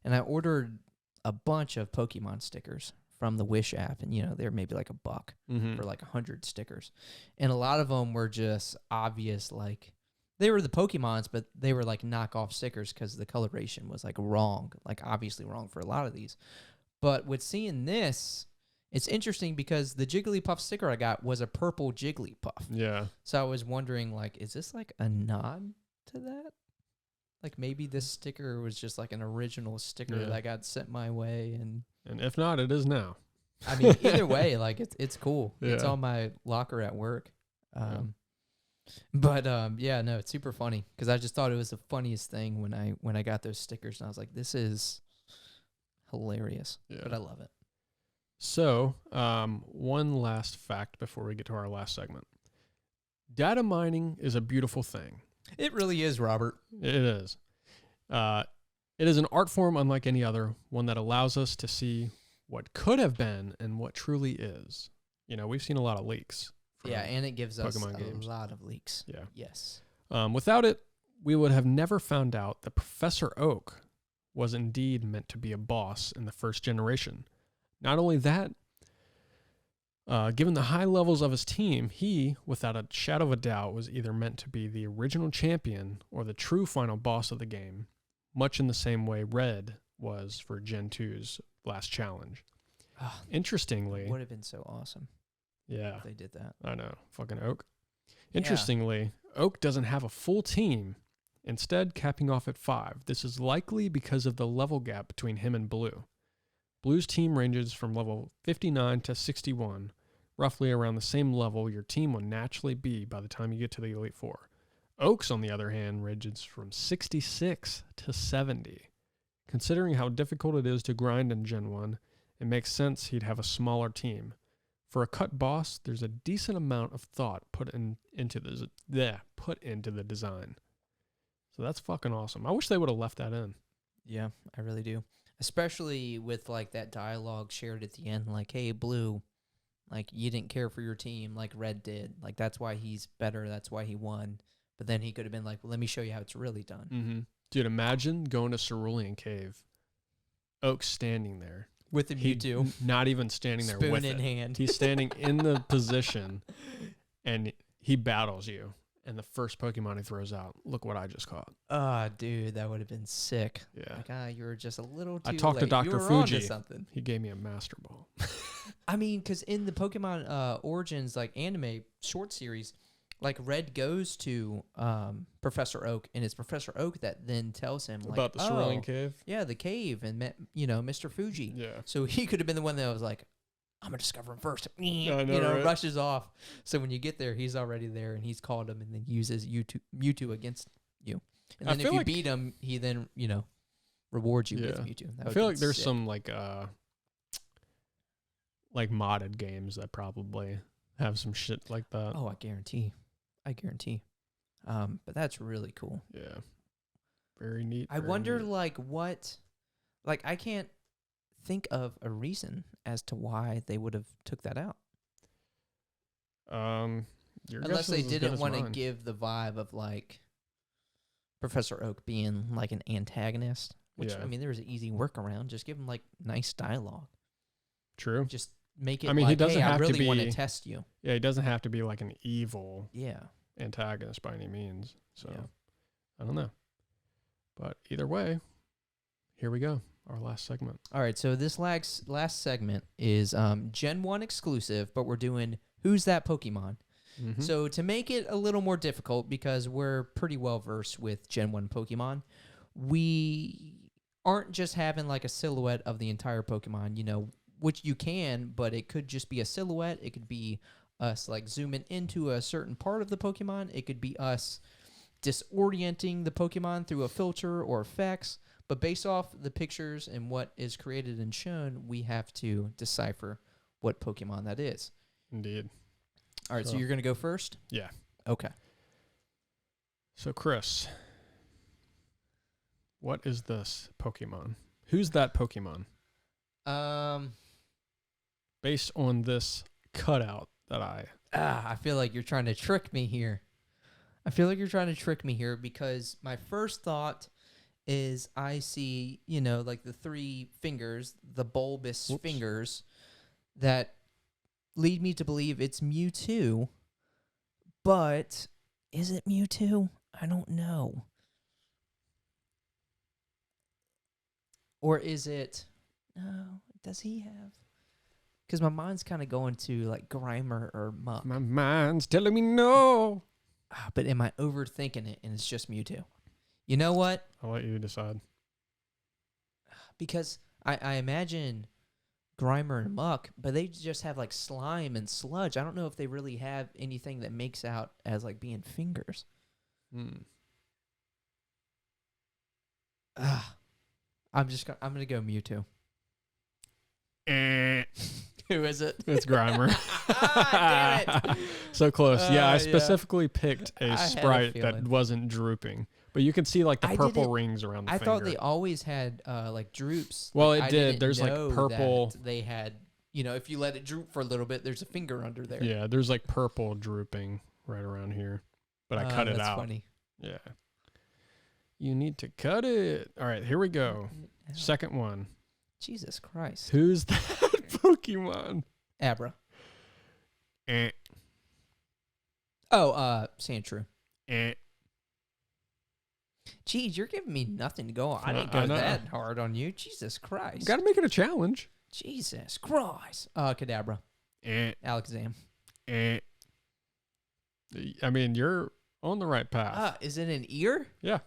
And I ordered a bunch of Pokemon stickers from the Wish app. And, they're maybe like $1 for, like, 100 stickers. And a lot of them were just obvious, like, they were the Pokemons, but they were like knockoff stickers because the coloration was like wrong, like obviously wrong for a lot of these. But with seeing this, it's interesting because the Jigglypuff sticker I got was a purple Jigglypuff. Yeah. So I was wondering, like, is this like a nod to that? Like maybe this sticker was just like an original sticker that got sent my way, and if not, it is now. I mean, either way, like it's cool. Yeah. It's on my locker at work. But no, it's super funny because I just thought it was the funniest thing when I got those stickers, and I was like, this is hilarious. Yeah. But I love it. So, one last fact before we get to our last segment. Data mining is a beautiful thing. It really is, Robert. It is. It is an art form unlike any other, one that allows us to see what could have been and what truly is. We've seen a lot of leaks. Yeah, and it gives Pokemon us games. A lot of leaks. Yeah. Yes. Without it, we would have never found out that Professor Oak was indeed meant to be a boss in the first generation. Not only that, given the high levels of his team, he, without a shadow of a doubt, was either meant to be the original champion or the true final boss of the game, much in the same way Red was for Gen 2's last challenge. Interestingly... It would have been so awesome. Yeah. If they did that. I know. Fucking Oak. Interestingly, Oak doesn't have a full team, instead capping off at 5. This is likely because of the level gap between him and Blue. Blue's team ranges from level 59 to 61, roughly around the same level your team will naturally be by the time you get to the Elite Four. Oak's, on the other hand, ranges from 66 to 70. Considering how difficult it is to grind in Gen 1, it makes sense he'd have a smaller team. For a cut boss, there's a decent amount of thought put into the design. So that's fucking awesome. I wish they would have left that in. Yeah, I really do. Especially with like that dialogue shared at the end, like, hey, Blue, like you didn't care for your team like Red did. Like that's why he's better. That's why he won. But then he could have been like, well, let me show you how it's really done. Mm-hmm. Dude, imagine going to Cerulean Cave. Oak's standing there. With the Mewtwo. Not even standing there Spoon with in it. hand. He's standing in the position, and he battles you. And the first Pokemon he throws out, look what I just caught. Dude, that would have been sick. Yeah. Like, you were just a little too I talked to late. Dr. You were Fuji. onto something. He gave me a Master Ball. I mean, because in the Pokemon Origins, like, anime short series, like, Red goes to Professor Oak, and it's Professor Oak that then tells him, like, about the Cerulean Cave? Yeah, the cave, and met, Mr. Fuji. Yeah. So he could have been the one that was like, I'm going to discover him first. I know, right? Rushes off. So when you get there, he's already there, and he's called him and then uses Mewtwo against you. And then if you beat him, he then, rewards you with Mewtwo. I feel like there's some, like modded games that probably have some shit like that. Oh, I guarantee. But that's really cool. Yeah. Very neat. I wonder, what... Like, I can't think of a reason as to why they would have took that out. Unless they didn't want to give the vibe of, like, Professor Oak being, like, an antagonist. Which, I mean, there was an easy workaround. Just give him, like, nice dialogue. True. Just make it, he doesn't have I really to be, want to test you. Yeah, he doesn't have to be, like, an evil Yeah. antagonist by any means. So, I don't know. But either way, here we go. Our last segment. All right, so this last segment is Gen 1 exclusive, but we're doing Who's That Pokemon? Mm-hmm. So to make it a little more difficult, because we're pretty well-versed with Gen 1 Pokemon, we aren't just having like a silhouette of the entire Pokemon, which you can, but it could just be a silhouette. It could be us like zooming into a certain part of the Pokemon. It could be us disorienting the Pokemon through a filter or effects. But based off the pictures and what is created and shown, we have to decipher what Pokemon that is. Indeed. All right, so you're going to go first? Yeah. Okay. So, Chris, what is this Pokemon? Who's that Pokemon? Based on this cutout that I feel like you're trying to trick me here. Because my first thought is I see, like the 3 fingers, the bulbous fingers that lead me to believe it's Mewtwo. But is it Mewtwo? I don't know. Or is it... No, does he have... Because my mind's kind of going to like Grimer or Muck. My mind's telling me no. But am I overthinking it and it's just Mewtwo? You know what? I'll let you decide. Because I imagine Grimer and Muck, but they just have like slime and sludge. I don't know if they really have anything that makes out as like being fingers. I'm gonna go Mewtwo. Who is it? It's Grimer. Damn it. So close. I specifically picked a I sprite that wasn't drooping. But you can see like the purple rings around the finger. I thought they always had like droops. Well, like, it did. There's like purple. They had, if you let it droop for a little bit, there's a finger under there. Yeah, there's like purple drooping right around here. But I cut it out. That's funny. Yeah. You need to cut it. All right, here we go. Second one. Jesus Christ. Who's that Pokemon? Abra. Eh. Oh, Sandshrew. Eh. Geez, you're giving me nothing to go on. I didn't go that hard on you. Jesus Christ. Got to make it a challenge. Jesus Christ. Kadabra. Eh. Alakazam. Eh. I mean, you're on the right path. Is it an ear? Yeah.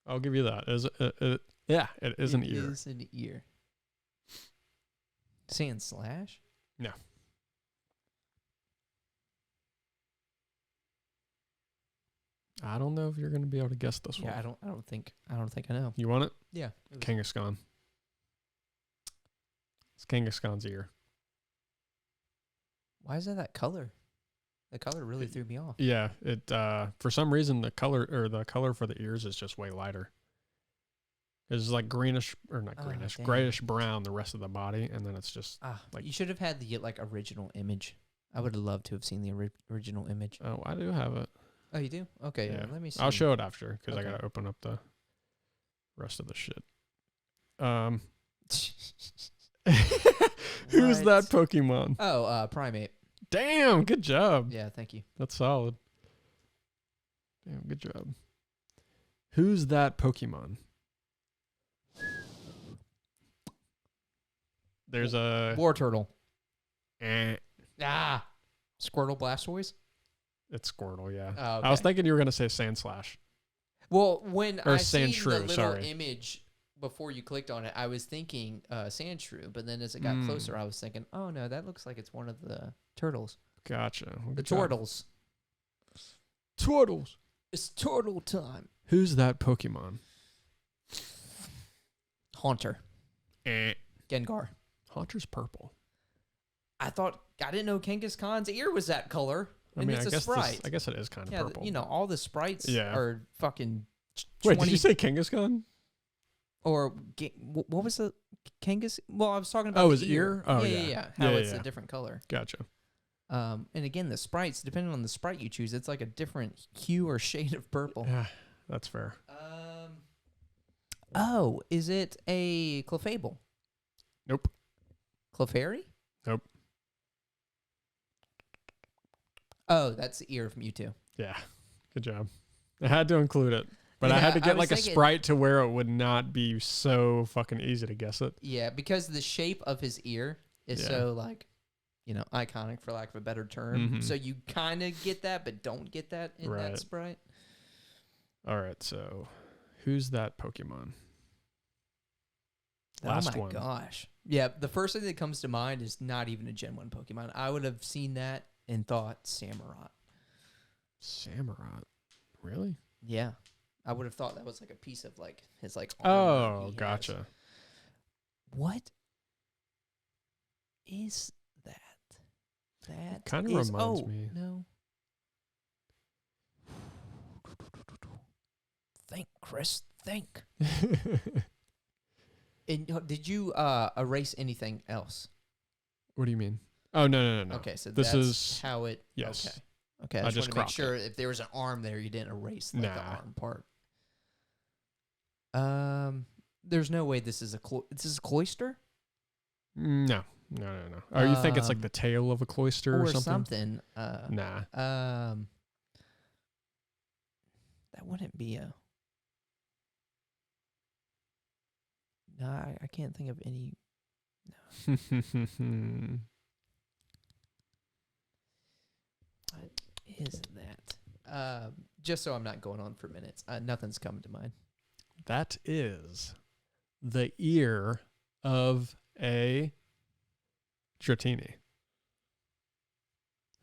I'll give you that. Yeah, it is an ear. It is an ear. Sandslash? No. I don't know if you're going to be able to guess this one. Yeah, I don't think I know. You want it? Yeah. Kangaskhan. It's Kangaskhan's ear. Why is that color? The color really threw me off. Yeah, it for some reason the color for the ears is just way lighter. It's like greenish or not greenish, grayish brown the rest of the body, and then it's just like you should have had the like original image. I would have loved to have seen the original image. Oh, I do have it. Oh, you do? Okay, yeah. Let me see. I'll show it after because I gotta open up the rest of the shit. Who's that Pokemon? Oh, Primate. Damn, good job. Yeah, thank you. That's solid. Damn, good job. Who's that Pokemon? There's a War Turtle. Squirtle, Blastoise? It's Squirtle, yeah. Oh, okay. I was thinking you were gonna say Sandslash. Well, when I seen the little sorry. image before you clicked on it, I was thinking Sandshrew, but then as it got closer, I was thinking, oh no, that looks like it's one of the turtles. Gotcha. The turtles. Turtles. It's turtle time. Who's that Pokemon? Haunter. Gengar. Haunter's purple. I didn't know Kangaskhan's ear was that color. And I mean, it's a sprite. I guess it is kind of purple. All the sprites are fucking 20. Wait, did you say Kangaskhan? Or what was the Kangas? Well, I was talking about his ear? Oh, yeah. How it's a different color. Gotcha. And again, the sprites, depending on the sprite you choose, it's like a different hue or shade of purple. Yeah, that's fair. Is it a Clefable? Nope. Clefairy? Nope. Oh, that's the ear of Mewtwo. Yeah, good job. I had to include it, but I had to get like a sprite to where it would not be so fucking easy to guess it. Yeah, because the shape of his ear is so like, iconic for lack of a better term. Mm-hmm. So you kind of get that, but don't get that in that sprite. All right, so who's that Pokemon? Last one. Oh my gosh. Yeah, the first thing that comes to mind is not even a Gen 1 Pokemon. I would have seen that and thought Samurott. Samurott? Really? Yeah. I would have thought that was like a piece of like his like armor he has. Gotcha. What is that? That Kind of is, reminds me. No. Think, Chris. Think. And did you erase anything else? What do you mean? Oh, no. Okay, so this that's is how it. yes. Okay. I I just just want to make cropped sure if there was an arm there, you didn't erase like, the arm part. There's no way this is this is a cloister. No. Oh, you think it's like the tail of a cloister or something? Nah. That wouldn't be a. No, I can't think of any. No. What is that? Just so I'm not going on for minutes. Nothing's coming to mind. That is the ear of a Dratini.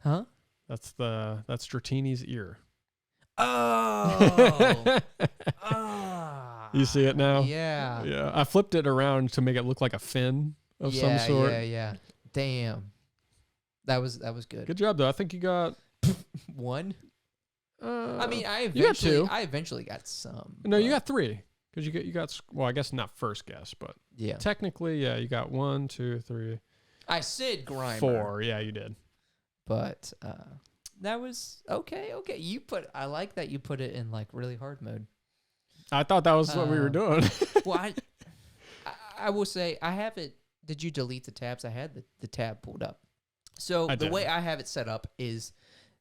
Huh? That's Dratini's ear. Oh. You see it now? Yeah. Yeah. I flipped it around to make it look like a fin of some sort. Yeah. Damn. That was good. Good job though. I think you got one. I mean, you got two. I eventually got some. No, you got three. Because you got well, I guess not first guess, but yeah. Technically, yeah, you got 1, 2, 3. I said Grimer. 4, yeah, you did. But that was okay. I like that you put it in like really hard mode. I thought that was what we were doing. Well, I will say I have it. Did you delete the tabs? I had the tab pulled up. So the way I have it set up is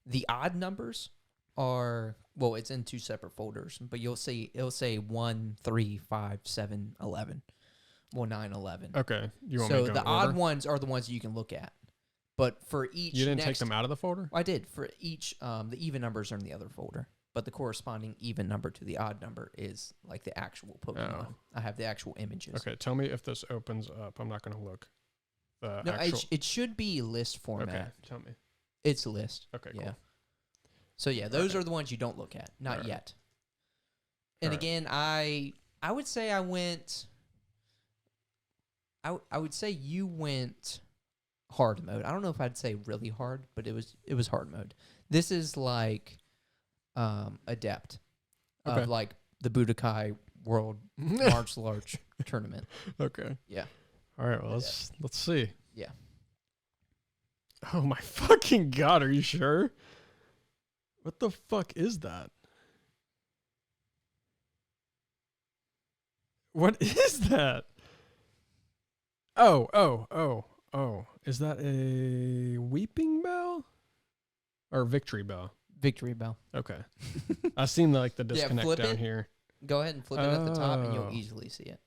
the odd numbers are, well, it's in 2 separate folders, but it'll say 1, 3, 5, 7, 11. Well, 9, 11. Okay. You want so me to go the in odd order? ones are the ones you can look at. But for each You didn't take them out of the folder? I did. For each, the even numbers are in the other folder. But the corresponding even number to the odd number is like the actual Pokemon. Oh. I have the actual images. Okay, tell me if this opens up. I'm not going to look. No, it should be list format. Okay, tell me. It's a list. Okay, yeah. cool. So yeah, those are the ones you don't look at. Not yet. And again, I would say I went. I would say you went hard mode. I don't know if I'd say really hard, but it was hard mode. This is like adept of like the Budokai World Martial Arts Tournament. Okay. Yeah. All right. Well, let's see. Yeah. Oh my fucking god! Are you sure? What the fuck is that? What is that? Oh. Is that a Weeping Bell? Or Victory Bell? Victory Bell. Okay. I've seen the disconnect flip down it. here. Go ahead and flip it at the top and you'll easily see it.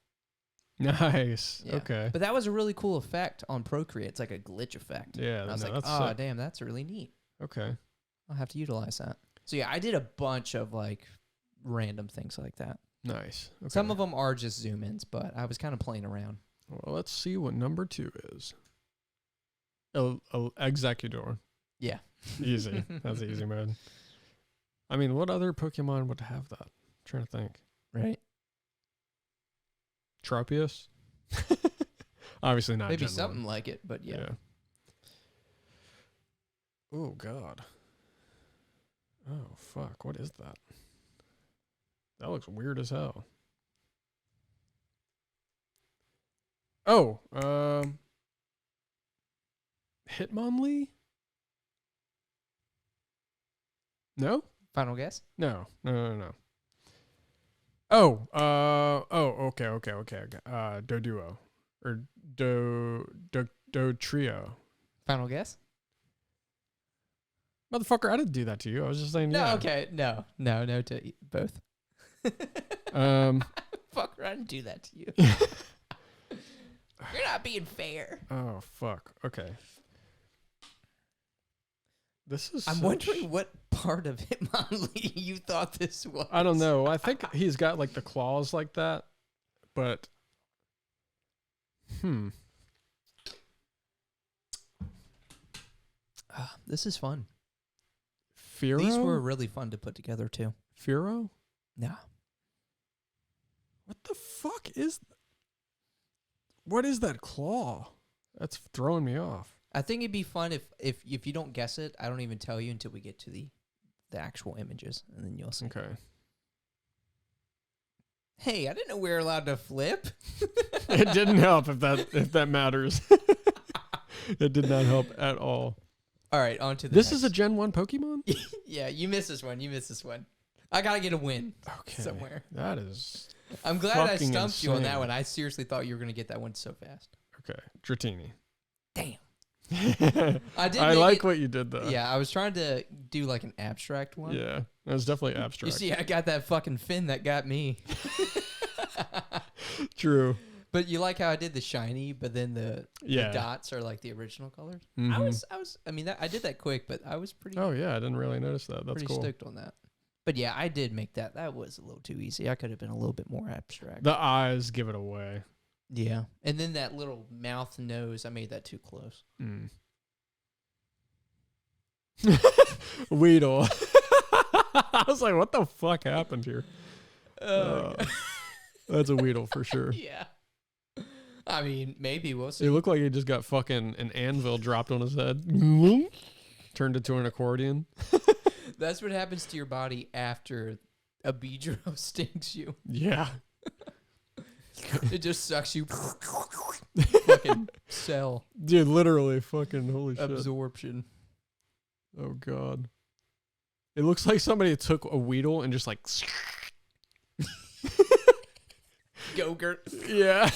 Nice. Yeah. Okay. But that was a really cool effect on Procreate. It's like a glitch effect. Yeah. And I was like, that's oh, sick. damn, that's really neat. Okay. I'll have to utilize that. So yeah, I did a bunch of like random things like that. Nice. Okay. Some of them are just zoom ins, but I was kind of playing around. Well, let's see what number 2 is. Executor. Yeah. Easy. That's easy mode. I mean, what other Pokemon would have that? I'm trying to think. Right. Tropius? Obviously not. Maybe Gen something 1. like it, but yeah. Oh, God. Oh, fuck. What is that? That looks weird as hell. Oh, Hitmonlee? No? Final guess? No. Oh, okay. Doduo. Or Do Trio. Final guess? Motherfucker, I didn't do that to you. I was just saying, No, yeah. okay. No to both. Fucker, I didn't do that to you. You're not being fair. Oh, fuck. Okay. This is I'm wondering what part of Hitmonlee you thought this was. I don't know. I think he's got like the claws like that, but This is fun. Firo? These were really fun to put together too. Firo? No. What the fuck is... What is that claw? That's throwing me off. I think it'd be fun if you don't guess it, I don't even tell you until we get to the actual images, and then you'll see. Okay. Hey, I didn't know we were allowed to flip. It didn't help if that matters. It did not help at all. All right, on to the This next. is a Gen 1 Pokemon? Yeah, you missed this one. I got to get a win somewhere. That is I'm glad I fucking stumped you on that insane. one. I seriously thought you were going to get that one so fast. Okay. Dratini. Damn. I like what you did, though. Yeah, I was trying to do like an abstract one. Yeah. That was definitely You abstract. see, I got that fucking fin that got me. True. But you like how I did the shiny, but then the dots are like the original colors. Mhm. I did that quick, but I was pretty. Oh, yeah. I didn't really notice that. That's pretty cool. stoked on that. But yeah, I did make that. That was a little too easy. I could have been a little bit more abstract. The eyes give it away. Yeah. And then that little mouth nose, I made that too close. Mm. Weedle. I was like, what the fuck happened here? That's a Weedle for sure. Yeah. I mean, maybe we'll see. It looked like he just got fucking an anvil dropped on his head. Turned into an accordion. That's what happens to your body after a Beedrill stings you. Yeah. It just sucks you. Fucking cell. Dude, literally fucking holy shit. Absorption. Oh, God. It looks like somebody took a Weedle and just like... Go-gurt. Yeah.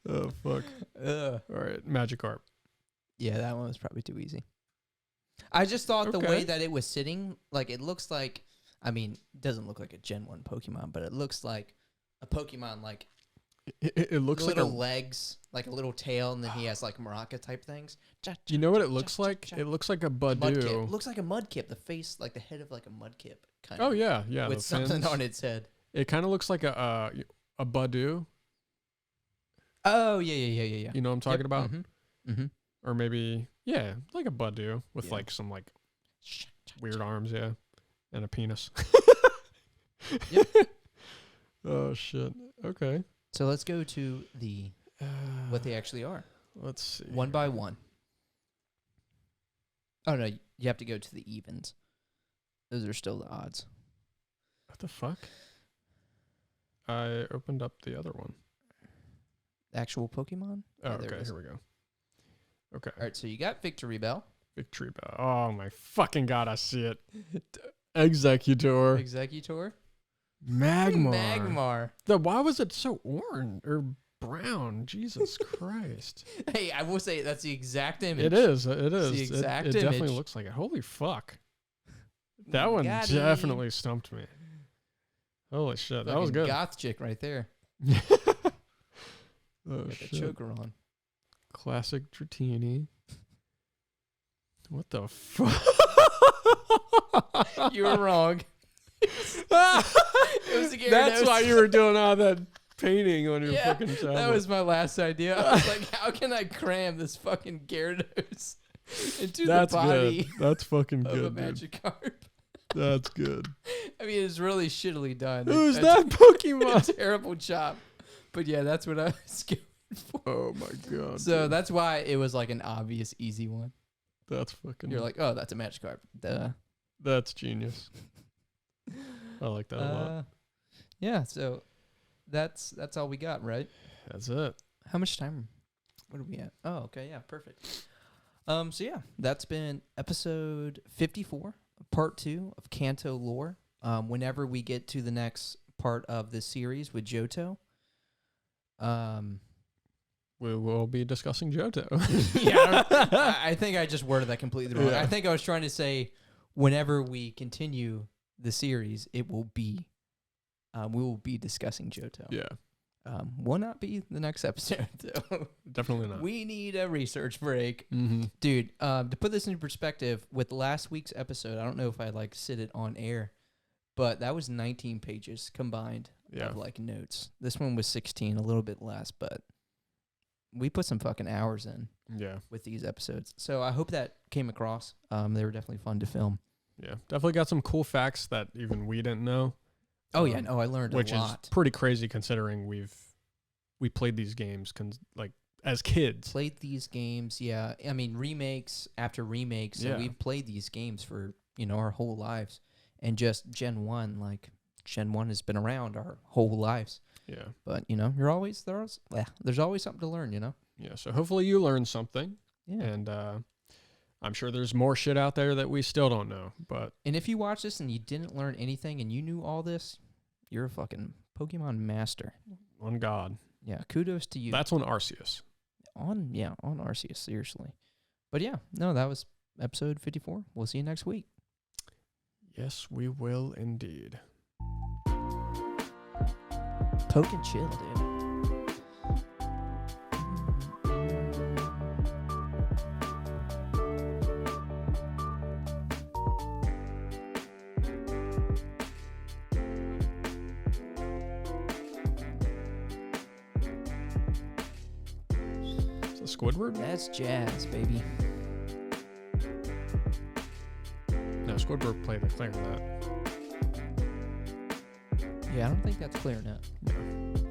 Oh, fuck. Ugh. All right, Magikarp. Yeah, that one was probably too easy. I just thought the way that it was sitting, like it looks like, I mean, it doesn't look like a Gen 1 Pokemon, but it looks like a Pokemon like It looks like little legs, like a little tail, and then he has like Maraca type things. You know what it looks like? It looks like a Mudkip. Badoo. Looks like a Mudkip. The face, like the head of like a Mudkip. Kind of. Oh, yeah, yeah. With the something fins. on its head. It kind of looks like a Badoo. Oh, yeah. You know what I'm talking about? Mm-hmm. Or maybe, yeah, like a Badoo with like some like weird arms, yeah, and a penis. Yep. Oh, shit. Okay. So let's go to the what they actually are. Let's see. One by one. Oh, no, you have to go to the evens. Those are still the odds. What the fuck? I opened up the other one. Actual Pokemon? Oh, Yeah, there okay. it is. Here we go. Okay. All right, so you got Victory Bell. Victory Bell. Oh, my fucking God. I see it. Executor. Executor. Magmar. Why was it so orange or brown? Jesus Christ. Hey, I will say that's the exact image. It is. It is. the exact it definitely image. looks like it. Holy fuck. That one Got definitely stumped me. Holy shit. That was good. Goth chick right there. Oh, Got the shit. choker on. Classic Dratini. What the fuck? You were wrong. It was a Gyarados. That's why you were doing all that painting on your fucking tablet. That was my last idea. I was like, how can I cram this fucking Gyarados into the body good. That's fucking of good, a dude. Magikarp? That's good. I mean, it's really shittily done. Who's That's that Pokemon? a terrible job. But yeah, that's what I was going for. Oh my God. So dude. that's why it was like an obvious, easy one. That's fucking... You're like, oh, that's a Magikarp. Duh. That's genius. I like that a lot. Yeah, so that's all we got, right? That's it. How much time? What are we at? Oh, okay, yeah, perfect. So yeah, that's been episode 54, part 2 of Kanto Lore. Whenever we get to the next part of this series with Johto, We will be discussing Johto. yeah, I think I just worded that completely wrong. Yeah. I think I was trying to say whenever we continue the series, it will be we will be discussing Johto. Yeah, Will not be the next episode though. definitely not. We need a research break. Mm-hmm. Dude, to put this into perspective, with last week's episode, I don't know if I like sit it on air, but that was 19 pages combined of like notes. This one was 16, a little bit less, but we put some fucking hours in with these episodes. So I hope that came across. They were definitely fun to film. Yeah, definitely got some cool facts that even we didn't know. Oh yeah, no, I learned which a lot. is pretty crazy considering we played these games as kids. Played these games, yeah. I mean, remakes after remakes. So Yeah. we've played these games for, our whole lives. And just Gen 1 has been around our whole lives. Yeah. But, there's always something to learn, Yeah, so hopefully you learned something. Yeah. And I'm sure there's more shit out there that we still don't know. But And if you watch this and you didn't learn anything and you knew all this, you're a fucking Pokemon master. on God. Yeah, kudos to you. That's on Arceus. On Arceus, seriously. But yeah, no, that was episode 54. We'll see you next week. Yes, we will indeed. Poke and chill, dude. Is that Squidward? That's jazz, baby. No, Squidward played the clarinet. Yeah, I don't think that's clarinet. No.